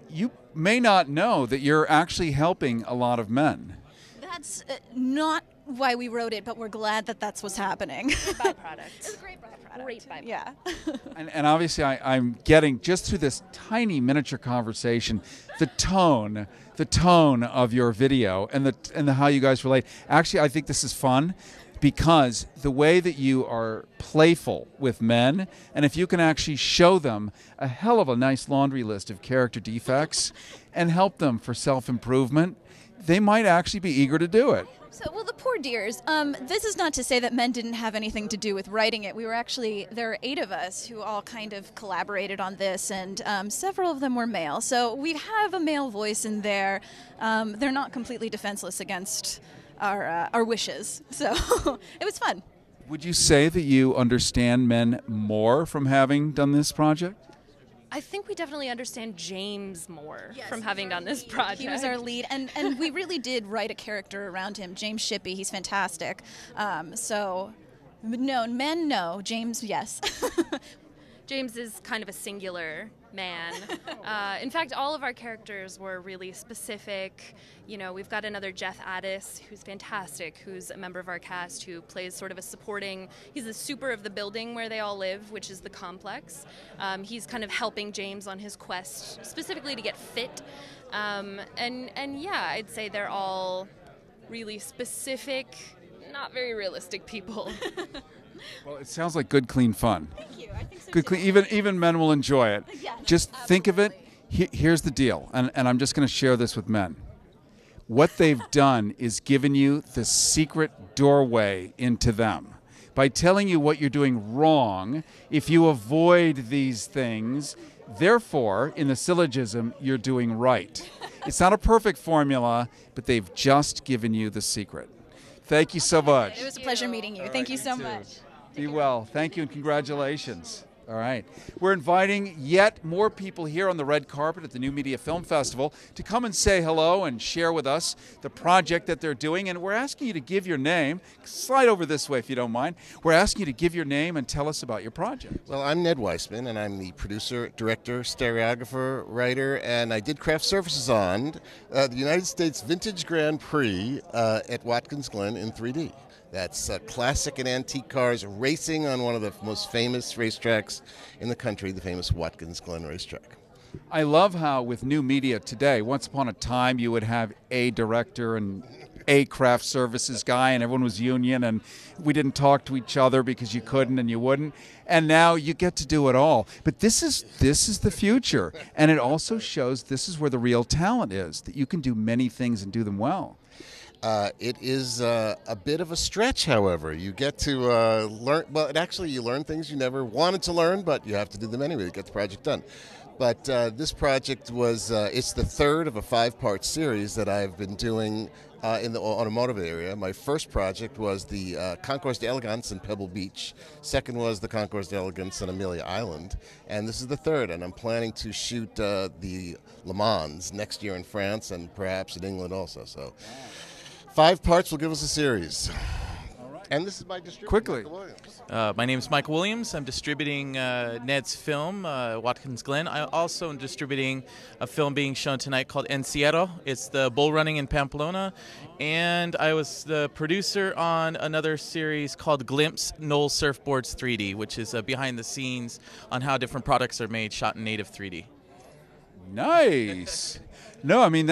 You may not know that you're actually helping a lot of men. That's not why we wrote it, but we're glad that that's what's happening. Byproduct. It's a great byproduct. Great byproduct. Yeah. And obviously I'm getting, just through this tiny miniature conversation, the tone of your video and the how you guys relate. Actually, I think this is fun because the way that you are playful with men, and if you can actually show them a hell of a nice laundry list of character defects and help them for self-improvement, they might actually be eager to do it. So, well, the poor dears. This is not to say that men didn't have anything to do with writing it. There are 8 of us who all kind of collaborated on this, and several of them were male. So we have a male voice in there. They're not completely defenseless against our wishes. So it was fun. Would you say that you understand men more from having done this project? I think we definitely understand James more from having done this project. He was our lead, and we really did write a character around him. James Shippey, he's fantastic. So, no, men, no. James, yes. James is kind of a singular man. In fact, all of our characters were really specific. You know, we've got another Jeff Addis, who's fantastic, who's a member of our cast, who plays sort of a supporting, he's the super of the building where they all live, which is the complex. He's kind of helping James on his quest, specifically to get fit. And yeah, I'd say they're all really specific, not very realistic people. Well, it sounds like good, clean fun. Thank you. I think so good, too. clean. Even men will enjoy it. Yeah, just think of it. Here's the deal, and I'm just going to share this with men. What they've done is given you the secret doorway into them. By telling you what you're doing wrong, if you avoid these things, therefore, in the syllogism, you're doing right. It's not a perfect formula, but they've just given you the secret. Thank you so much. It was a pleasure meeting you. Thank you so much. Be well. Thank you and congratulations. All right. We're inviting yet more people here on the red carpet at the New Media Film Festival to come and say hello and share with us the project that they're doing. And we're asking you to give your name. Slide over this way if you don't mind. We're asking you to give your name and tell us about your project. Well, I'm Ned Weissman, and I'm the producer, director, stereographer, writer, and I did craft services on the United States Vintage Grand Prix at Watkins Glen in 3D. That's classic and antique cars racing on one of the most famous racetracks in the country, the famous Watkins Glen racetrack. I love how with new media today, once upon a time you would have a director and a craft services guy and everyone was union and we didn't talk to each other because you couldn't and you wouldn't. And now you get to do it all. But this is the future. And it also shows this is where the real talent is, that you can do many things and do them well. It is a bit of a stretch, however. You get to learn, well, actually you learn things you never wanted to learn, but you have to do them anyway to get the project done. But this project was, it's the third of a 5-part series that I've been doing in the automotive area. My first project was the Concours d'Elegance in Pebble Beach. Second was the Concours d'Elegance on Amelia Island. And this is the third, and I'm planning to shoot the Le Mans next year in France and perhaps in England also. So 5 parts will give us a series. And this is my distributor, Quickly. Michael Williams. My name is Michael Williams. I'm distributing Ned's film, Watkins Glen. I also am distributing a film being shown tonight called Encierro. It's the bull running in Pamplona. And I was the producer on another series called Glimpse Knoll Surfboards 3D, which is behind the scenes on how different products are made shot in native 3D. Nice. No, I mean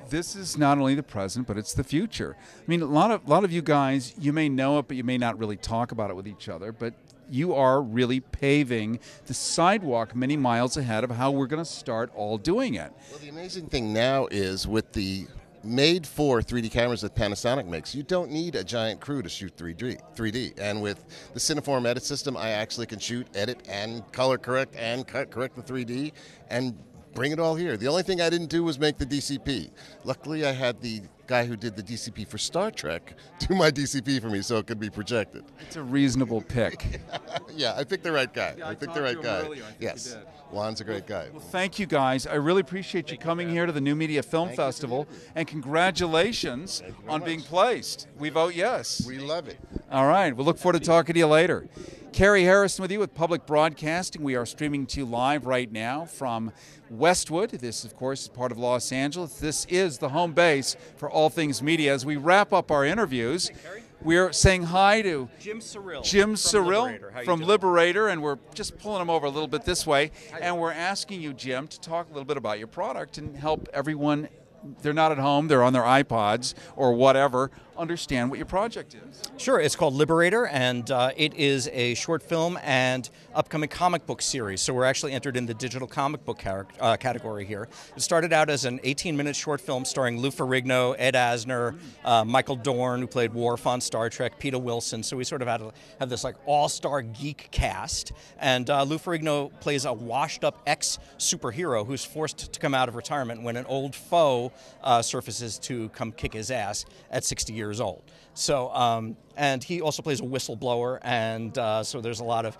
this is not only the present, but it's the future. I mean, a lot of you guys, you may know it, but you may not really talk about it with each other. But you are really paving the sidewalk many miles ahead of how we're going to start all doing it. Well, the amazing thing now is with the made-for 3D cameras that Panasonic makes, you don't need a giant crew to shoot 3D. And with the Cineform edit system, I actually can shoot, edit, and color correct and correct the 3D and bring it all here. The only thing I didn't do was make the DCP. Luckily, I had the guy who did the DCP for Star Trek do my DCP for me so it could be projected. It's a reasonable pick. Yeah, I picked the right guy. Yeah, I picked the right guy. Earlier, yes. Juan's a great guy. Well, thank you, guys. I really appreciate you coming here to the New Media Film Festival, and congratulations on being placed. We vote yes. We love it. All right. We'll look forward to talking to you later. Cary Harrison with you with Public Broadcasting. We are streaming to you live right now from Westwood. This, of course, is part of Los Angeles. This is the home base for all things media. As we wrap up our interviews, we're saying hi to Jim Cyril from Liberator, and we're just pulling him over a little bit this way. And we're asking you, Jim, to talk a little bit about your product and help everyone. They're not at home, they're on their iPods or whatever, understand what your project is. Sure, it's called Liberator, and it is a short film and upcoming comic book series. So we're actually entered in the digital comic book category here. It started out as an 18-minute short film starring Lou Ferrigno, Ed Asner, Michael Dorn, who played Worf on Star Trek, Peter Wilson. So we sort of had this like all-star geek cast. And Lou Ferrigno plays a washed-up ex-superhero who's forced to come out of retirement when an old foe surfaces to come kick his ass at 60 years old. So, and he also plays a whistleblower, and so there's a lot of,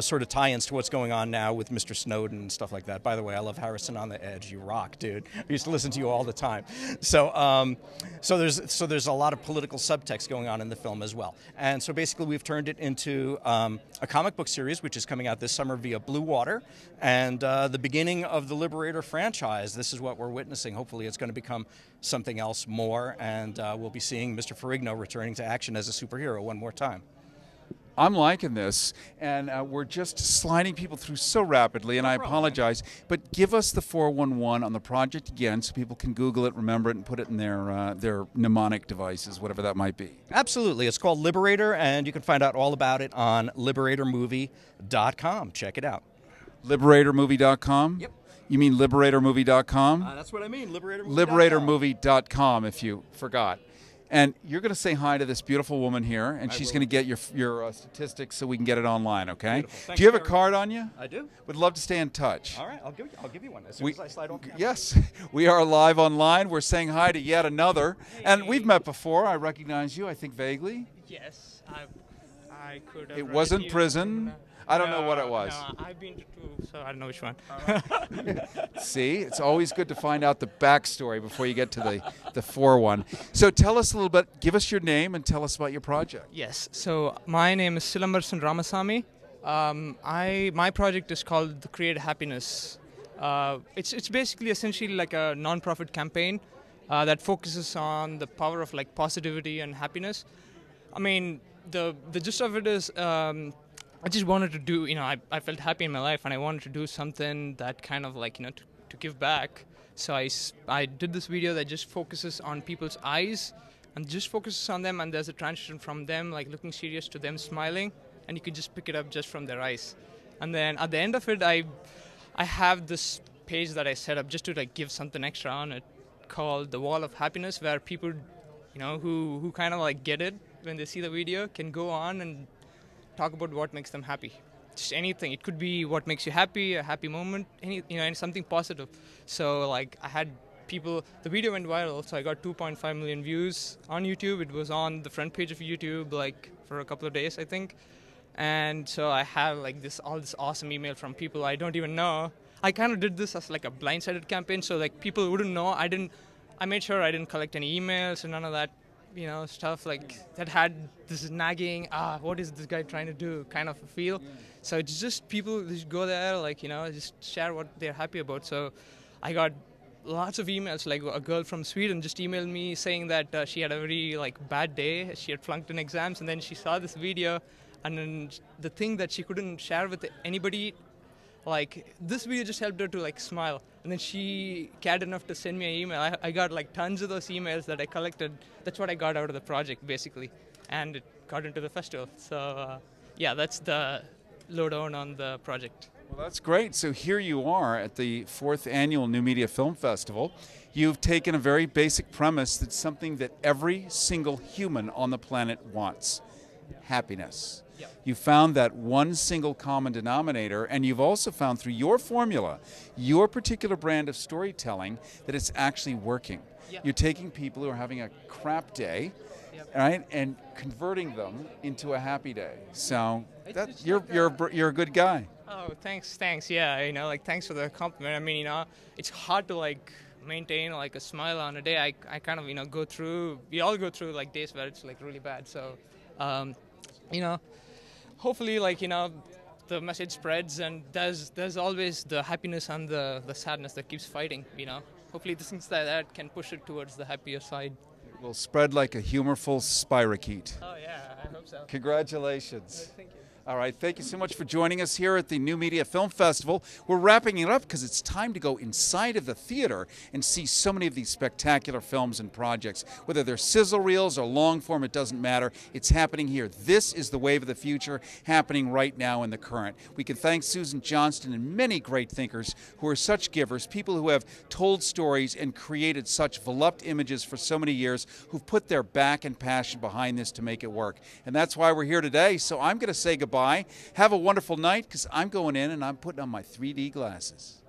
sort of tie-ins to what's going on now with Mr. Snowden and stuff like that. By the way, I love Harrisson on the Edge. You rock, dude. I used to listen to you all the time. So, so there's a lot of political subtext going on in the film as well. And so basically, we've turned it into a comic book series, which is coming out this summer via Blue Water, and the beginning of the Liberator franchise. This is what we're witnessing. Hopefully, it's going to become something else more, and we'll be seeing Mr. Ferrigno returning to action as a superhero one more time. I'm liking this, and we're just sliding people through so rapidly, and I apologize, but give us the 411 on the project again so people can Google it, remember it, and put it in their mnemonic devices, whatever that might be. Absolutely. It's called Liberator, and you can find out all about it on liberatormovie.com. Check it out. Liberatormovie.com? Yep. You mean liberatormovie.com? That's what I mean, liberatormovie.com, if you forgot. And you're going to say hi to this beautiful woman here, and she's going to get your statistics so we can get it online, okay? Do you have a card on you? I do. Would love to stay in touch. All right, I'll give you one as soon as I slide off. Yes, we are live online. We're saying hi to yet another. Hey. And we've met before. I recognize you, I think, vaguely. Yes, I could have. It wasn't prison. I don't know what it was. No, I've been to two, so I don't know which one. See, it's always good to find out the backstory before you get to the 4-1. So tell us a little bit, give us your name and tell us about your project. Yes, so my name is Silambarsan Ramasamy. My project is called The Create Happiness. It's basically essentially like a non-profit campaign that focuses on the power of like positivity and happiness. I mean, the gist of it is I just wanted to do, I felt happy in my life, and I wanted to do something that kind of like, to give back. So I did this video that just focuses on people's eyes and just focuses on them, and there's a transition from them like looking serious to them smiling, and you could just pick it up just from their eyes. And then at the end of it, I have this page that I set up just to like give something extra on it called the Wall of Happiness, where people, who kind of like get it when they see the video can go on and talk about what makes them happy. Just anything. It could be what makes you happy, a happy moment, something positive. So like I had people, the video went viral, so I got 2.5 million views on YouTube. It was on the front page of YouTube like for a couple of days, I think. And so I have like all this awesome email from people I don't even know. I kind of did this as like a blindsided campaign, so like people wouldn't know. I made sure I didn't collect any emails and none of that, stuff like that had this nagging, what is this guy trying to do kind of a feel. So it's just people just go there, like, just share what they're happy about. So I got lots of emails, like a girl from Sweden just emailed me saying that she had a very bad day. She had flunked in exams, and then she saw this video, and then the thing that she couldn't share with anybody, this video just helped her to smile. And then she cared enough to send me an email. I got tons of those emails that I collected. That's what I got out of the project, basically. And it got into the festival. So, yeah, that's the lowdown on the project. Well, that's great. So here you are at the 4th Annual New Media Film Festival. You've taken a very basic premise that's something that every single human on the planet wants: happiness. You found that one single common denominator, and you've also found through your formula, your particular brand of storytelling, that it's actually working. You're taking people who are having a crap day, right, and converting them into a happy day. So you're a good guy. Oh, thanks. Yeah, thanks for the compliment. I mean, it's hard to maintain a smile on a day. I kind of we all go through days where it's really bad. So, hopefully, the message spreads, and there's always the happiness and the sadness that keeps fighting, Hopefully the things like that can push it towards the happier side. It will spread like a humorful spirochete. Oh, yeah, I hope so. Congratulations. Thank you. All right, thank you so much for joining us here at the New Media Film Festival. We're wrapping it up because it's time to go inside of the theater and see so many of these spectacular films and projects. Whether they're sizzle reels or long form, it doesn't matter. It's happening here. This is the wave of the future happening right now in the current. We can thank Susan Johnston and many great thinkers who are such givers, people who have told stories and created such voluptuous images for so many years, who've put their back and passion behind this to make it work. And that's why we're here today. So I'm going to say goodbye. Have a wonderful night, because I'm going in and I'm putting on my 3D glasses.